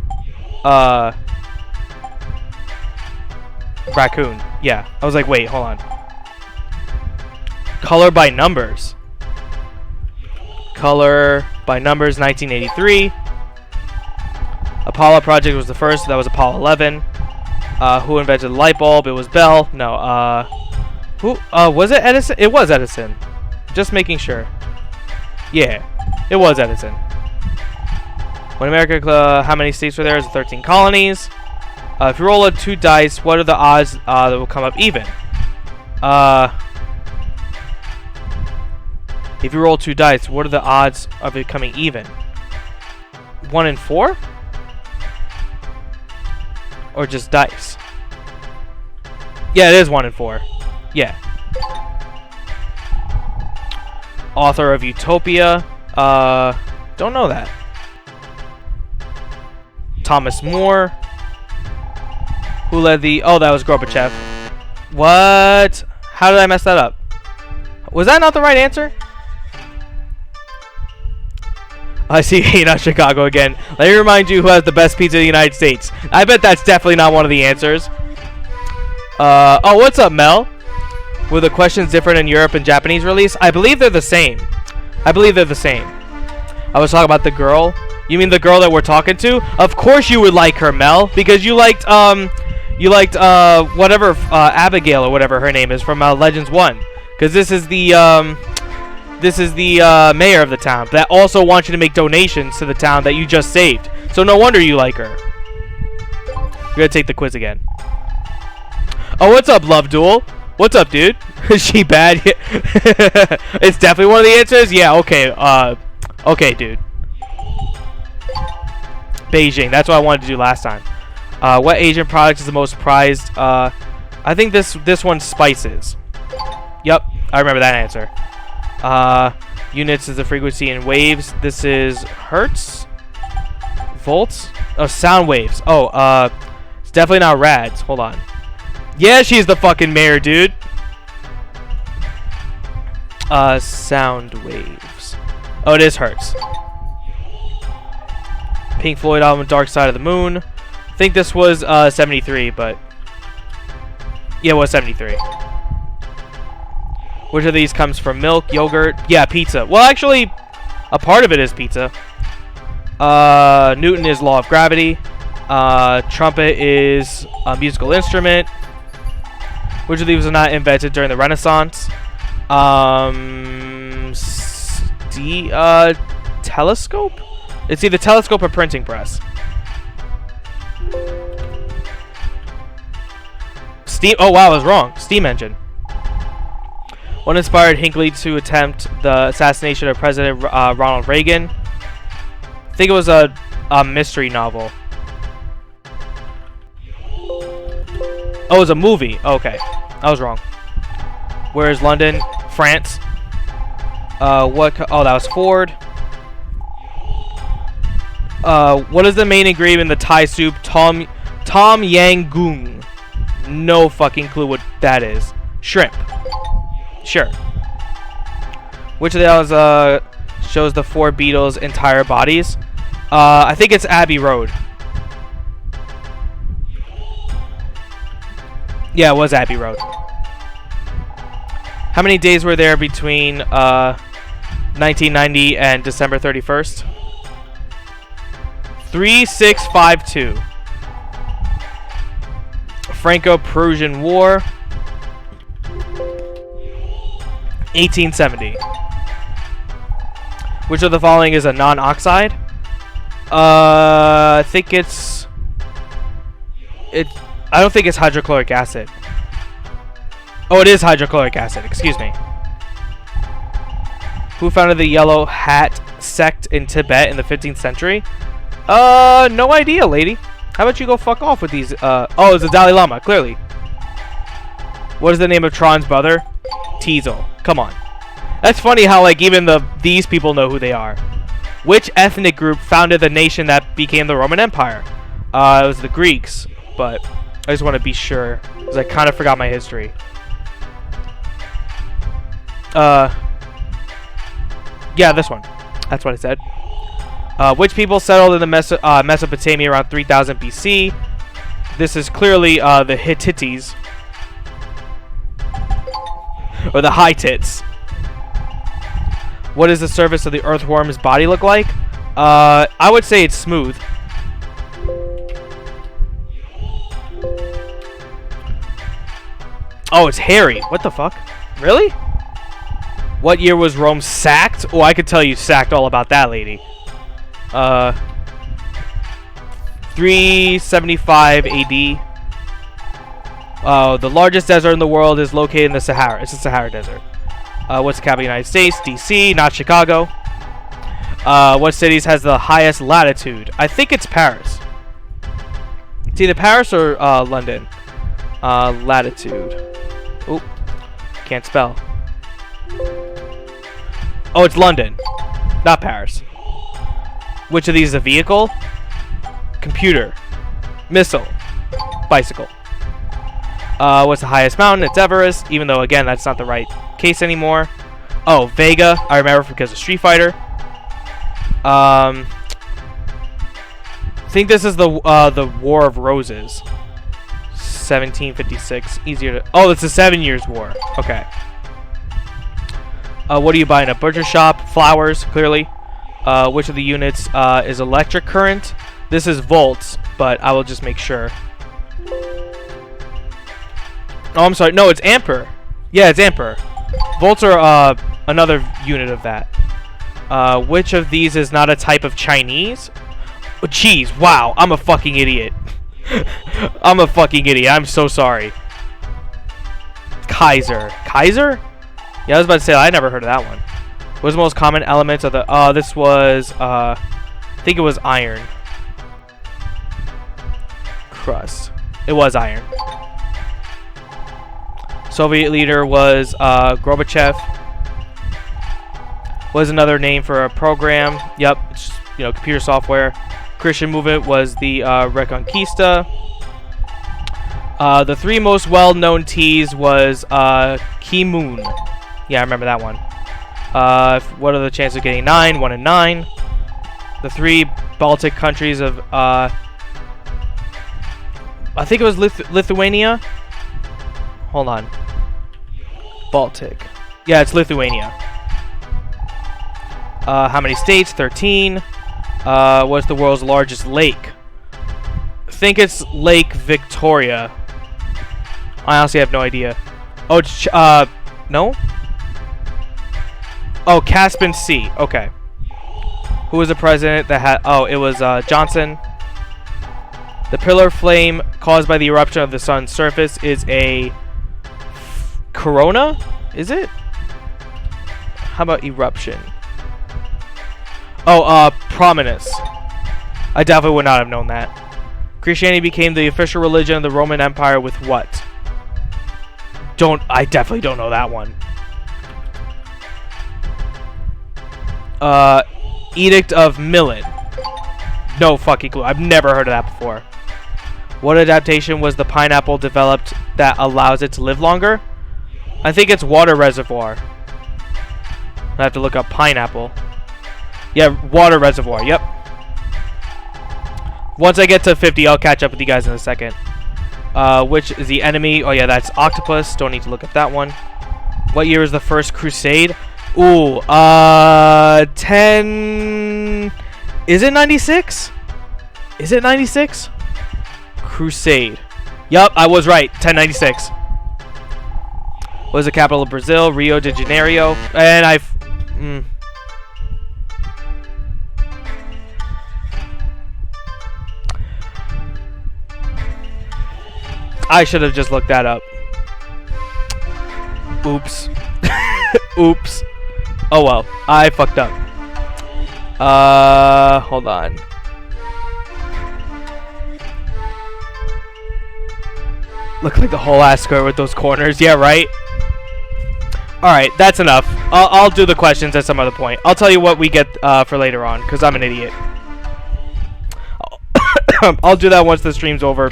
Raccoon. Yeah. I was like, wait, hold on. Color by numbers. Color by numbers, 1983. Apollo project was the first. So that was Apollo 11. Who invented the light bulb? It was Bell. No. Who? Was it Edison? It was Edison. Just making sure. Yeah, it was Edison. When America, how many states were there? There's 13 colonies. If you roll 2 dice, what are the odds that will come up even? If you roll 2 dice, what are the odds of it coming even? 1 in 4? Or just dice? Yeah, it is 1 in 4. Yeah. Author of Utopia. Don't know that. Thomas More. Who led the... Oh, that was Gorbachev. What? How did I mess that up? Was that not the right answer? I see hate on Chicago again. Let me remind you who has the best pizza in the United States. I bet that's definitely not one of the answers. Oh, what's up, Mel? Were the questions different in Europe and Japanese release? I believe they're the same. I believe they're the same. I was talking about the girl. You mean the girl that we're talking to? Of course you would like her, Mel, because you liked whatever Abigail or whatever her name is from Legends 1. Because this is the mayor of the town that also wants you to make donations to the town that you just saved. So no wonder you like her. We're gonna take the quiz again. Oh, what's up, Love Duel? What's up, dude? Is she bad? It's definitely one of the answers? Yeah, okay. Okay, dude. Beijing. That's what I wanted to do last time. What Asian product is the most prized? I think this one's spices. Yep, I remember that answer. Units is the frequency in waves. This is hertz? Volts? Oh, sound waves. Oh, it's definitely not rads. Hold on. Yeah, she's the fucking mayor, dude. Sound waves. Oh, it is hertz. Pink Floyd album, Dark Side of the Moon. I think this was 73, but yeah, it was 73. Which of these comes from milk, yogurt? Yeah, pizza. Well, actually, a part of it is pizza. Newton is law of gravity. Trumpet is a musical instrument. Which of these was not invented during the Renaissance? Telescope? It's either telescope or printing press. Steam. Oh wow, I was wrong. Steam engine. What inspired Hinckley to attempt the assassination of President Ronald Reagan? I think it was a mystery novel. Oh, it was a movie. Okay, I was wrong. Where is London? France. What? Oh, that was Ford. What is the main ingredient in the Thai soup? Tom Yang Goong. No fucking clue what that is. Shrimp. Sure. Which of those shows the 4 Beatles' entire bodies? I think it's Abbey Road. Yeah, it was Abbey Road. How many days were there between 1990 and December 31st? 3652. Franco-Prussian War. 1870. Which of the following is a non-oxide? I think it's... I don't think it's hydrochloric acid. Oh, it is hydrochloric acid. Excuse me. Who founded the Yellow Hat sect in Tibet in the 15th century? No idea, lady. How about you go fuck off with these? Oh, it's the Dalai Lama, clearly. What is the name of Tron's brother? Teasel. Come on. That's funny how, like, even these people know who they are. Which ethnic group founded the nation that became the Roman Empire? It was the Greeks, but I just want to be sure, because I kind of forgot my history. Yeah, this one. That's what I said. Which people settled in the Mesopotamia around 3000 BC? This is clearly the Hittites. Or the Hittites. What does the surface of the earthworm's body look like? I would say it's smooth. Oh, it's hairy. What the fuck? Really? What year was Rome sacked? Oh, I could tell you sacked all about that lady. 375 AD. The largest desert in the world is located in the Sahara. It's the Sahara Desert. What's the capital of the United States? DC, not Chicago. What cities has the highest latitude? I think it's Paris. It's either Paris or London. Latitude. Oop. Can't spell. Oh, it's London. Not Paris. Which of these is a vehicle? Computer. Missile. Bicycle. What's the highest mountain? It's Everest. Even though, again, that's not the right case anymore. Oh, Vega. I remember because of Street Fighter. I think this is the War of Roses. 1756. Easier to... Oh, it's the 7 Years' War. Okay. What do you buy in a butcher shop? Flowers, clearly. Which of the units is electric current? This is volts, but I will just make sure. Oh, I'm sorry. No, it's ampere. Yeah, it's ampere. Volts are another unit of that. Which of these is not a type of Chinese? Oh, cheese. Wow, I'm a fucking idiot. I'm a fucking idiot. I'm so sorry. Kaiser. Kaiser? Yeah, I was about to say, I never heard of that one. What was the most common element of the... this was... I think it was iron. Crust. It was iron. Soviet leader was Gorbachev. Was another name for a program. Yep, it's just, computer software. Christian movement was the Reconquista. The three most well-known teas was Ki-moon. Yeah, I remember that one. What are the chances of getting 9? 1 in 9. The three Baltic countries of... I think it was Lithuania. Hold on. Baltic. Yeah, it's Lithuania. How many states? 13. What's the world's largest lake? I think it's Lake Victoria. I honestly have no idea. Oh, it's, no? Oh, Caspian Sea. Okay. Who was the president that had... Oh, it was Johnson. The pillar flame caused by the eruption of the sun's surface is a... corona? Is it? How about eruption? Oh, prominence. I definitely would not have known that. Christianity became the official religion of the Roman Empire with what? I definitely don't know that one. Edict of Milan. No fucking clue. I've never heard of that before. What adaptation was the pineapple developed that allows it to live longer? I think it's water reservoir. I have to look up pineapple. Yeah, water reservoir. Yep. Once I get to 50, I'll catch up with you guys in a second. Which is the enemy? Oh yeah, that's octopus. Don't need to look up that one. What year is the first crusade? Ooh, 10... Is it 96? Is it 96? Crusade. Yup, I was right. 1096. What is the capital of Brazil? Rio de Janeiro. And I should have just looked that up. Oops. Oops. Oh well, I fucked up. Hold on. Look like a whole ass square with those corners. Yeah, right? Alright, that's enough. I'll do the questions at some other point. I'll tell you what we get for later on, because I'm an idiot. I'll do that once the stream's over,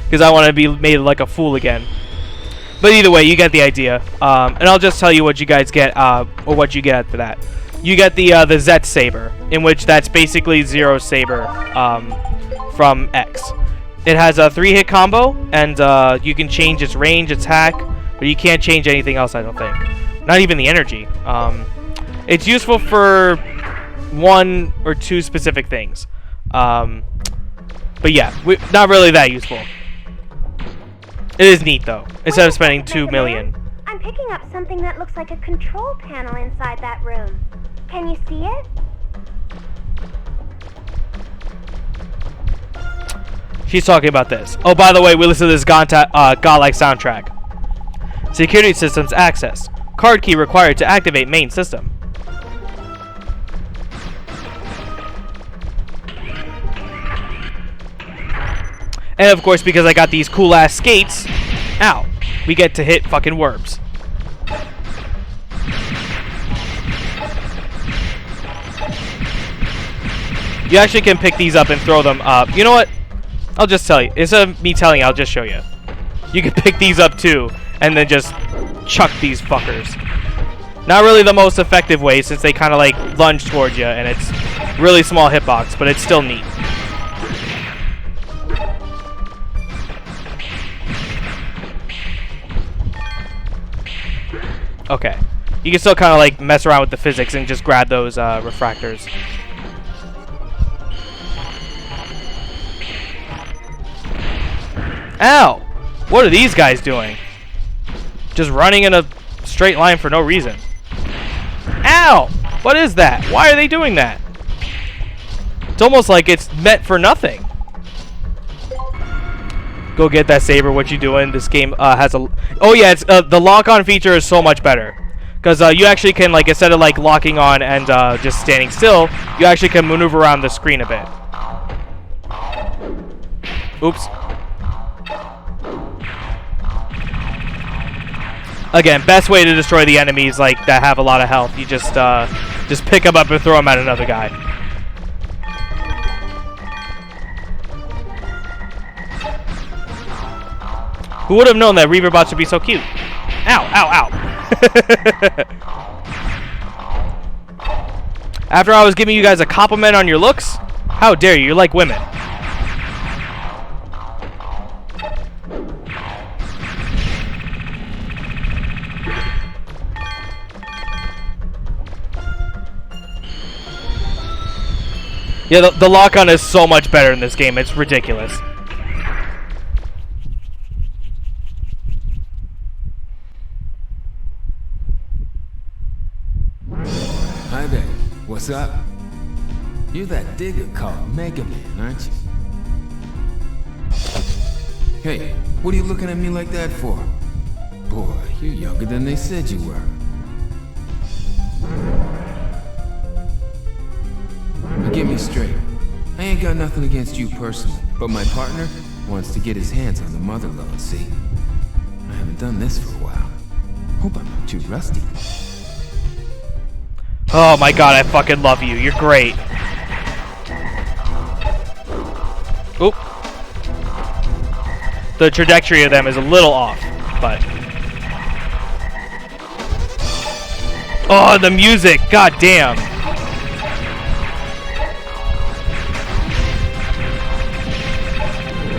because I want to be made like a fool again. But either way, you get the idea. And I'll just tell you what you guys get, or what you get after that. you get the Zet Saber, in which that's basically Zero's Saber from X. It has a 3-hit combo, and you can change its range, attack, but you can't change anything else, I don't think. Not even the energy. It's useful for 1 or 2 specific things. But yeah, not really that useful. It is neat, though, instead of spending $2 million. I'm picking up something that looks like a control panel inside that room. Can you see it? She's talking about this. Oh, by the way, we listen to this godlike soundtrack. Security systems access. Card key required to activate main system. And of course, because I got these cool ass skates, ow, we get to hit fucking worms. You actually can pick these up and throw them up. You know what? I'll just tell you. Instead of me telling you, I'll just show you. You can pick these up too, and then just chuck these fuckers. Not really the most effective way, since they kind of like lunge towards you, and it's really small hitbox, but it's still neat. Okay. You can still kind of like mess around with the physics and just grab those refractors. Ow! What are these guys doing? Just running in a straight line for no reason. Ow! What is that? Why are they doing that? It's almost like it's meant for nothing. Go get that saber. What you doing? This game has a... Oh yeah, it's the lock-on feature is so much better. Because you actually can, like, instead of like locking on and just standing still, you actually can maneuver around the screen a bit. Oops. Again, best way to destroy the enemies like that have a lot of health. You just pick them up and throw them at another guy. Who would have known that Reaver bots would be so cute? Ow, ow, ow. After I was giving you guys a compliment on your looks, how dare you? You're like women. Yeah, the lock-on is so much better in this game. It's ridiculous. Hi there. What's up? You're that digger called Mega Man, aren't you? Hey, what are you looking at me like that for? Boy, you're younger than they said you were. Now get me straight. I ain't got nothing against you personally, but my partner wants to get his hands on the mother load, see? I haven't done this for a while. Hope I'm not too rusty. Oh my god, I fucking love you. You're great. Oop. The trajectory of them is a little off, but... Oh, the music! God damn!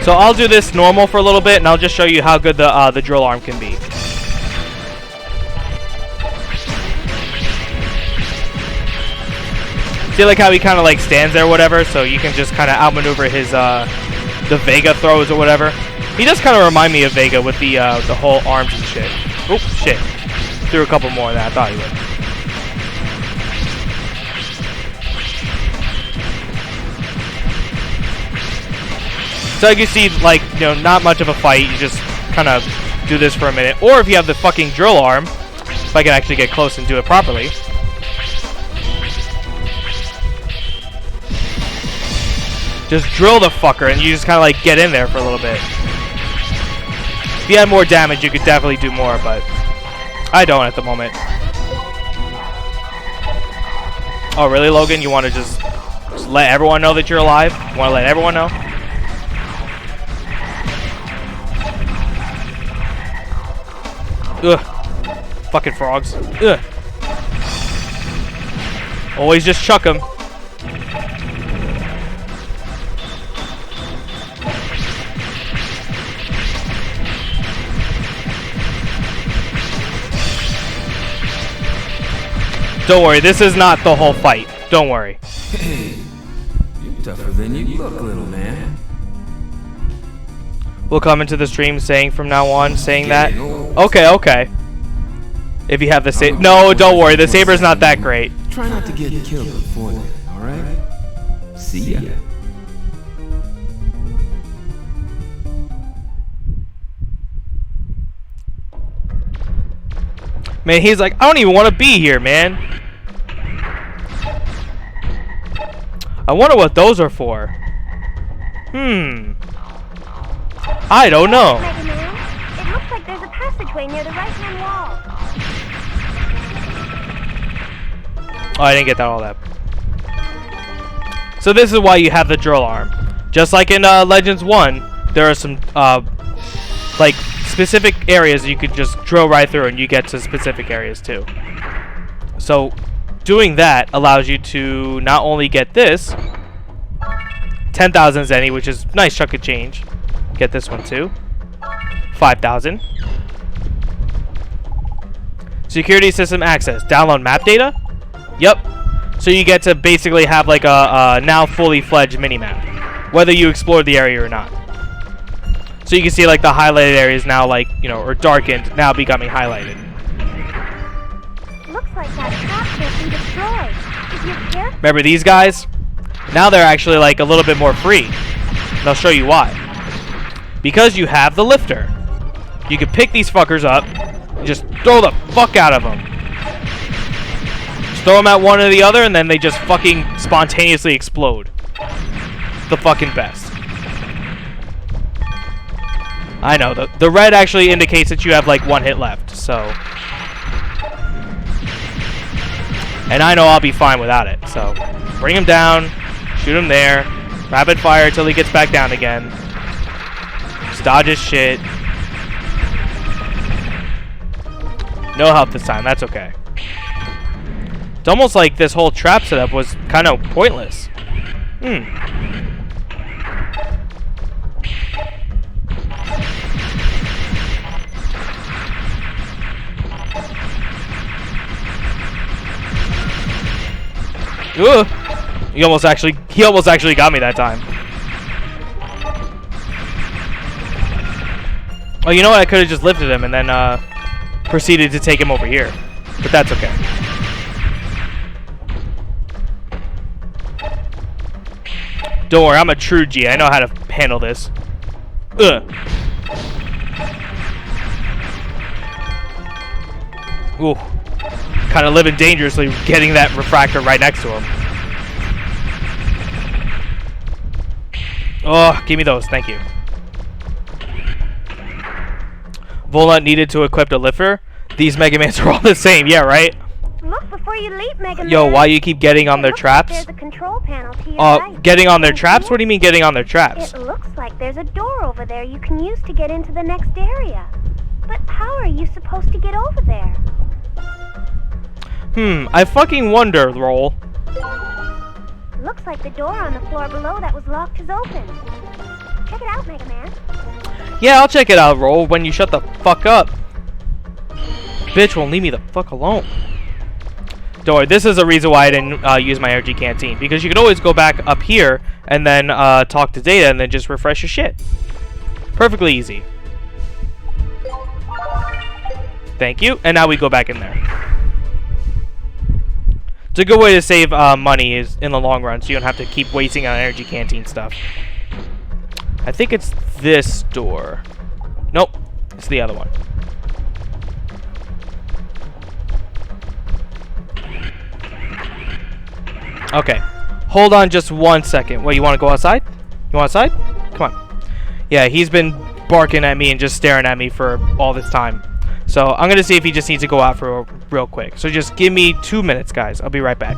So I'll do this normal for a little bit, and I'll just show you how good the drill arm can be. See, like how he kind of like stands there or whatever, so you can just kind of outmaneuver his the Vega throws or whatever. He does kind of remind me of Vega with the whole arms and shit. Oop, shit. Threw a couple more than I thought he would. So you can see, like, you know, not much of a fight. You just kind of do this for a minute. Or if you have the fucking drill arm, if I can actually get close and do it properly. Just drill the fucker and you just kind of like get in there for a little bit. If you had more damage, you could definitely do more, but I don't at the moment. Oh, really, Logan? You want to just let everyone know that you're alive? You want to let everyone know? Ugh. Fucking frogs. Ugh. Always just chuck him. Don't worry, this is not the whole fight. Don't worry. Hey, you're tougher than you look, little man. We'll come into the stream saying from now on, saying that. Okay. If you have the saber. No, don't worry, the saber's not that great. Try not to get killed before then, alright? See ya. Man, he's like, I don't even want to be here, man. I wonder what those are for. I don't know. Mega Man, it looks like there's a passageway near the right-hand wall. Oh, I didn't get that all that. So this is why you have the drill arm. Just like in Legends 1, there are some like specific areas you could just drill right through and you get to specific areas too. So doing that allows you to not only get this 10,000 zenny, which is nice chunk of change. Get this one too. 5,000. Security system access. Download map data. Yep. So you get to basically have like a now fully fledged mini-map, whether you explored the area or not. So you can see like the highlighted areas now, like, you know, or darkened, now becoming highlighted. Looks like that trap can't be destroyed. If you're careful. Remember these guys? Now they're actually like a little bit more free. And I'll show you why. Because you have the lifter. You can pick these fuckers up and just throw the fuck out of them. Just throw them at one or the other and then they just fucking spontaneously explode. The fucking best. I know, the red actually indicates that you have like one hit left, so. And I know I'll be fine without it, so. Bring him down, shoot him there, rapid fire until he gets back down again. Just dodge his shit. No help this time, that's okay. It's almost like this whole trap setup was kind of pointless. Ugh. He almost actually got me that time. Oh, you know what? I could have just lifted him and then proceeded to take him over here. But that's okay. Don't worry, I'm a true G. I know how to handle this. Ugh. Ooh. Kind of living dangerously, getting that refractor right next to him. Oh, give me those, thank you. Volnut needed to equip a lifter. These Mega Mans are all the same, yeah, right? Look before you leap, Mega Man. Yo, why you keep getting on their traps? There's a control panel to your right. Getting on their traps? What do you mean getting on their traps? It looks like there's a door over there you can use to get into the next area. But how are you supposed to get over there? I fucking wonder, Roll. Looks like the door on the floor below that was locked is open. Check it out, Mega Man. Yeah, I'll check it out, Roll, when you shut the fuck up. Bitch won't leave me the fuck alone. Don't worry, this is a reason why I didn't use my energy canteen. Because you could always go back up here and then talk to Data and then just refresh your shit. Perfectly easy. Thank you. And now we go back in there. It's a good way to save money is in the long run, so you don't have to keep wasting on energy canteen stuff. I think it's this door. Nope, it's the other one. Okay, hold on just 1 second. Wait, you want to go outside? You want outside? Come on. Yeah, he's been barking at me and just staring at me for all this time. So I'm going to see if he just needs to go out for real quick. So just give me 2 minutes, guys. I'll be right back.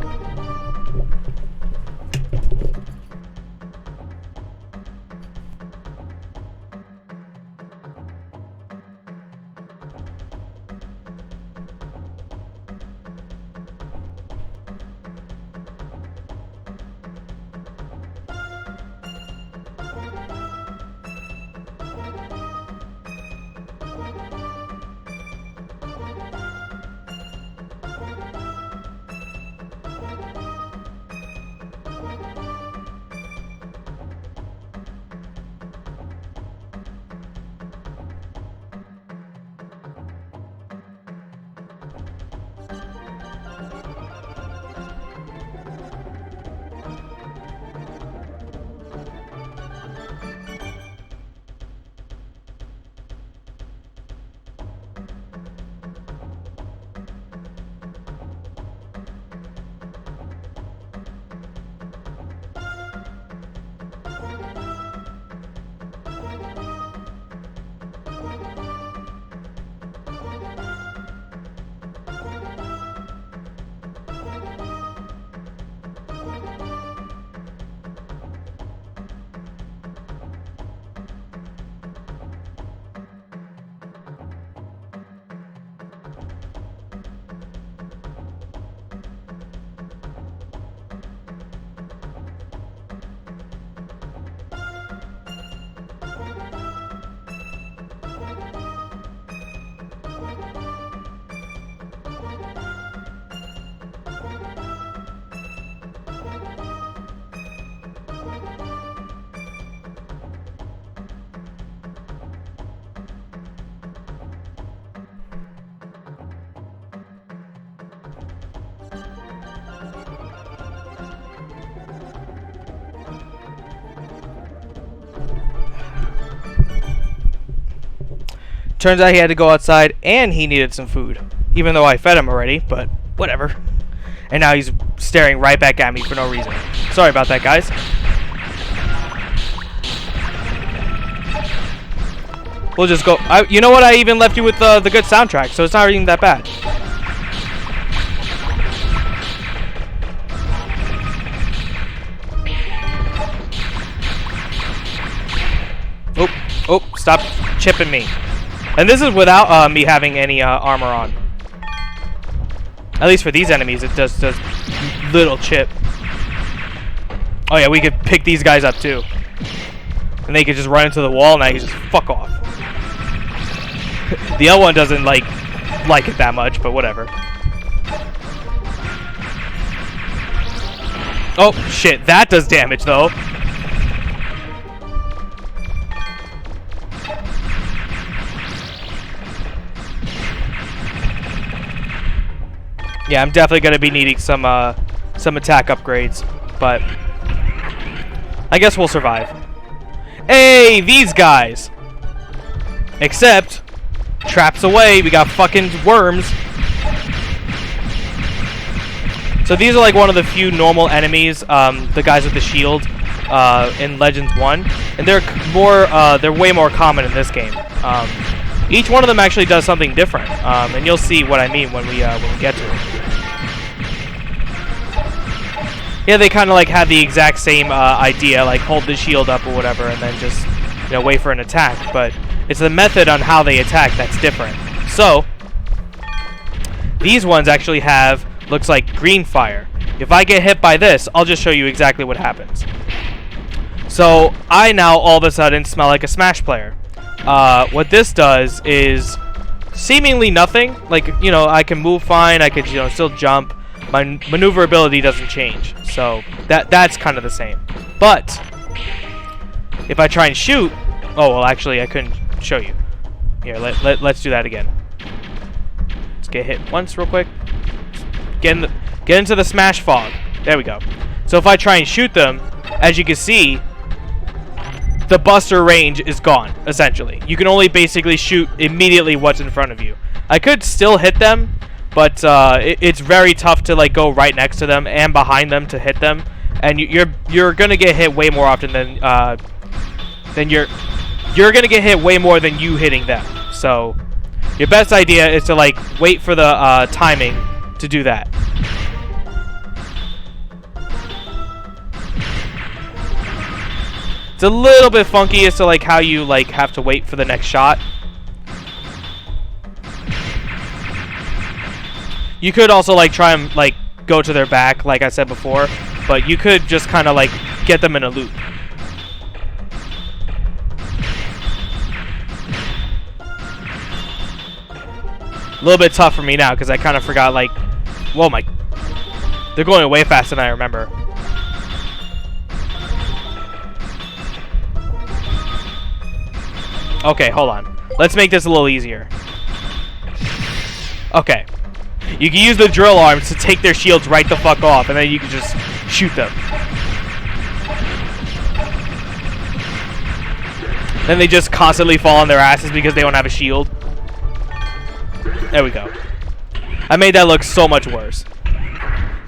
Turns out he had to go outside and he needed some food. Even though I fed him already, but whatever. And now he's staring right back at me for no reason. Sorry about that, guys. We'll just go. You know what? I even left you with the good soundtrack, so it's not even that bad. Oh, stop chipping me. And this is without me having any armor on. At least for these enemies, it does little chip. Oh yeah, we could pick these guys up too. And they could just run into the wall and I could just fuck off. The L1 doesn't like it that much, but whatever. Oh shit, that does damage though. Yeah, I'm definitely gonna be needing some attack upgrades, but I guess we'll survive. Hey, these guys! Except, traps away, we got fucking worms. So these are like one of the few normal enemies, the guys with the shield in Legends 1, and they're way more common in this game. Each one of them actually does something different, and you'll see what I mean when we get to it. Yeah, they kind of like have the exact same idea, like hold the shield up or whatever, and then just wait for an attack. But it's the method on how they attack that's different. So these ones actually have looks like green fire. If I get hit by this, I'll just show you exactly what happens. So I now all of a sudden smell like a Smash player. What this does is seemingly nothing. Like, I can move fine. I could, still jump. My maneuverability doesn't change. So that's kind of the same. But if I try and shoot, oh well, actually I couldn't show you. Here, let's do that again. Let's get hit once real quick. Get into the Smash fog. There we go. So if I try and shoot them, as you can see, the buster range is gone, essentially. You can only basically shoot immediately what's in front of you. I could still hit them, but it's very tough to like go right next to them and behind them to hit them, and you're gonna get hit way more often than you're gonna get hit way more than you hitting them. So your best idea is to like wait for the timing to do that. It's a little bit funky as to like how you like have to wait for the next shot. You could also like try and like go to their back, like I said before, but you could just kind of like get them in a loop. A little bit tough for me now because I kind of forgot like, whoa, they're going way faster than I remember. Okay, hold on. Let's make this a little easier. Okay. You can use the drill arms to take their shields right the fuck off, and then you can just shoot them. Then they just constantly fall on their asses because they don't have a shield. There we go. I made that look so much worse.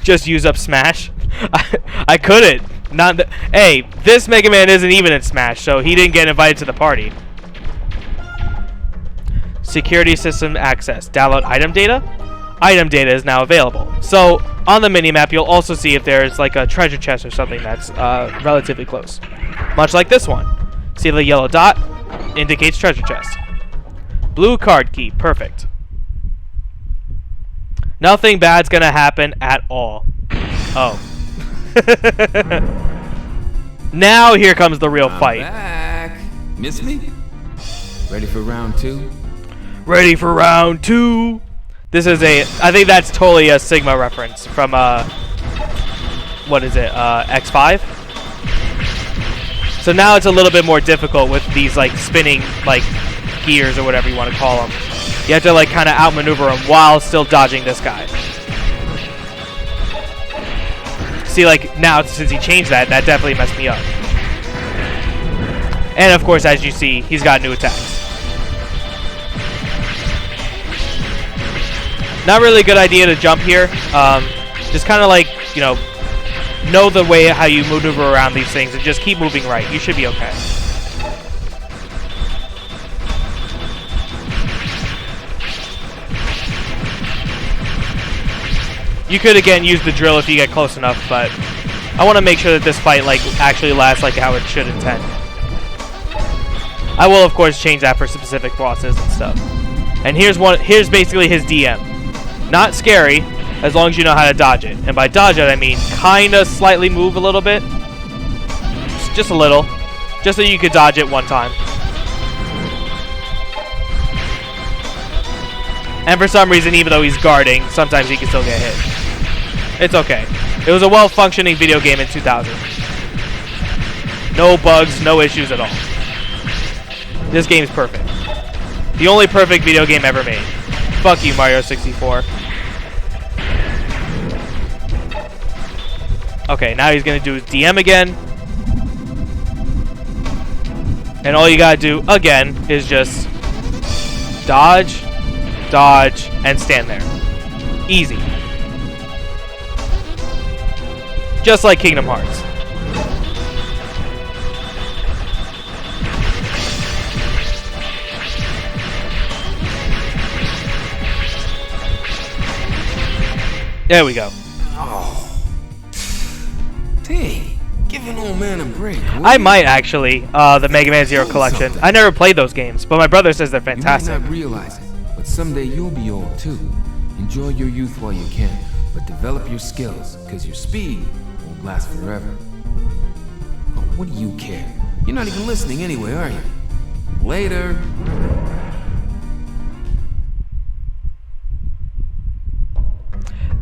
Just use up Smash. I couldn't. Hey, this Mega Man isn't even in Smash, so he didn't get invited to the party. Security system access. Download item data. Item data is now available. So on the minimap, you'll also see if there's like a treasure chest or something that's relatively close. Much like this one. See the yellow dot? Indicates treasure chest. Blue card key. Perfect. Nothing bad's gonna happen at all. Oh. Now here comes the real fight. Back. Miss me? Ready for round 2? Ready for round 2. This is I think that's totally a Sigma reference from, what is it, X5? So now it's a little bit more difficult with these, like, spinning, like, gears or whatever you want to call them. You have to, like, kind of outmaneuver him while still dodging this guy. See, like, now, since he changed that definitely messed me up. And, of course, as you see, he's got new attacks. Not really a good idea to jump here. Just kind of like, you know the way how you maneuver around these things and just keep moving right. You should be okay. You could again use the drill if you get close enough, but I want to make sure that this fight like actually lasts like how it should intend. I will of course change that for specific bosses and stuff. And here's basically his DM. Not scary, as long as you know how to dodge it. And by dodge it, I mean kind of slightly move a little bit. Just a little. Just so you could dodge it one time. And for some reason, even though he's guarding, sometimes he can still get hit. It's okay. It was a well-functioning video game in 2000. No bugs, no issues at all. This game's perfect. The only perfect video game ever made. Fuck you, Mario 64. Okay, now he's gonna do his DM again. And all you gotta do, again, is just dodge, dodge, and stand there. Easy. Just like Kingdom Hearts. There we go. Hey, give an old man a break. I might actually, the Mega Man Zero collection. I never played those games, but my brother says they're fantastic. You might not realize it, but someday you'll be old too. Enjoy your youth while you can, but develop your skills, because your speed won't last forever. Oh, what do you care? You're not even listening anyway, are you? Later.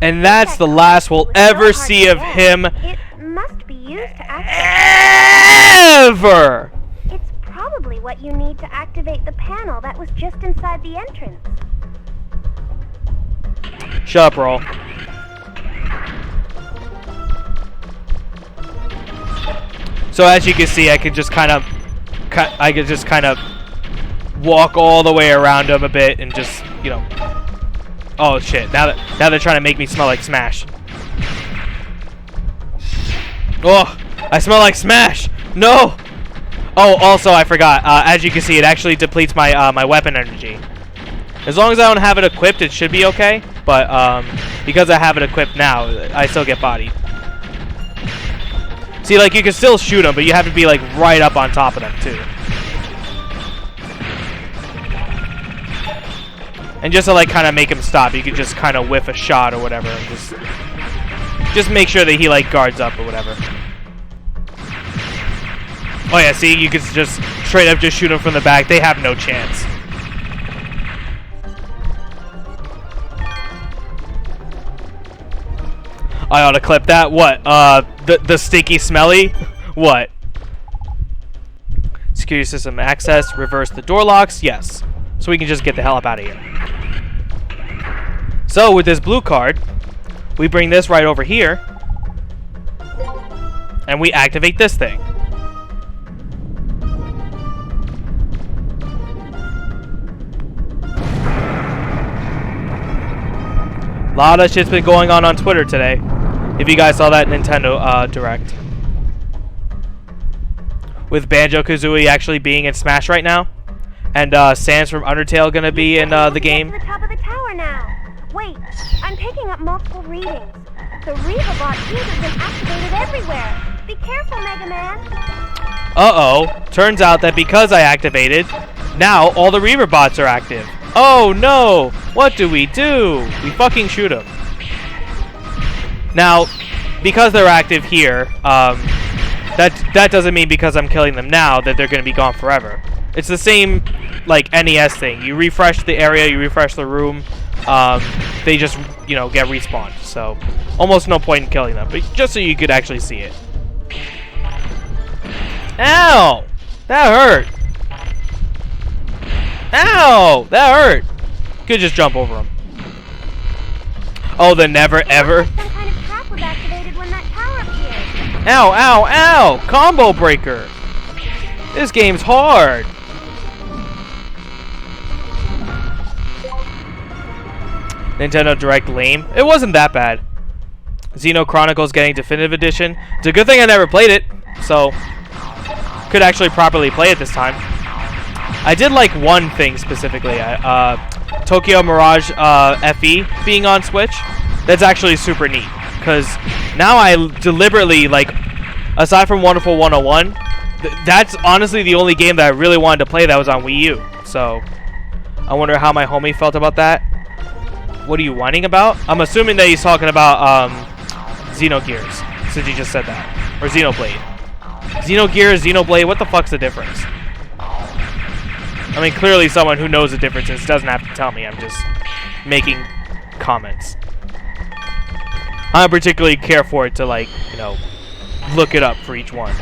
And that's the last we'll ever see of him. It must be used to activate. Ever! It's probably what you need to activate the panel that was just inside the entrance. Shut up, Roll. So as you can see, I could just kind of walk all the way around him a bit and just, you know. Oh shit! Now they're trying to make me smell like Smash. Oh, I smell like Smash. No. Oh, also I forgot. As you can see, it actually depletes my my weapon energy. As long as I don't have it equipped, it should be okay. But because I have it equipped now, I still get bodied. See, like you can still shoot them, but you have to be like right up on top of them too. And just to like kind of make him stop, you can just kind of whiff a shot or whatever, and just make sure that he like guards up or whatever. Oh yeah, see, you can just straight up just shoot him from the back. They have no chance. I ought to clip that. What? The stinky smelly? What? Security system access. Reverse the door locks. Yes. So we can just get the hell up out of here. So with this blue card, we bring this right over here, and we activate this thing. A lot of shit's been going on Twitter today. If you guys saw that Nintendo Direct. With Banjo-Kazooie actually being in Smash right now. And Sans from Undertale gonna be in the game. To the top of the tower now. Wait, I'm picking up multiple readings. The Reavabot fuse has been activated everywhere. Be careful, Mega Man. Uh-oh. Turns out that because I activated, now all the Reaverbots are active. Oh no! What do? We fucking shoot them. Now, because they're active here, that doesn't mean because I'm killing them now that they're gonna be gone forever. It's the same, like, NES thing. You refresh the area, you refresh the room, they just, you know, get respawned. So, almost no point in killing them, but just so you could actually see it. Ow! That hurt! Ow! That hurt! Could just jump over them. Oh, the never ever? Some kind of trap was activated when that tower appeared. Ow, ow, ow! Combo breaker! This game's hard! Nintendo Direct lame. It wasn't that bad. Xeno Chronicles getting Definitive Edition. It's a good thing I never played it, so could actually properly play it this time. I did like one thing specifically. Tokyo Mirage FE being on Switch. That's actually super neat, because now I deliberately, like, aside from Wonderful 101, that's honestly the only game that I really wanted to play that was on Wii U. So I wonder how my homie felt about that. What are you whining about? I'm assuming that he's talking about Xenogears, since he just said that. Or Xenoblade. Xenogears, Xenoblade, what the fuck's the difference? I mean, clearly someone who knows the differences doesn't have to tell me. I'm just making comments. I don't particularly care for it to, like, you know, look it up for each one.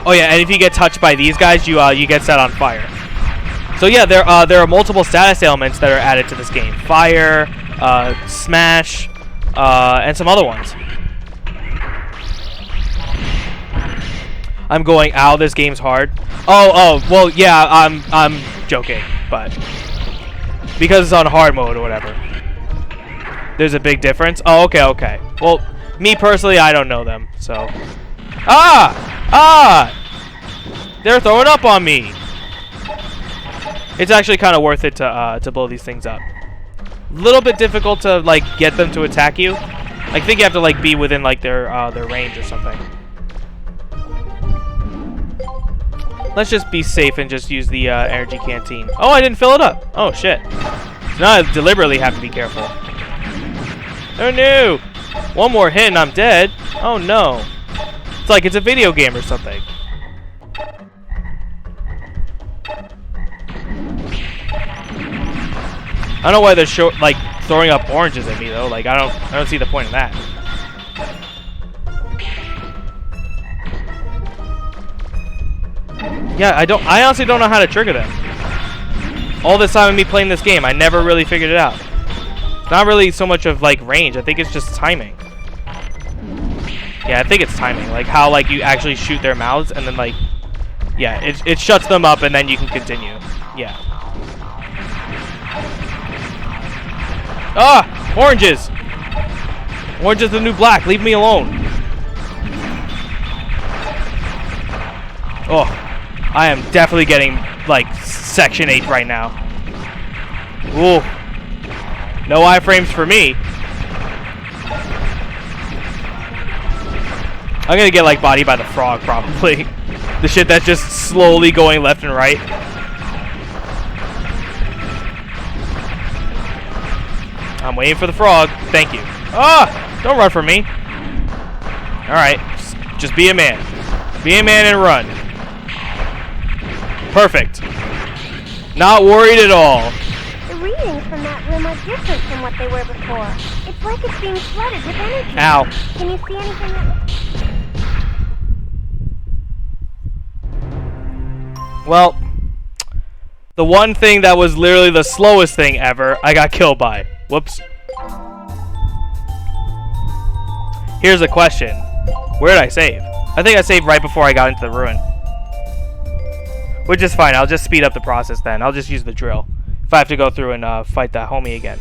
Oh yeah, and if you get touched by these guys, you get set on fire. So yeah, there are multiple status ailments that are added to this game: fire, smash, and some other ones. I'm going, ow, this game's hard. Oh, well, yeah, I'm joking, but because it's on hard mode or whatever, there's a big difference. Oh, okay. Well, me personally, I don't know them, so. They're throwing up on me. It's actually kind of worth it to blow these things up. A little bit difficult to, like, get them to attack you. I think you have to, like, be within, like, their range or something. Let's just be safe and just use the energy canteen. Oh, I didn't fill it up. Oh shit. So now I deliberately have to be careful. Oh no! One more hit and I'm dead. Oh no. It's like it's a video game or something. I don't know why they're like throwing up oranges at me though. Like I don't see the point in that. Yeah, I honestly don't know how to trigger them. All this time of me playing this game, I never really figured it out. It's not really so much of like range. I think it's just timing. Yeah, I think it's timing. Like how like you actually shoot their mouths and then like, yeah, it shuts them up and then you can continue. Yeah. Ah, oranges. Orange is the new black. Leave me alone. Oh. I am definitely getting, like, Section 8 right now. Ooh. No iframes for me. I'm gonna get, like, bodied by the frog, probably. The shit that's just slowly going left and right. I'm waiting for the frog. Thank you. Ah! Don't run from me. Alright. Just be a man. Be a man and run. Perfect. Not worried at all. The readings from that room are different from what they were before. It's like it's being flooded with energy. Ow. Can you see anything that... Well, the one thing that was literally the slowest thing ever, I got killed by. Whoops. Here's a question. Where did I save? I think I saved right before I got into the ruin. Which is fine. I'll just speed up the process then. I'll just use the drill if I have to go through and fight that homie again.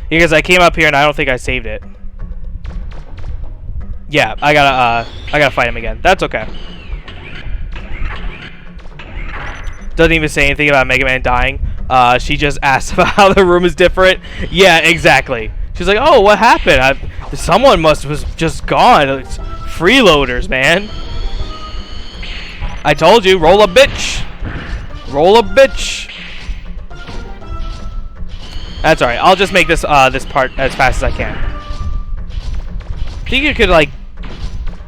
Because I came up here and I don't think I saved it. Yeah, I gotta fight him again. That's okay. Doesn't even say anything about Mega Man dying. She just asked about how the room is different. Yeah, exactly. She's like, oh, what happened? Someone was just gone. It's freeloaders, man. I told you, roll a bitch. Roll a bitch. That's alright. I'll just make this this part as fast as I can. I think you could, like,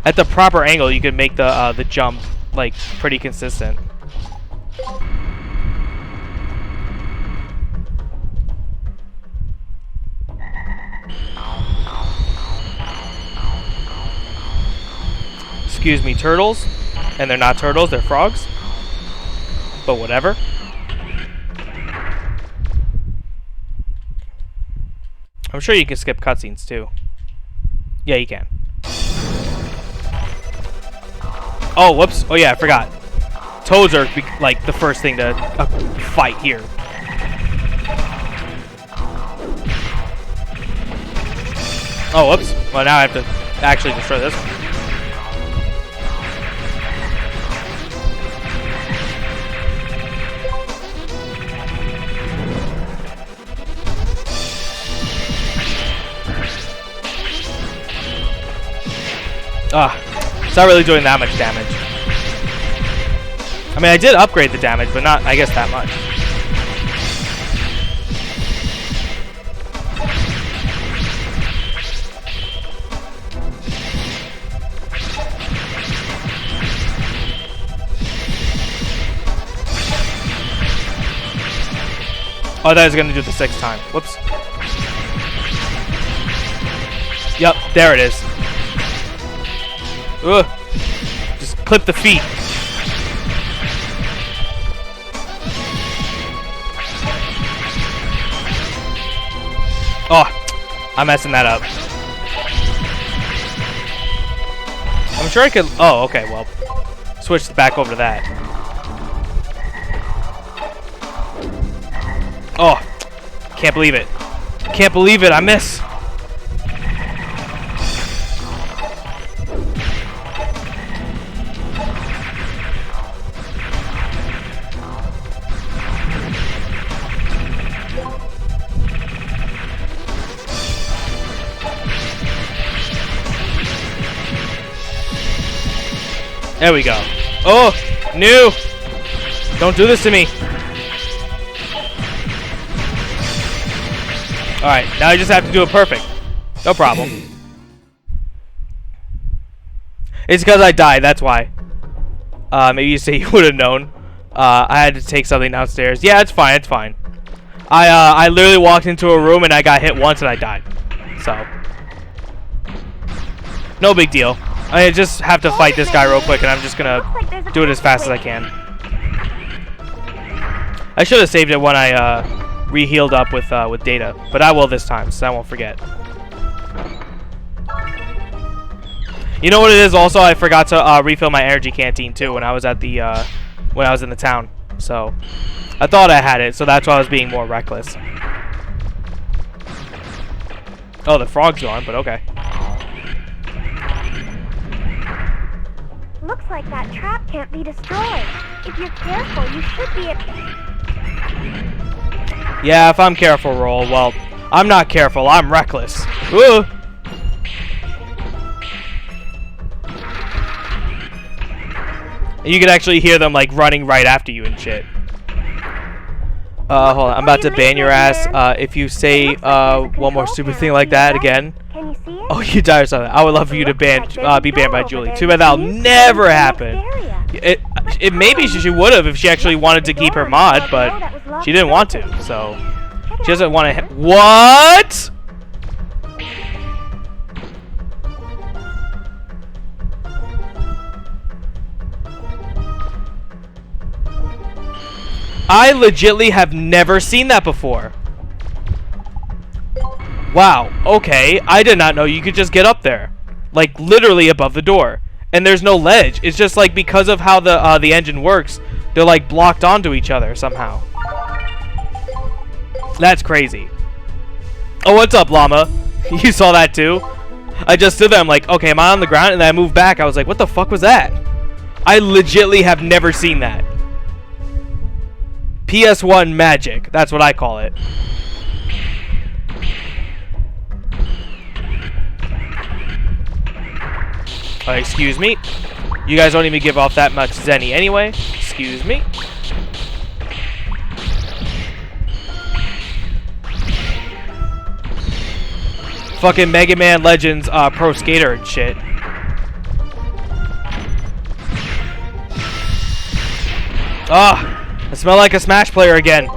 at the proper angle, you could make the jump, like, pretty consistent. Excuse me, turtles. And they're not turtles, they're frogs. But whatever. I'm sure you can skip cutscenes too. Yeah, you can. Oh, whoops. Oh, yeah, I forgot. Toads are, like, the first thing to fight here. Oh, whoops. Well, now I have to actually destroy this one. It's not really doing that much damage. I mean, I did upgrade the damage, but not, I guess, that much. Oh, I thought I was going to do the 6th time. Whoops. Yep, there it is. Ugh. Just clip the feet. Oh, I'm messing that up. I'm sure I could... Oh, okay, well. Switch back over to that. Oh, can't believe it. Can't believe it, I miss. There we go. Oh, new. Don't do this to me. Alright, now I just have to do it perfect. No problem. It's because I died, that's why. Maybe you say you would have known. I had to take something downstairs. Yeah, it's fine, it's fine. I literally walked into a room and I got hit once and I died. So. No big deal. I just have to fight this guy real quick and I'm just gonna do it as fast as I can. I should have saved it when I re-healed up with data, but I will this time, so I won't forget. You know what it is? Also, I forgot to refill my energy canteen too when I was at the when I was in the town. So I thought I had it, so that's why I was being more reckless. Oh, the frog's gone, but okay. Looks like that trap can't be destroyed. If you're careful, you should be able... Yeah, if I'm careful, roll. Well, I'm not careful. I'm reckless. Ooh. You can actually hear them like running right after you and shit. Hold on. I'm about to ban your ass if you say one more stupid thing like that again. Oh, you die or something. I would love for you to be banned by Julie. Too bad that'll never happen. It maybe she would have if she actually wanted to keep her mod, but she didn't want to. So she doesn't want to. What? I legitimately have never seen that before. Wow, okay. I did not know you could just get up there. Like, literally above the door. And there's no ledge. It's just, like, because of how the engine works, they're, like, blocked onto each other somehow. That's crazy. Oh, what's up, llama? You saw that, too? I just stood there. I'm like, okay, am I on the ground? And then I moved back. I was like, what the fuck was that? I legitimately have never seen that. PS1 magic. That's what I call it. Excuse me. You guys don't even give off that much zenny anyway. Excuse me. Fucking Mega Man Legends Pro Skater and shit. Ah. I smell like a Smash player again.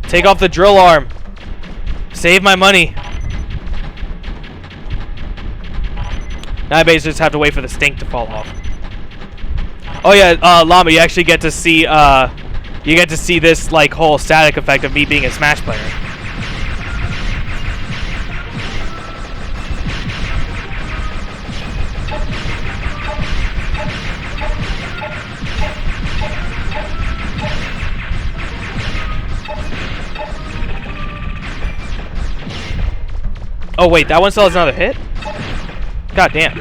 Take off the drill arm. Save my money. Now I basically just have to wait for the stink to fall off. Oh yeah, llama, you actually get to see this like whole static effect of me being a Smash player. Oh wait, that one still has another hit? God damn.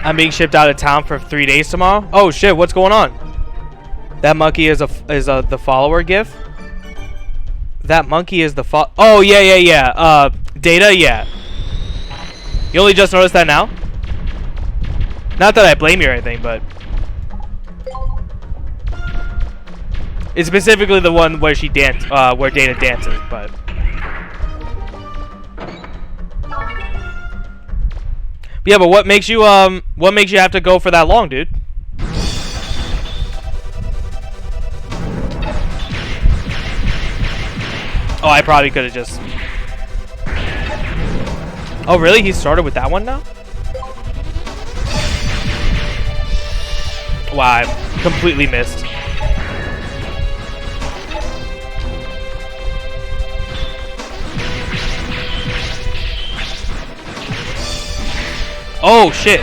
I'm being shipped out of town for 3 days tomorrow. Oh shit, what's going on? That monkey is the follower gif. That monkey is the Oh yeah. Data, yeah. You only just noticed that now? Not that I blame you or anything, but it's specifically the one where she where Data dances, but yeah, but what makes you have to go for that long, dude? Oh, I probably could have just... Oh, really? He started with that one now? Wow, I completely missed. Oh, shit.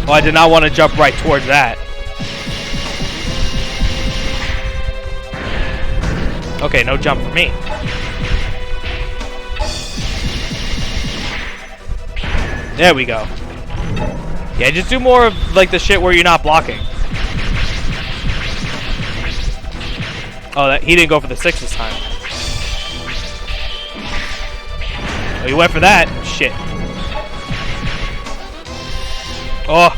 Oh, I did not want to jump right towards that. Okay, no jump for me. There we go. Yeah, just do more of like the shit where you're not blocking. Oh, he didn't go for the 6 this time. Oh, he went for that. Shit. Oh.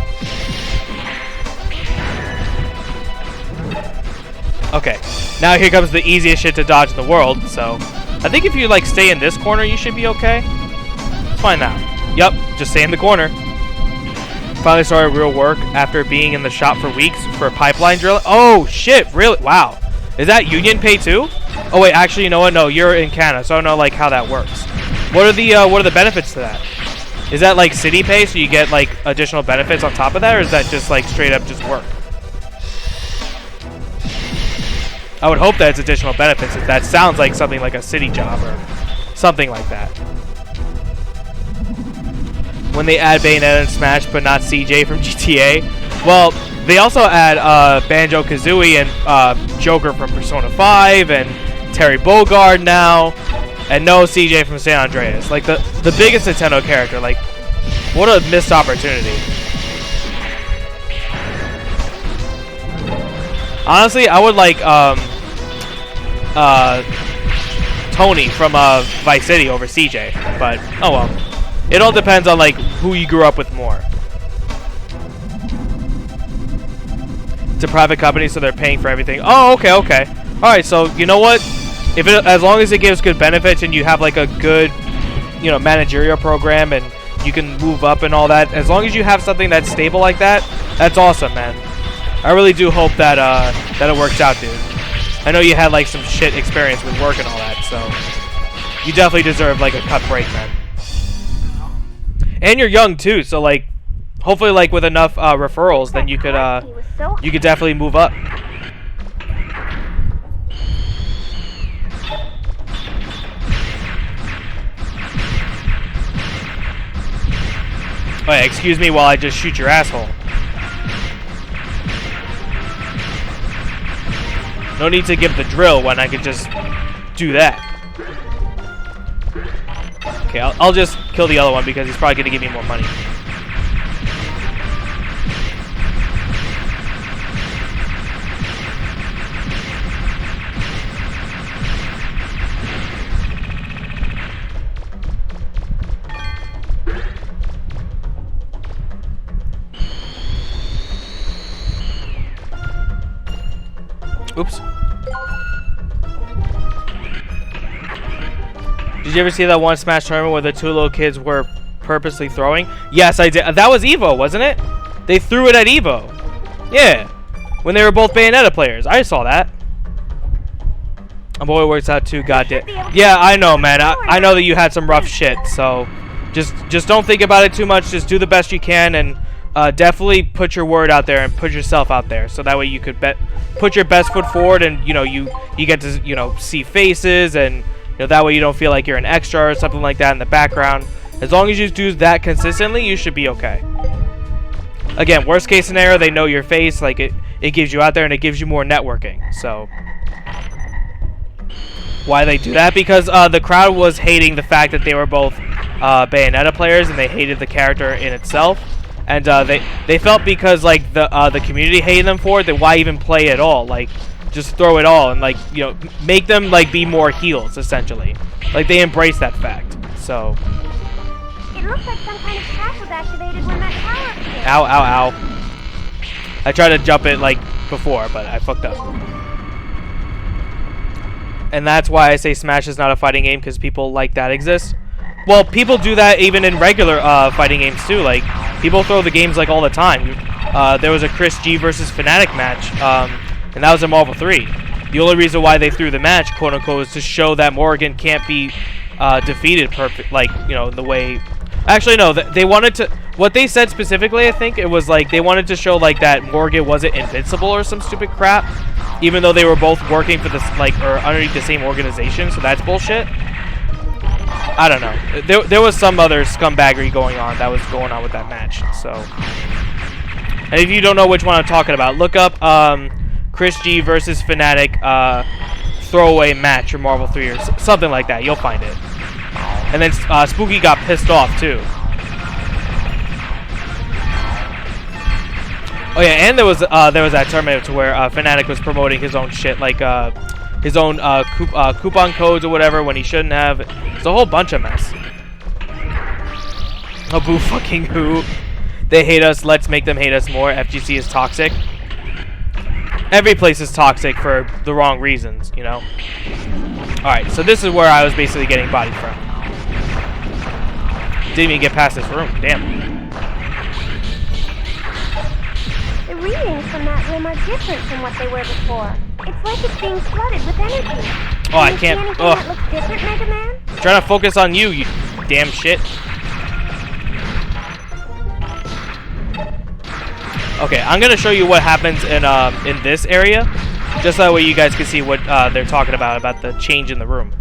Okay. Now here comes the easiest shit to dodge in the world, so I think if you like stay in this corner, you should be okay. Let's find out. Yup, just stay in the corner. Finally started real work after being in the shop for weeks for pipeline drilling. Oh shit, really? Wow. Is that union pay too? Oh wait, actually, you know what? No, you're in Canada, so I don't know like how that works. What are the benefits to that? Is that like city pay, so you get like additional benefits on top of that, or is that just like straight up just work? I would hope that it's additional benefits. If that sounds like something like a city job or something like that. When they add Bayonetta and Smash, but not CJ from GTA. Well, they also add Banjo-Kazooie and Joker from Persona 5 and Terry Bogard now, and no CJ from San Andreas. Like the biggest Nintendo character. Like, what a missed opportunity. Honestly, I would like Tony from Vice City over CJ, but oh well. It all depends on like who you grew up with more. It's a private company, so they're paying for everything. Oh, okay. All right, so you know what? As long as it gives good benefits and you have like a good, managerial program and you can move up and all that, as long as you have something that's stable like that, that's awesome, man. I really do hope that that it works out, dude. I know you had like some shit experience with work and all that, so you definitely deserve like a cut break, man. And you're young too, so like hopefully like with enough referrals, then you could definitely move up. Oh yeah, excuse me while I just shoot your asshole. No need to give the drill when I can just do that. Okay, I'll just kill the other one because he's probably going to give me more money. Oops. Did you ever see that one Smash tournament where the two little kids were purposely throwing? Yes, I did. That was Evo, wasn't it? They threw it at Evo. Yeah. When they were both Bayonetta players. I saw that. My boy works out too, goddamn. Yeah, I know, man. I know that you had some rough shit, so just don't think about it too much. Just do the best you can and definitely put your word out there and put yourself out there, so that way you could put your best foot forward, and you get to see faces, and that way you don't feel like you're an extra or something like that in the background. As long as you do that consistently, you should be okay. Again, worst case scenario, they know your face, like it gives you out there and it gives you more networking. So why they do that, because the crowd was hating the fact that they were both Bayonetta players, and they hated the character in itself, and they felt because like the community hated them for it, that why even play at all? Like, just throw it all and, like, you know, make them like be more heels essentially. Like, they embrace that fact. So It looks like some kind of trap was activated when that tower hit. ow, ow, ow. I tried to jump it like before, but I fucked up. And that's why I say Smash is not a fighting game, because people like that exist. Well, people do that even in regular fighting games too. Like, people throw the games like all the time. There was a Chris G versus Fnatic match, and that was in Marvel 3. The only reason why they threw the match, quote unquote, is to show that Morgan can't be defeated perfect, like, you know, the way. Actually, no, they wanted to. What they said specifically, I think, it was like they wanted to show like that Morgan wasn't invincible or some stupid crap, even though they were both working for this, like, or underneath the same organization. So that's bullshit. I don't know. There was some other scumbaggery going on with that match. So, and if you don't know which one I'm talking about, look up Chris G versus Fnatic throwaway match or Marvel 3 or something like that. You'll find it. And then Spooky got pissed off too. Oh yeah, and there was that tournament to where Fnatic was promoting his own shit, like his own coupon codes or whatever, when he shouldn't have. It's a whole bunch of mess. Oh, boo fucking who? They hate us. Let's make them hate us more. FGC is toxic. Every place is toxic for the wrong reasons, you know. All right, so this is where I was basically getting bodied from. Didn't even get past this room. Damn. The readings from that room are different from what they were before. It's like it's being flooded with energy. Oh, I can't. See anything that looks different, Mega Man? I'm trying to focus on you, you damn shit. Okay, I'm gonna show you what happens in this area, just that way you guys can see what they're talking about the change in the room.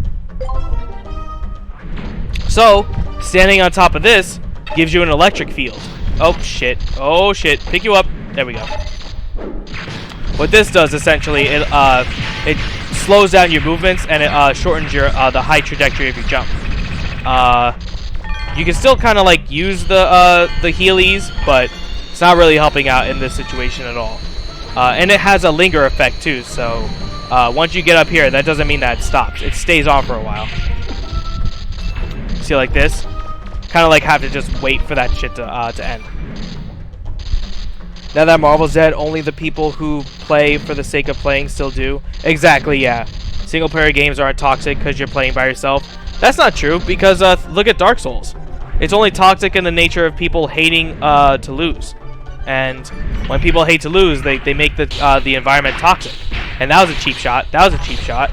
So, standing on top of this gives you an electric field. Oh shit! Oh shit! Pick you up. There we go. What this does essentially, it slows down your movements and it shortens your the height trajectory of your jump. You can still kind of like use the healies, but it's not really helping out in this situation at all. And it has a linger effect too, so once you get up here, that doesn't mean that it stops. It stays on for a while. See, like this? Kind of like have to just wait for that shit to end. Now that Marvel's dead, only the people who play for the sake of playing still do. Exactly, yeah. Single player games aren't toxic because you're playing by yourself. That's not true, because look at Dark Souls. It's only toxic in the nature of people hating to lose. And when people hate to lose, they make the environment toxic. And that was a cheap shot. That was a cheap shot.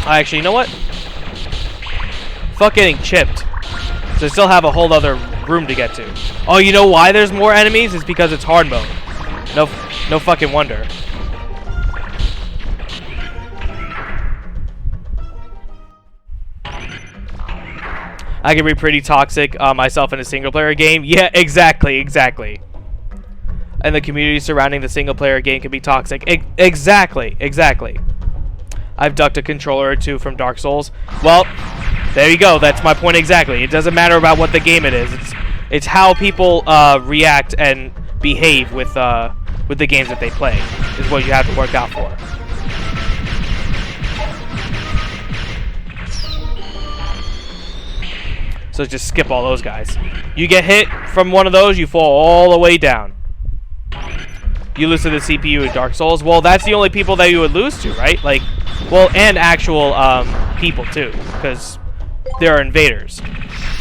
Actually, you know what? Fuck getting chipped. So I still have a whole other room to get to. Oh, you know why there's more enemies? It's because it's hard mode. No fucking wonder. I can be pretty toxic myself in a single player game. Yeah, exactly. And the community surrounding the single player game can be toxic. Exactly. I've ducked a controller or two from Dark Souls. Well, there you go. That's my point exactly. It doesn't matter about what the game it is. It's how people react and behave with the games that they play is what you have to work out for. So just skip all those guys. You get hit from one of those, you fall all the way down. You lose to the CPU in Dark Souls. Well, that's the only people that you would lose to, right? Like, well, and actual people too, because there are invaders.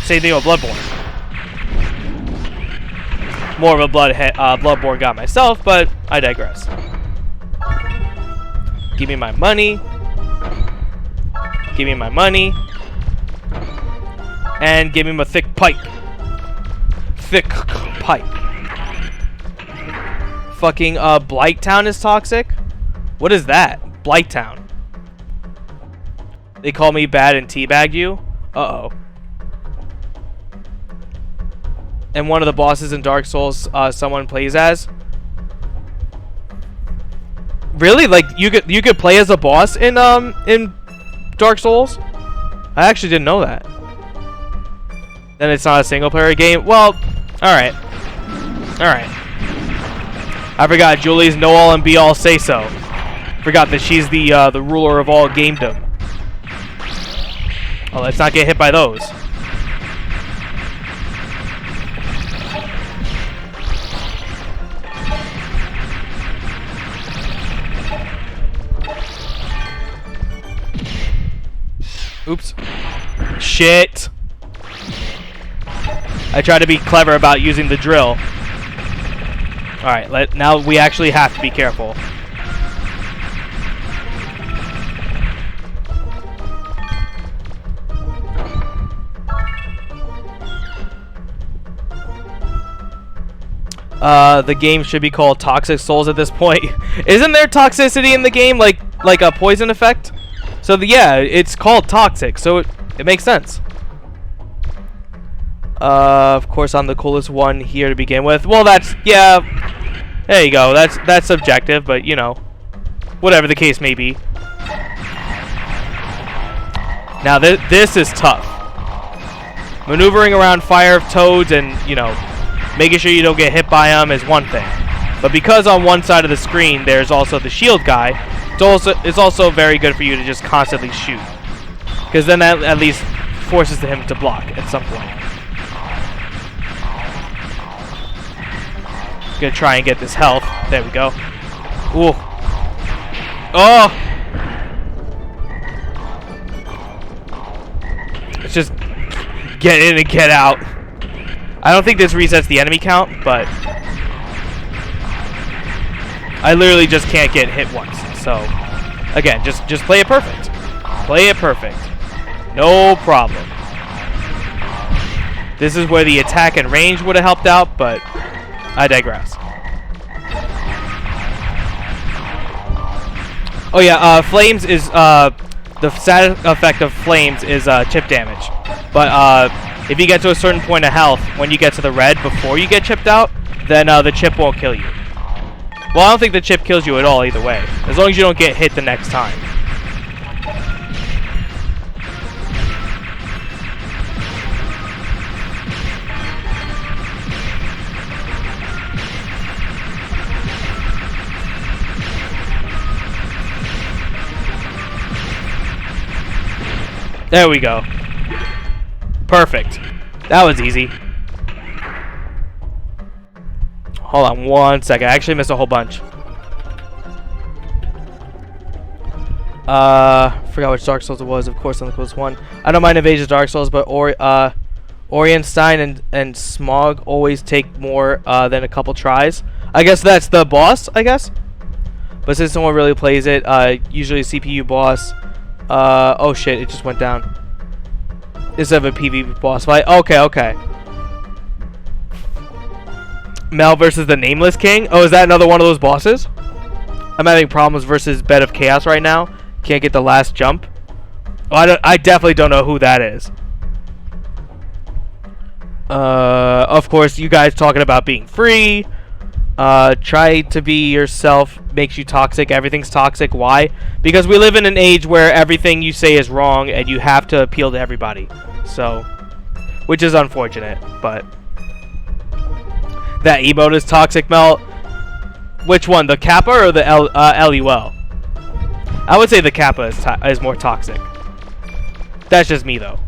Same thing with Bloodborne. More of a Bloodborne guy myself, but I digress. Give me my money. Give me my money. And give him a thick pipe. Thick pipe. Fucking Blighttown is toxic? What is that? Blighttown. They call me bad and teabag you? Uh-oh. And one of the bosses in Dark Souls someone plays as? Really? Like you could play as a boss in Dark Souls? I actually didn't know that. Then it's not a single player game. Well, all right. I forgot Julie's know all and be all say so. Forgot that she's the ruler of all gamedom. Oh, let's not get hit by those. Oops. Shit. I try to be clever about using the drill. Alright, now we actually have to be careful. The game should be called Toxic Souls at this point. Isn't there toxicity in the game, like a poison effect? So yeah, it's called Toxic, so it makes sense. Of course, I'm the coolest one here to begin with. Well, yeah. There you go. That's subjective, but you know, whatever the case may be. Now this is tough. Maneuvering around fire of toads and making sure you don't get hit by them is one thing. But because on one side of the screen there's also the shield guy, it's also very good for you to just constantly shoot. Because then that at least forces him to block at some point. Gonna try and get this health. There we go. Ooh. Oh! Let's just get in and get out. I don't think this resets the enemy count, but I literally just can't get hit once. So, again, just play it perfect. Play it perfect. No problem. This is where the attack and range would have helped out, but I digress. Oh yeah, flames is the side effect of flames is chip damage. But if you get to a certain point of health, when you get to the red before you get chipped out, then the chip won't kill you. Well, I don't think the chip kills you at all either way, as long as you don't get hit the next time. There we go. Perfect. That was easy. Hold on one second. I actually missed a whole bunch. Forgot which Dark Souls it was. Of course, on the closest one. I don't mind Invasion's Dark Souls, but Orienstein and Smog always take more than a couple tries. I guess that's the boss, I guess. But since no one really plays it, usually CPU boss. Oh shit, it just went down. Instead of a PvP boss fight. Okay. Mel versus the Nameless King. Oh, is that another one of those bosses? I'm having problems versus Bed of Chaos right now. Can't get the last jump. Oh, I definitely don't know who that is. Of course, you guys talking about being free. Try to be yourself makes you toxic. Everything's toxic. Why? Because we live in an age where everything you say is wrong and you have to appeal to everybody. So, which is unfortunate, but that emote is toxic, Mel. Which one, the Kappa or the LUL? I would say the Kappa is more toxic. That's just me, though.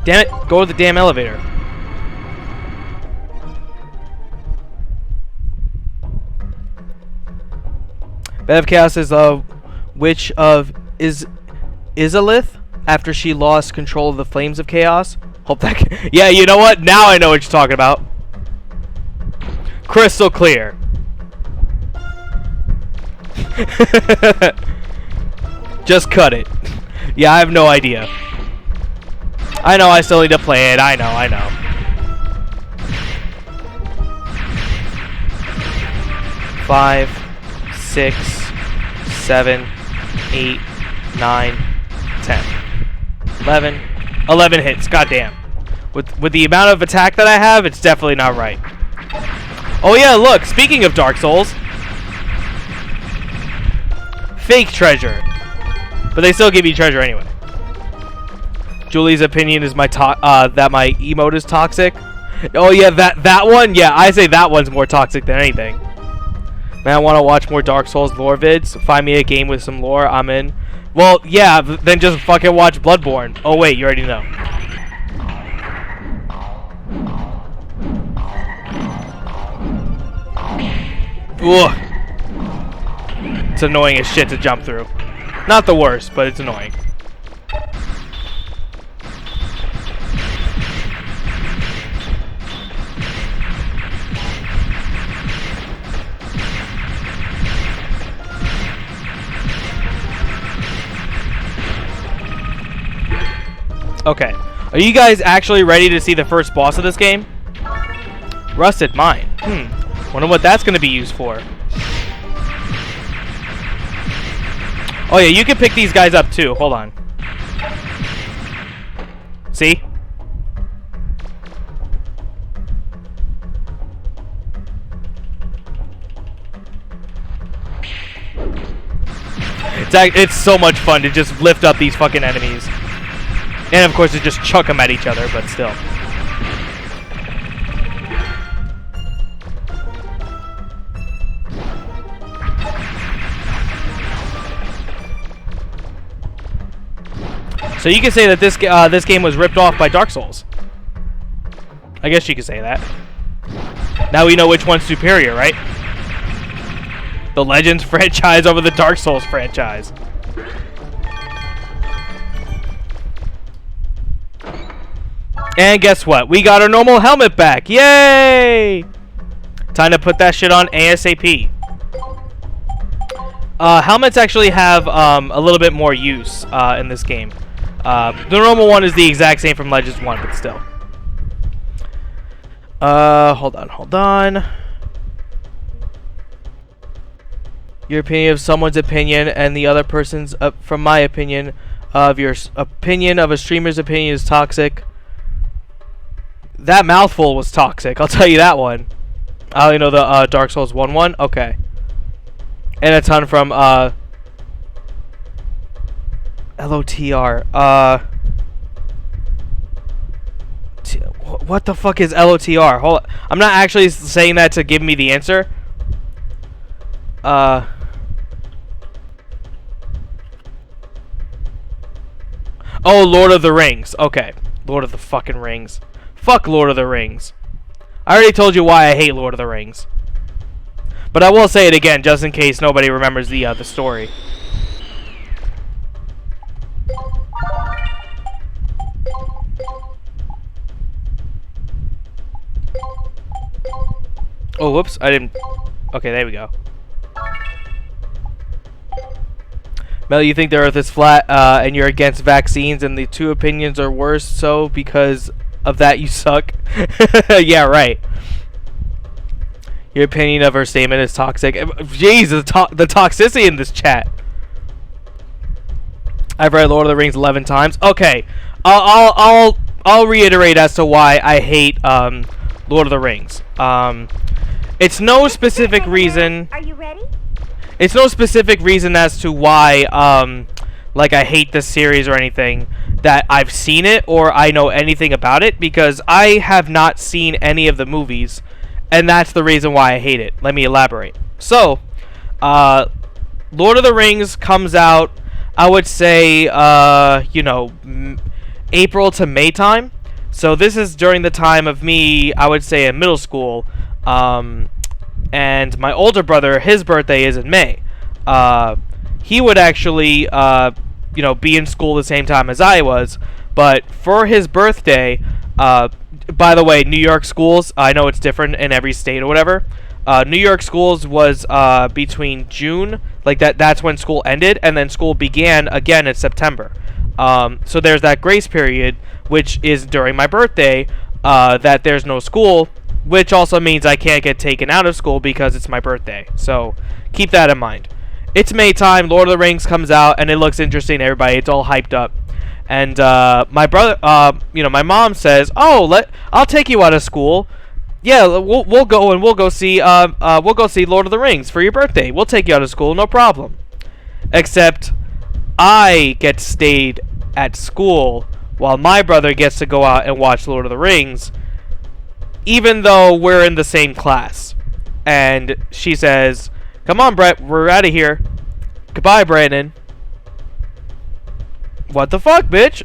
Damn it, go to the damn elevator. Bed of Chaos is a witch of Izalith after she lost control of the flames of chaos. Hope that yeah, you know what? Now I know what you're talking about. Crystal clear. Just cut it. Yeah, I have no idea. I know I still need to play it. I know. 5, 6, 7, 8, 9, 10, 11 hits. Goddamn. With the amount of attack that I have, it's definitely not right. Oh yeah, look, speaking of Dark Souls. Fake treasure. But they still give you treasure anyway. Julie's opinion is that my emote is toxic. Oh yeah, that one? Yeah, I say that one's more toxic than anything. Man, I want to watch more Dark Souls lore vids. Find me a game with some lore, I'm in. Well, yeah, then just fucking watch Bloodborne. Oh wait, you already know. Ugh. It's annoying as shit to jump through. Not the worst, but it's annoying. Okay, are you guys actually ready to see the first boss of this game? Rusted Mine. Wonder what that's going to be used for. Oh yeah, you can pick these guys up too. Hold on. See? It's so much fun to just lift up these fucking enemies. And of course to just chuck them at each other, but still. So you can say that this game was ripped off by Dark Souls. I guess you could say that. Now we know which one's superior, right? The Legends franchise over the Dark Souls franchise. And guess what? We got our normal helmet back. Yay! Time to put that shit on ASAP. Helmets actually have a little bit more use in this game. The normal one is the exact same from Legends 1, but still. Hold on. Your opinion of someone's opinion and the other person's, from my opinion, of your opinion of a streamer's opinion is toxic. That mouthful was toxic, I'll tell you that one. I only know the Dark Souls 1-1. Okay. And a ton from LOTR. What the fuck is LOTR? Hold on. I'm not actually saying that to give me the answer. Oh, Lord of the Rings. Okay. Lord of the fucking Rings. Fuck Lord of the Rings. I already told you why I hate Lord of the Rings. But I will say it again, just in case nobody remembers the story. Oh, whoops. I didn't... Okay, there we go. Mel, you think the Earth is flat, and you're against vaccines, and the two opinions are worse, so because of that you suck? Yeah, right. Your opinion of her statement is toxic. Jeez, the toxicity in this chat. I've read Lord of the Rings 11 times. Okay, I'll reiterate as to why I hate Lord of the Rings. It's no specific reason. Are you ready? It's no specific reason as to why like I hate this series or anything, that I've seen it or I know anything about it, because I have not seen any of the movies, and that's the reason why I hate it. Let me elaborate. So, Lord of the Rings comes out, I would say, April to May time. So this is during the time of me, I would say, in middle school, and my older brother, his birthday is in May. He would actually, be in school the same time as I was, but for his birthday, by the way, New York schools, I know it's different in every state or whatever. New York schools was between June, like that's when school ended, and then school began again in September. So there's that grace period, which is during my birthday, that there's no school, which also means I can't get taken out of school because it's my birthday. So keep that in mind. It's May time, Lord of the Rings comes out, and it looks interesting to everybody. It's all hyped up. And my brother, my mom says, "Oh, I'll take you out of school. Yeah, we'll go see Lord of the Rings for your birthday. We'll take you out of school, no problem." Except I get stayed at school while my brother gets to go out and watch Lord of the Rings, even though we're in the same class. And she says, "Come on, Brett, we're out of here. Goodbye, Brandon." What the fuck, bitch?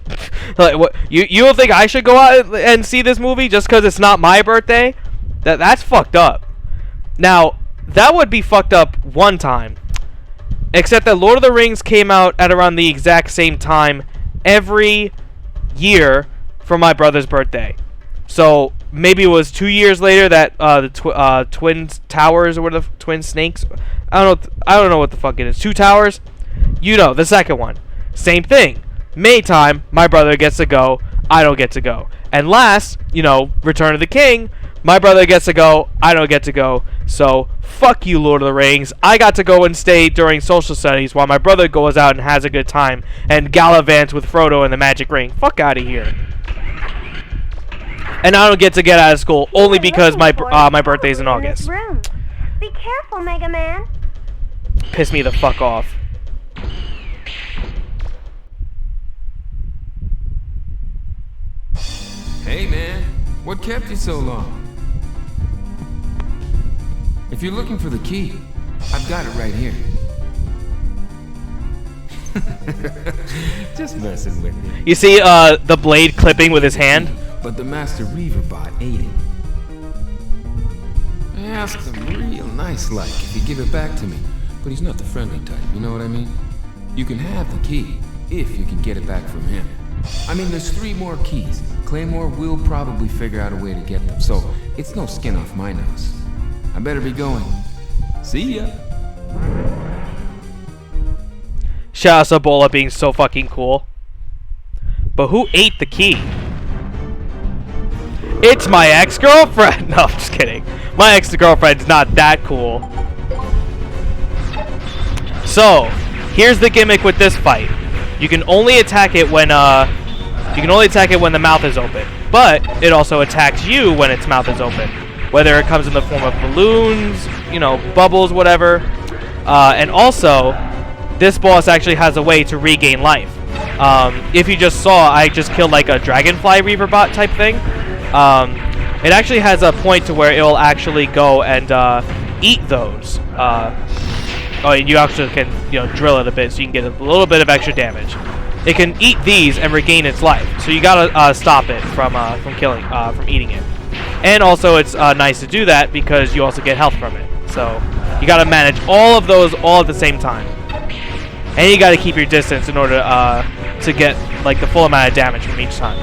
Like, what? You don't think I should go out and see this movie just because it's not my birthday? That's fucked up. Now, that would be fucked up one time. Except that Lord of the Rings came out at around the exact same time every year for my brother's birthday. So maybe it was 2 years later that the Twin Towers, or what, the Twin Snakes? I don't know what the fuck it is. Two Towers? You know, the second one. Same thing. May time, my brother gets to go, I don't get to go. And last, Return of the King, my brother gets to go, I don't get to go. So, fuck you, Lord of the Rings. I got to go and stay during social studies while my brother goes out and has a good time and gallivants with Frodo and the magic ring. Fuck out of here. And I don't get to get out of school only because my birthday's in August. Be careful, Mega Man. Piss me the fuck off. Hey man, what kept you so long? If you're looking for the key, I've got it right here. Just messing with you. You see the blade clipping with his hand? But the Master Reaver bot ate it. I asked him real nice like if he'd give it back to me, but he's not the friendly type, you know what I mean? You can have the key, if you can get it back from him. I mean, there's 3 more keys. Claymore will probably figure out a way to get them, so it's no skin off my nose. I better be going. See ya. Shout out to Bola being so fucking cool. But who ate the key? It's my ex-girlfriend! No, I'm just kidding. My ex-girlfriend's not that cool. So, here's the gimmick with this fight. You can only attack it when the mouth is open. But it also attacks you when its mouth is open. Whether it comes in the form of balloons, bubbles, whatever. And also, this boss actually has a way to regain life. If you just saw, I just killed like a dragonfly reaver bot type thing. It actually has a point to where it will actually go and eat those. And you actually can drill it a bit so you can get a little bit of extra damage. It can eat these and regain its life, so you gotta stop it from eating it. And also, it's nice to do that because you also get health from it. So you gotta manage all of those all at the same time, and you gotta keep your distance in order to get like the full amount of damage from each time.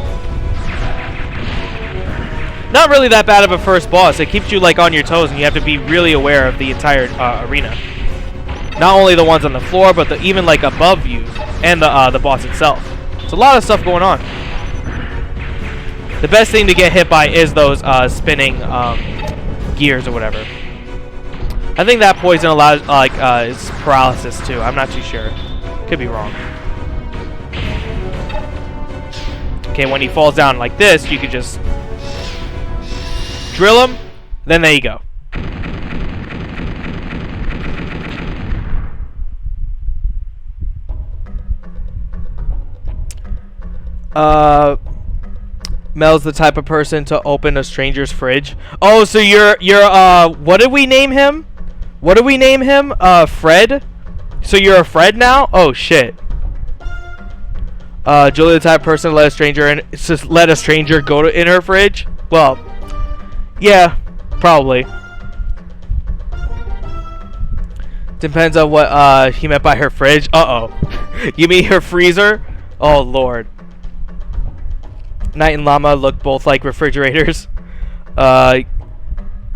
Not really that bad of a first boss. It keeps you like on your toes, and you have to be really aware of the entire arena. Not only the ones on the floor, but even like above you and the boss itself. It's a lot of stuff going on. The best thing to get hit by is those spinning gears or whatever. I think that poison allows is paralysis too. I'm not too sure. Could be wrong. Okay, when he falls down like this, you could just drill him. Then there you go. Mel's the type of person to open a stranger's fridge. Oh, so you're what did we name him? Fred? So you're a Fred now? Oh shit. Julie the type of person to let a stranger go in her fridge? Well, yeah, probably. Depends on what he meant by her fridge. Uh-oh. You mean her freezer? Oh lord. Knight and Llama look both like refrigerators. You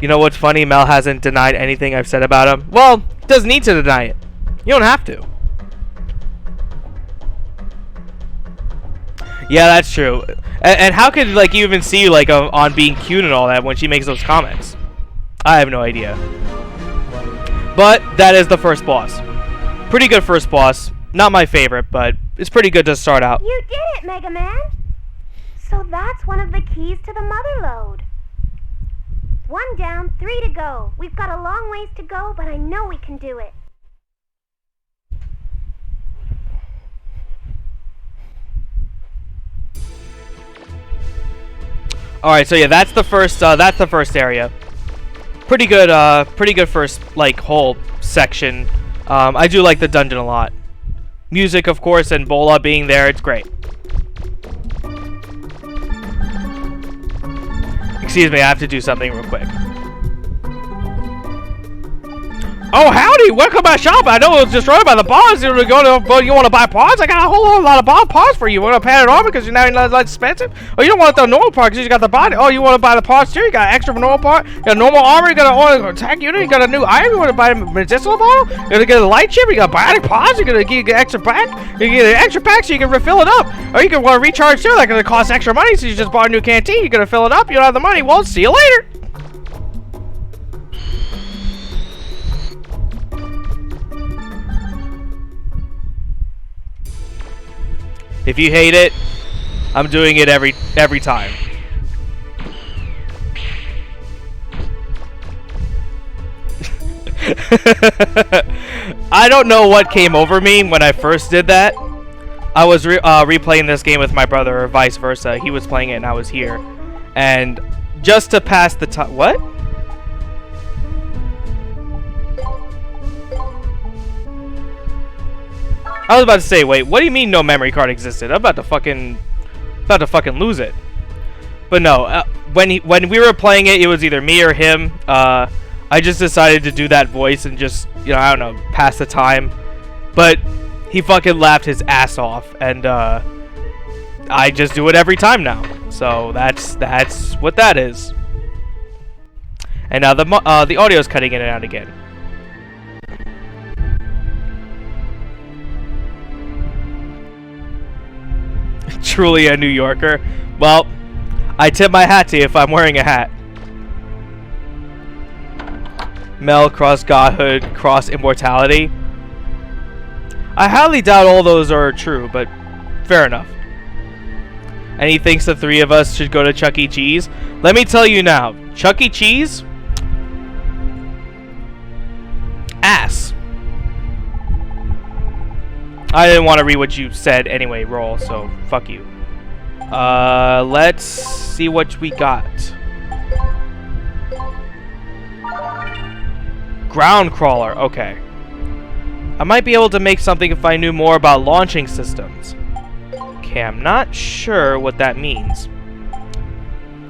know what's funny? Mel hasn't denied anything I've said about him. Well, he doesn't need to deny it. You don't have to. Yeah, that's true. And how could like you even see like on being cute and all that when she makes those comments? I have no idea. But that is the first boss. Pretty good first boss. Not my favorite, but pretty good to start out. You did it, Mega Man! So that's one of the keys to the mother lode. 1 down, 3 to go. We've got a long ways to go, but I know we can do it. All right, so yeah, that's the first area. Pretty good first like whole section. I do like the dungeon a lot. Music, of course, and Bola being there, it's great. Excuse me, I have to do something real quick. Oh, howdy! Welcome to my shop. I know it was destroyed by the bombs. You want to buy parts? I got a whole lot of bomb parts for you. Want to pay it on because you're now not expensive? Oh, you don't want the normal part because you got the body. Oh, you want to buy the parts too? You got extra normal part. You got normal armor. You got an attack unit. You got a new item. You want to buy a medicinal bottle? You're gonna get a light chip. You got biotic parts. You're gonna get extra pack. You get an extra pack so you can refill it up. Or you can want to recharge too. That's gonna cost extra money. So you just bought a new canteen. You're gonna fill it up. You don't have the money. Well, see you later. If you hate it, I'm doing it every time. I don't know what came over me when I first did that. I was replaying this game with my brother, or vice versa. He was playing it and I was here. And just to pass the time... What? I was about to say, wait, what do you mean no memory card existed? I'm about to fucking lose it. But no, when we were playing it, it was either me or him. I just decided to do that voice and just, you know, I don't know, pass the time. But he fucking laughed his ass off, and I just do it every time now. So that's what that is. And now the audio's cutting in and out again. Truly a New Yorker. Well, I tip my hat to you if I'm wearing a hat. Mel, cross godhood, cross immortality. I highly doubt all those are true, but fair enough. And he thinks the three of us should go to Chuck E. Cheese. Let me tell you now, Chuck E. Cheese? Ass. I didn't want to read what you said anyway, Roll, so fuck you. Let's see what we got. Ground crawler, okay. I might be able to make something if I knew more about launching systems. Okay, I'm not sure what that means.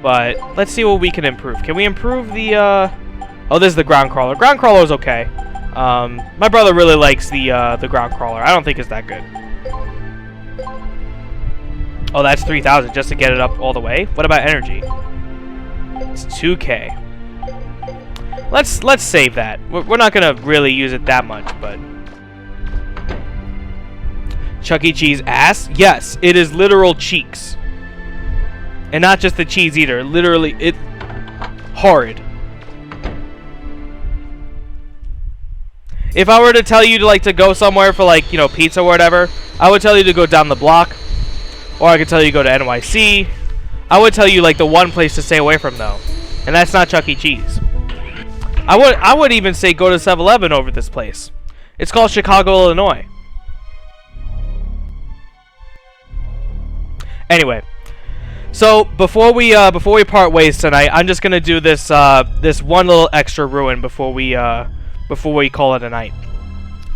But let's see what we can improve. Can we improve the, Oh, this is the ground crawler. Ground crawler is okay. My brother really likes the ground crawler. I don't think it's that good. Oh, that's 3,000 just to get it up all the way. What about energy? It's 2K. Let's save that. We're not gonna really use it that much, but Chuck E. Cheese ass? Yes, it is literal cheeks, and not just the cheese either. Literally, it horrid. If I were to tell you to go somewhere for like, you know, pizza or whatever, I would tell you to go down the block, or I could tell you to go to NYC. I would tell you like the one place to stay away from though, and that's not Chuck E. Cheese. I would even say go to 7-Eleven over this place. It's called Chicago, Illinois. Anyway, so before we part ways tonight, I'm just gonna do this this one little extra ruin before we call it a night.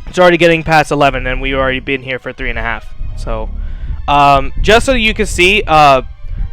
It's already getting past 11, and we've already been here for 3.5. So, just so you can see,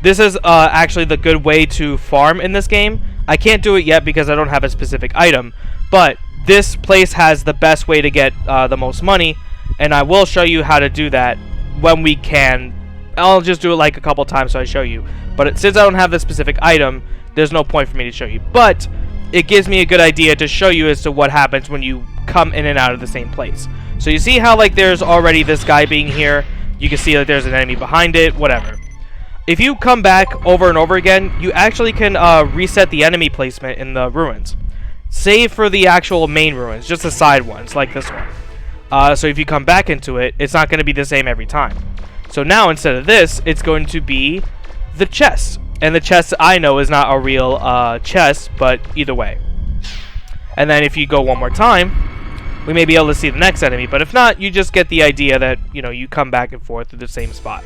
this is actually the good way to farm in this game. I can't do it yet because I don't have a specific item, but this place has the best way to get the most money, and I will show you how to do that when we can. I'll just do it like a couple times so I show you. But since I don't have the specific item, there's no point for me to show you. But it gives me a good idea to show you as to what happens when you come in and out of the same place. So you see how like there's already this guy being here. You can see that there's an enemy behind it, whatever. If you come back over and over again, you actually can reset the enemy placement in the ruins. Save for the actual main ruins, just the side ones, like this one. So if you come back into it, it's not going to be the same every time. So now instead of this, it's going to be the chest. And the chest I know is not a real chest, but either way. And then if you go one more time, we may be able to see the next enemy. But if not, you just get the idea that, you know, you come back and forth through the same spot.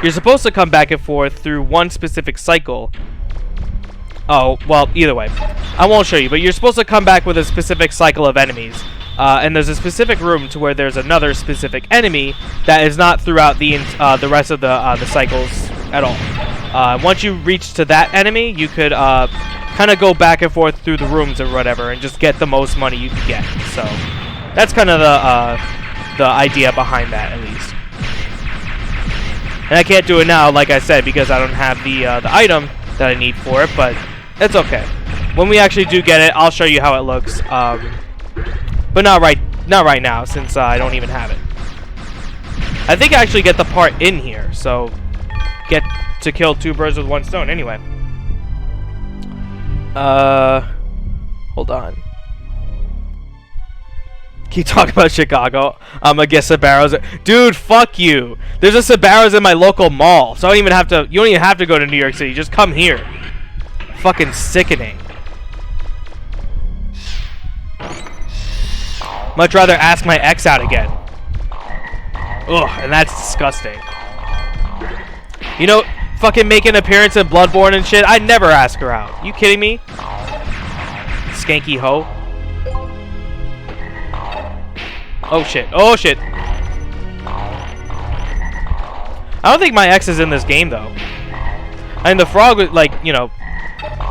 You're supposed to come back and forth through one specific cycle. Oh, well, either way. I won't show you, but you're supposed to come back with a specific cycle of enemies. And there's a specific room to where there's another specific enemy that is not throughout the rest of the cycles at all. Once you reach to that enemy, you could kind of go back and forth through the rooms or whatever and just get the most money you can get. So that's kind of the idea behind that, at least. And I can't do it now, like I said, because I don't have the item that I need for it, but it's okay. When we actually do get it, I'll show you how it looks. But not right now, since I don't even have it. I think I actually get the part in here, so get to kill 2 birds with 1 stone anyway. Hold on. Keep talking about Chicago. I'm gonna get Sbarro's. Dude, fuck you. There's a Sbarro's in my local mall, so I don't even have to. You don't even have to go to New York City. Just come here. Fucking sickening. Much rather ask my ex out again. Ugh, and that's disgusting. You know, fucking make an appearance in Bloodborne and shit. I'd never ask her out. You kidding me? Skanky hoe. Oh shit. Oh shit. I don't think my ex is in this game though. I mean, the frog was like, you know,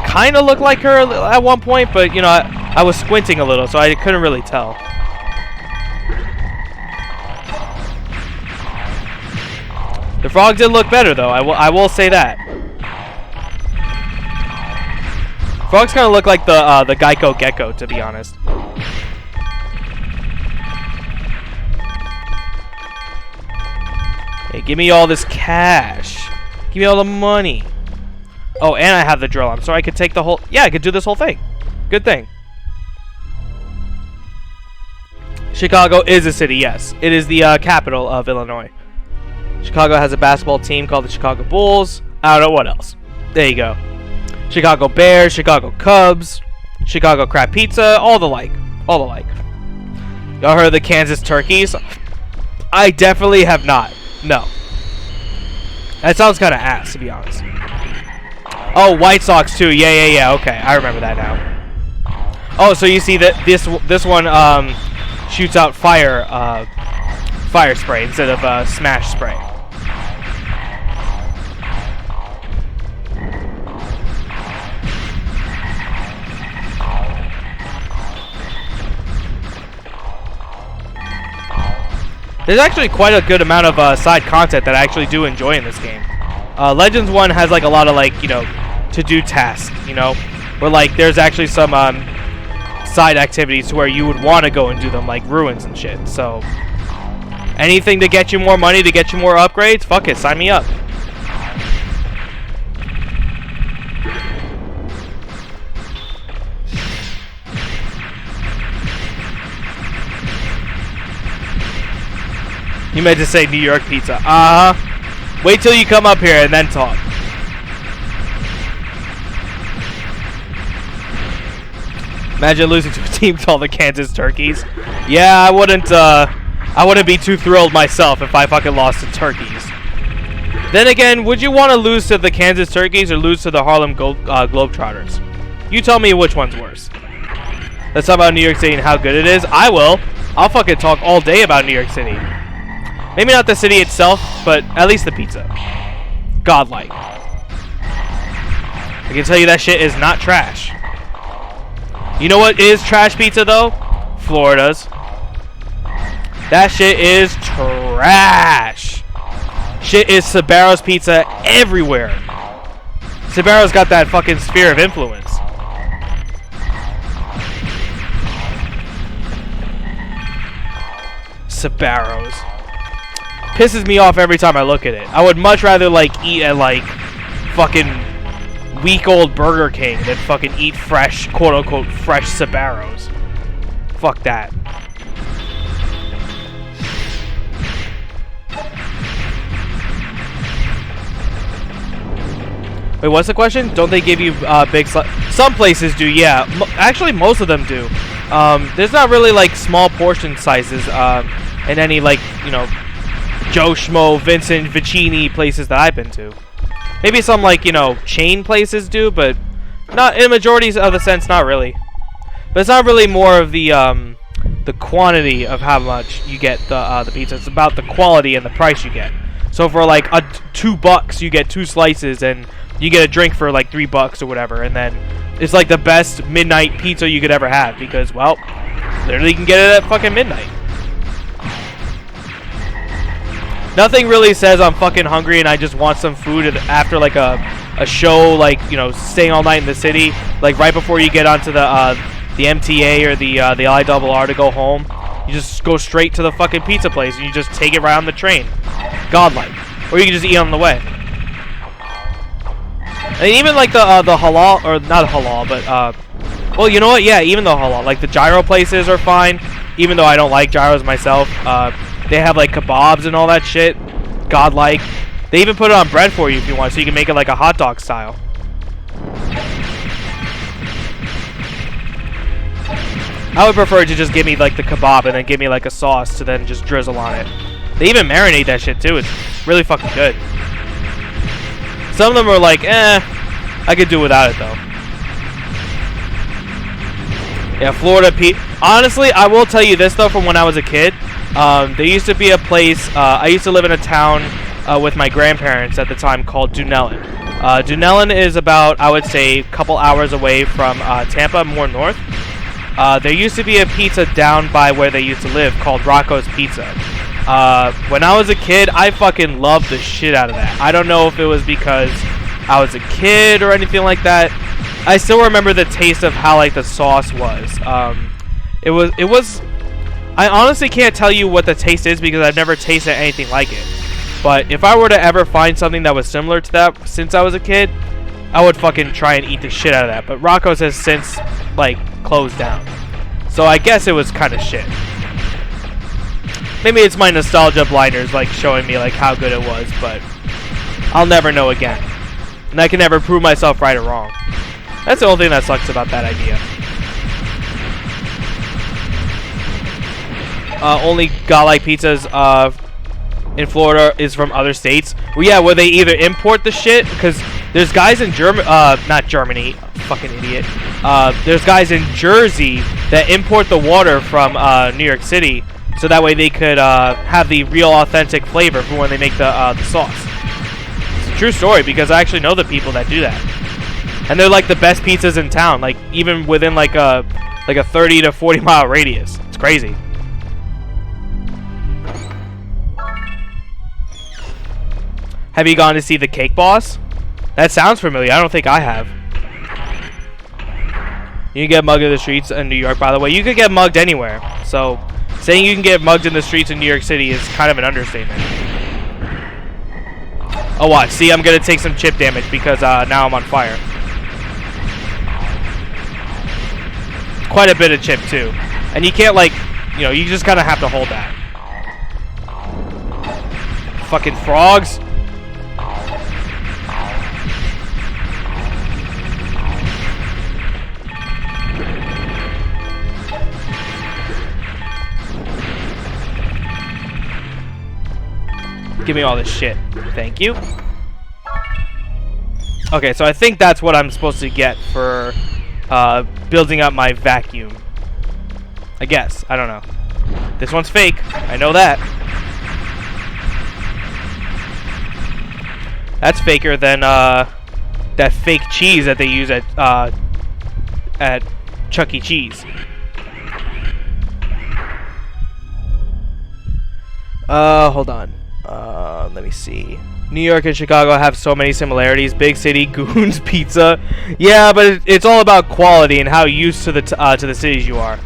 kind of looked like her at one point, but you know, I was squinting a little, so I couldn't really tell. The frog did look better though. I will say that. Frogs kind of look like the Geico Gecko, to be honest. Hey, give me all this cash. Give me all the money. Oh, and I have the drill on, so I could take the whole... Yeah, I could do this whole thing. Good thing. Chicago is a city, yes. It is the capital of Illinois. Chicago has a basketball team called the Chicago Bulls. I don't know what else. There you go. Chicago Bears, Chicago Cubs, Chicago Crab Pizza, all the like. All the like. Y'all heard of the Kansas Turkeys? I definitely have not. No. That sounds kind of ass, to be honest. Oh, White Sox too. Yeah. Okay, I remember that now. Oh, so you see that this one shoots out fire spray instead of smash spray. There's actually quite a good amount of side content that I actually do enjoy in this game. Legends 1 has like a lot of like, you know, to-do tasks, you know, where like there's actually some side activities where you would want to go and do them, like ruins and shit. So anything to get you more money, to get you more upgrades, fuck it, sign me up. You meant to say New York pizza. Wait till you come up here and then talk. Imagine losing to a team called the Kansas Turkeys. Yeah, I wouldn't be too thrilled myself if I fucking lost to Turkeys. Then again, would you want to lose to the Kansas Turkeys or lose to the Harlem Globetrotters? You tell me which one's worse. Let's talk about New York City and how good it is. I will. I'll fucking talk all day about New York City. Maybe not the city itself, but at least the pizza. Godlike. I can tell you that shit is not trash. You know what is trash pizza though? Florida's. That shit is trash. Shit is Sbarro's pizza everywhere. Sbarro's got that fucking sphere of influence. Sbarro's. Pisses me off every time I look at it. I would much rather like eat at like fucking week-old Burger King than fucking eat fresh, quote-unquote fresh Sbarro's. Fuck that. Wait, what's the question? Don't they give you big Some places do, yeah. Actually, most of them do. There's not really like small portion sizes in any like, you know, Joe Schmo, Vincent, Vicini places that I've been to. Maybe some like, you know, chain places do, but not in majorities of the sense, not really. But it's not really more of the quantity of how much you get the pizza. It's about the quality and the price you get. So for like $2, you get 2 slices and you get a drink for like $3 or whatever, and then it's like the best midnight pizza you could ever have because, well, literally you can get it at fucking midnight. Nothing really says I'm fucking hungry and I just want some food after like a show, like, you know, staying all night in the city, like right before you get onto the MTA or the IRR to go home. You just go straight to the fucking pizza place and you just take it right on the train. Godlike. Or you can just eat on the way. And even like the halal, or not halal, but well, you know what? Yeah, even the halal, like the gyro places are fine. Even though I don't like gyros myself, they have like kebabs and all that shit. Godlike. They even put it on bread for you if you want, so you can make it like a hot dog style. I would prefer to just give me like the kebab and then give me like a sauce to then just drizzle on it. They even marinate that shit too. It's really fucking good. Some of them are like, I could do without it though. Yeah, Florida honestly, I will tell you this though, from when I was a kid. There used to be a place, I used to live in a town with my grandparents at the time called Dunellen. Dunellen is about, I would say, a couple hours away from Tampa, more north. There used to be a pizza down by where they used to live called Rocco's Pizza. When I was a kid, I fucking loved the shit out of that. I don't know if it was because I was a kid or anything like that. I still remember the taste of how like the sauce was. It was. I honestly can't tell you what the taste is because I've never tasted anything like it. But if I were to ever find something that was similar to that since I was a kid, I would fucking try and eat the shit out of that. But Rocco's has since like closed down, so I guess it was kind of shit. Maybe it's my nostalgia blinders like showing me like how good it was, but I'll never know again, and I can never prove myself right or wrong. That's the only thing that sucks about that idea. Only godlike pizzas in Florida is from other states. Well, yeah, where they either import the shit, because there's guys in not Germany, fucking idiot. There's guys in Jersey that import the water from New York City, so that way they could have the real authentic flavor for when they make the sauce. It's a true story because I actually know the people that do that, and they're like the best pizzas in town. Like even within like a 30 to 40 mile radius. It's crazy. Have you gone to see The Cake Boss? That sounds familiar. I don't think I have. You can get mugged in the streets in New York, by the way. You could get mugged anywhere. So, saying you can get mugged in the streets in New York City is kind of an understatement. Oh, watch. See, I'm going to take some chip damage because now I'm on fire. Quite a bit of chip, too. And you can't, like, you know, you just kind of have to hold that. Fucking frogs. Give me all this shit. Thank you. Okay, so I think that's what I'm supposed to get for building up my vacuum. I guess. I don't know. This one's fake. I know that. That's faker than that fake cheese that they use at Chuck E. Cheese. Hold on. Let me see. New York and Chicago have so many similarities. Big city, goons, pizza. Yeah, but it's all about quality and how used to the cities you are.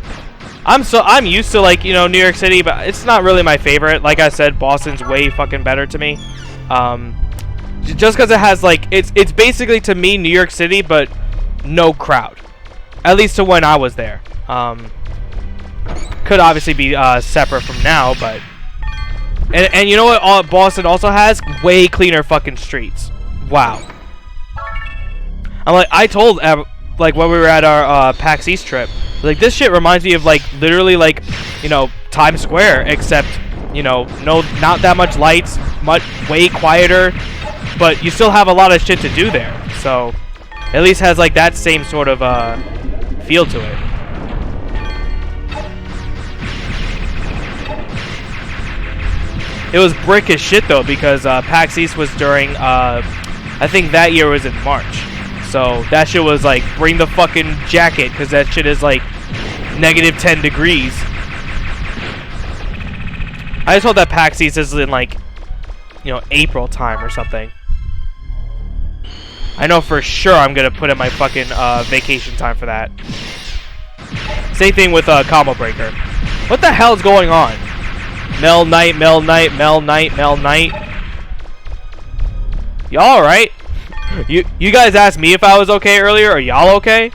I'm used to, like, you know, New York City, but it's not really my favorite. Like I said, Boston's way fucking better to me. Just because it has, like, it's basically to me New York City, but no crowd. At least to when I was there. Could obviously be separate from now, but. And you know what Boston also has? Way cleaner fucking streets. Wow. I'm like, I told like when we were at our PAX East trip, like this shit reminds me of like literally like, you know, Times Square, except, you know, not that much lights, way quieter, but you still have a lot of shit to do there. So at least has like that same sort of feel to it. It was brick as shit though, because PAX East was during I think that year was in March. So that shit was like, bring the fucking jacket, because that shit is like -10 degrees. I just hope that PAX East is in like, you know, April time or something. I know for sure I'm gonna put in my fucking vacation time for that. Same thing with Combo Breaker. What the hell is going on? Mel Knight, Mel Knight, Mel Knight, Mel Knight. Y'all alright? You guys asked me if I was okay earlier. Are y'all okay?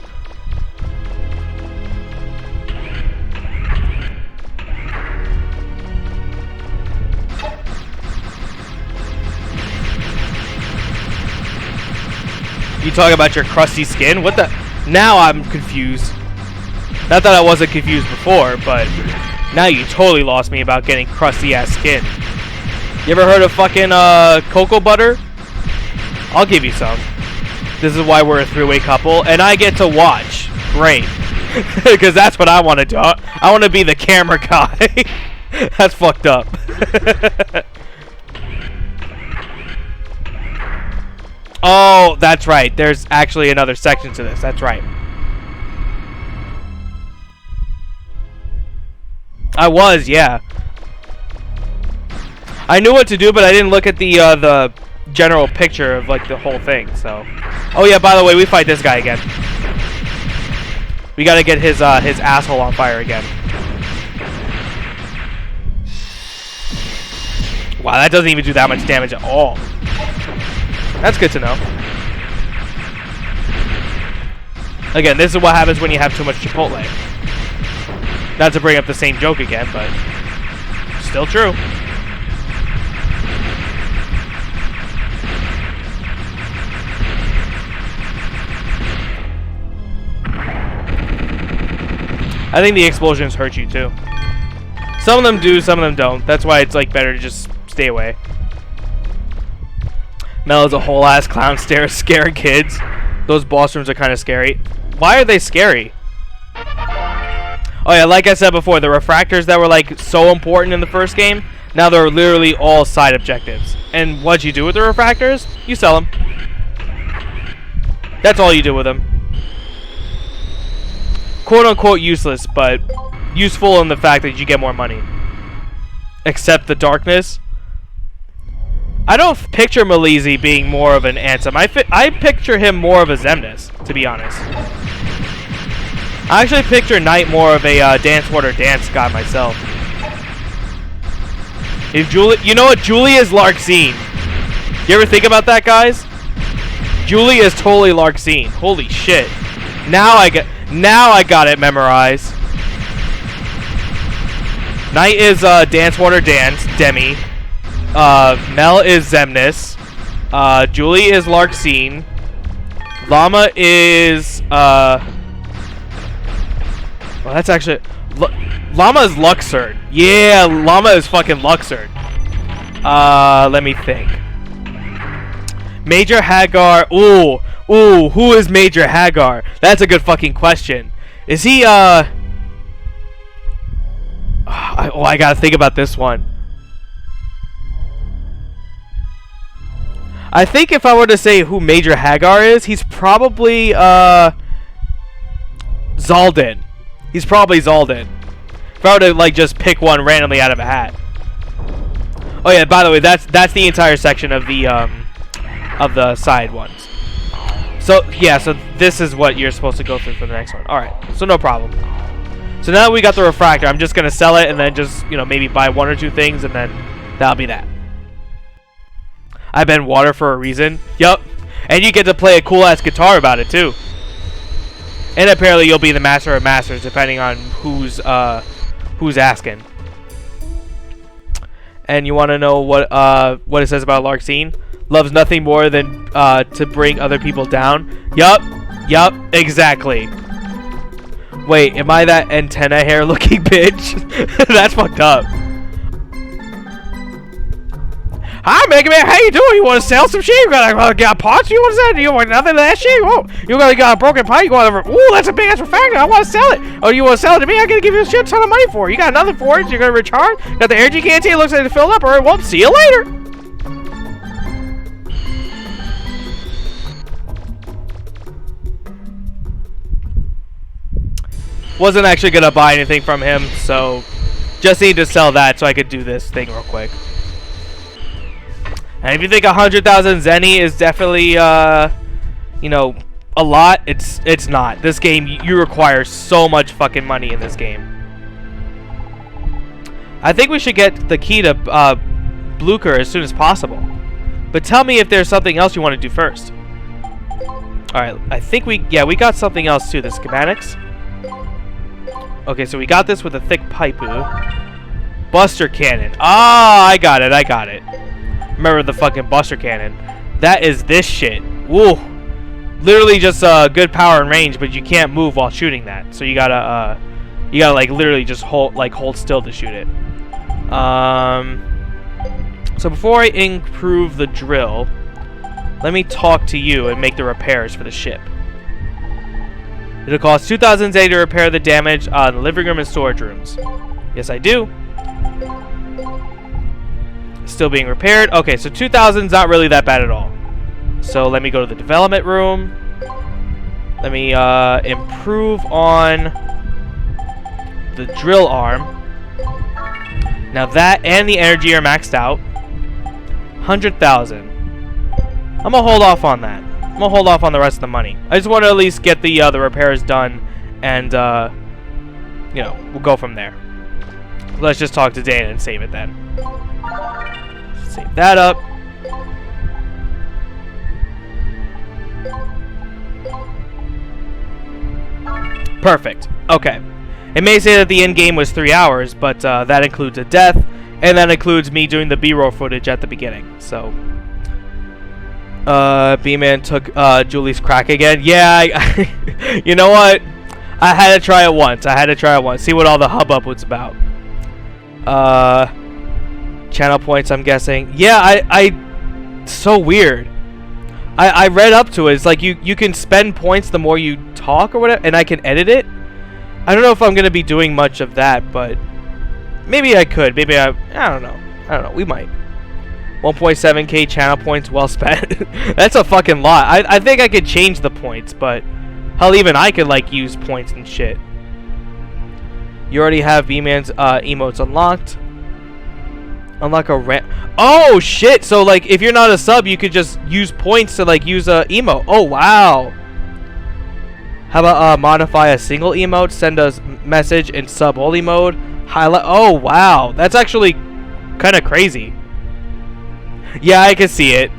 You talk about your crusty skin? What the? Now I'm confused. Not that I wasn't confused before, but now you totally lost me about getting crusty ass skin. You ever heard of fucking cocoa butter? I'll give you some. This is why we're a three-way couple, and I get to watch. Great. Because that's what I want to do. I want to be the camera guy. That's fucked up. Oh, that's right. There's actually another section to this. That's right. I was, yeah. I knew what to do, but I didn't look at the general picture of like the whole thing. So, oh yeah. By the way, we fight this guy again. We gotta get his asshole on fire again. Wow, that doesn't even do that much damage at all. That's good to know. Again, this is what happens when you have too much Chipotle. Not to bring up the same joke again, but still true. I think the explosions hurt you too. Some of them do, some of them don't. That's why it's like better to just stay away. Mel is a whole ass clown scaring kids. Those boss rooms are kind of scary. Why are they scary? Oh yeah, like I said before, the refractors that were like so important in the first game, now they're literally all side objectives. And what you do with the refractors? You sell them. That's all you do with them. Quote unquote useless, but useful in the fact that you get more money. Except the darkness. I don't picture Malizi being more of an Ansem. I picture him more of a Xemnas, to be honest. I actually picture Knight more of a Dance Water Dance guy myself. If Julie, you know what? Julie is Larxene. You ever think about that, guys? Julie is totally Larxene. Holy shit! Now I got it memorized. Knight is Dance Water Dance Demi. Mel is Xemnas. Julie is Larxene. Llama is well, that's actually Llama is Luxord. Yeah, Llama is fucking Luxord. Let me think. Major Hagar. Ooh, who is Major Hagar? That's a good fucking question. Is he I gotta think about this one. I think if I were to say who Major Hagar is, he's probably Zaldin. He's probably Zaldin. If I were to like just pick one randomly out of a hat. Oh yeah, by the way, that's the entire section of the side ones. So yeah, so this is what you're supposed to go through for the next one. All right, so no problem. So now that we got the refractor, I'm just gonna sell it and then just, you know, maybe buy one or two things and then that'll be that. I been water for a reason. Yup. And you get to play a cool ass guitar about it too. And apparently you'll be the master of masters depending on who's asking. and you want to know what it says about Larxene? Loves nothing more than to bring other people down. Yup, exactly. Wait, am I that antenna hair looking bitch? That's fucked up. Hi, Mega Man. How you doing? You want to sell some shit? You got parts? You want to sell? You want nothing of that shit? Oh, you got a broken pipe? You want to? Ooh, that's a big ass refractor. I want to sell it. Oh, you want to sell it to me? I'm gonna give you a shit ton of money for it. You got nothing for it. You're gonna recharge. Got the energy canteen. Looks like it's filled up. All right, well, see you later. Wasn't actually gonna buy anything from him, so just need to sell that so I could do this thing real quick. And if you think 100,000 Zenny is definitely, you know, a lot, it's not. This game, you require so much fucking money in this game. I think we should get the key to Blucher as soon as possible. But tell me if there's something else you want to do first. Alright, I think we got something else too, the schematics. Okay, so we got this with a thick pipeu. Buster cannon. Ah, I got it. Remember the fucking Buster cannon. That is this shit. Woo. Literally just good power and range, but you can't move while shooting that. So you gotta like literally just hold still to shoot it. So before I improve the drill, let me talk to you and make the repairs for the ship. It'll cost 2,000 Zay to repair the damage on the living room and storage rooms. Yes, I do. Still being repaired. Okay, so 2,000 is not really that bad at all. So let me go to the development room. Let me improve on the drill arm. Now that and the energy are maxed out. 100,000. I'm gonna hold off on that. I'm gonna hold off on the rest of the money. I just want to at least get the repairs done, and you know, we'll go from there. Let's just talk to Dana and save it then. Save that up. Perfect. Okay. It may say that the end game was 3 hours, but that includes a death, and that includes me doing the B-roll footage at the beginning. So, BMan took Julie's crack again. Yeah, you know what? I had to try it once. See what all the hubbub was about. Channel points, I'm guessing. Yeah, so weird. I read up to it. It's like you can spend points the more you talk or whatever, and I can edit it. I don't know if I'm gonna be doing much of that, but maybe I could. Maybe I don't know. We might. 1.7k channel points well spent. That's a fucking lot. I think I could change the points, but hell, even I could like use points and shit. You already have BMan's emotes unlocked. Unlock a ramp. Oh shit! So like, if you're not a sub, you could just use points to like use a emote. Oh wow. How about modify a single emote, send a message in sub only mode, highlight. Oh wow, that's actually kind of crazy. Yeah, I can see it.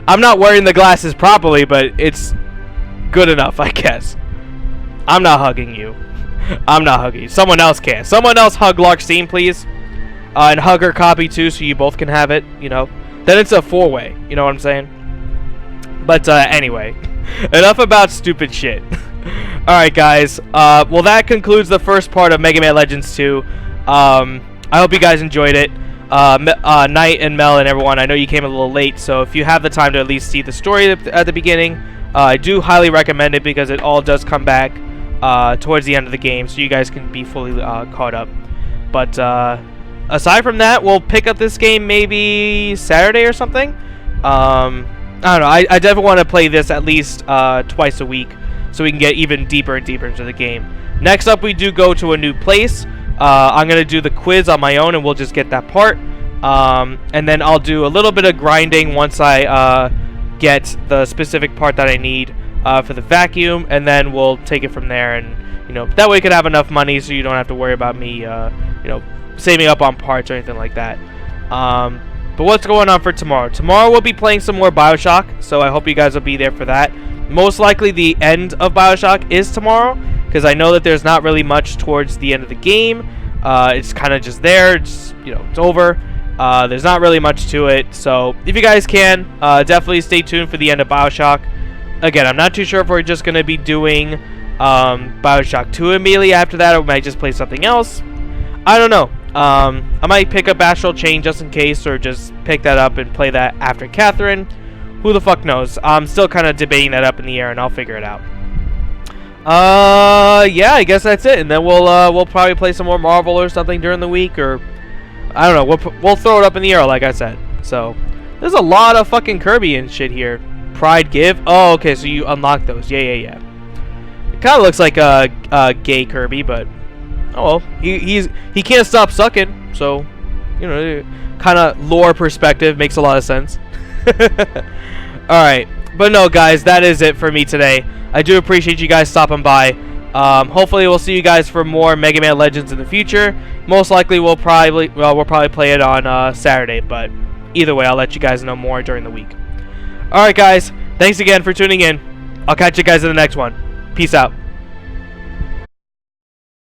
I'm not wearing the glasses properly, but it's good enough, I guess. I'm not hugging you. Someone else can. Someone else hug Larxene, please. And hug her copy too, so you both can have it, you know. Then it's a 4-way, you know what I'm saying? But anyway, enough about stupid shit. Alright guys, well that concludes the first part of Mega Man Legends 2. I hope you guys enjoyed it. Knight and Mel and everyone, I know you came a little late, so if you have the time to at least see the story at the beginning, I do highly recommend it because it all does come back towards the end of the game, so you guys can be fully caught up. But aside from that, we'll pick up this game maybe Saturday or something. I don't know. I definitely want to play this at least twice a week so we can get even deeper and deeper into the game. Next up, we do go to a new place. I'm going to do the quiz on my own, and we'll just get that part. And then I'll do a little bit of grinding once I get the specific part that I need for the vacuum, and then we'll take it from there. And, you know, that way we could have enough money so you don't have to worry about me, you know, saving up on parts or anything like that. But what's going on for tomorrow? Tomorrow we'll be playing some more BioShock, so I hope you guys will be there for that. Most likely the end of BioShock is tomorrow, because I know that there's not really much towards the end of the game. It's kind of just there. It's, you know, it's over. There's not really much to it. So if you guys can, definitely stay tuned for the end of BioShock. Again, I'm not too sure if we're just going to be doing BioShock 2 immediately after that, or we might just play something else. I don't know. I might pick up Astral Chain just in case, or just pick that up and play that after Catherine. Who the fuck knows? I'm still kind of debating that up in the air, and I'll figure it out. Yeah, I guess that's it. And then we'll probably play some more Marvel or something during the week, or I don't know. We'll throw it up in the air, like I said. So there's a lot of fucking Kirby and shit here. Pride Give. Oh, okay. So you unlock those. Yeah. It kind of looks like a gay Kirby, but oh well. He can't stop sucking. So you know, kind of lore perspective makes a lot of sense. Alright, but no guys, that is it for me today. I do appreciate you guys stopping by. Hopefully we'll see you guys for more Mega Man Legends in the future. Most likely we'll probably play it on Saturday, but either way I'll let you guys know more during the week. Alright guys, thanks again for tuning in. I'll catch you guys in the next one. Peace out.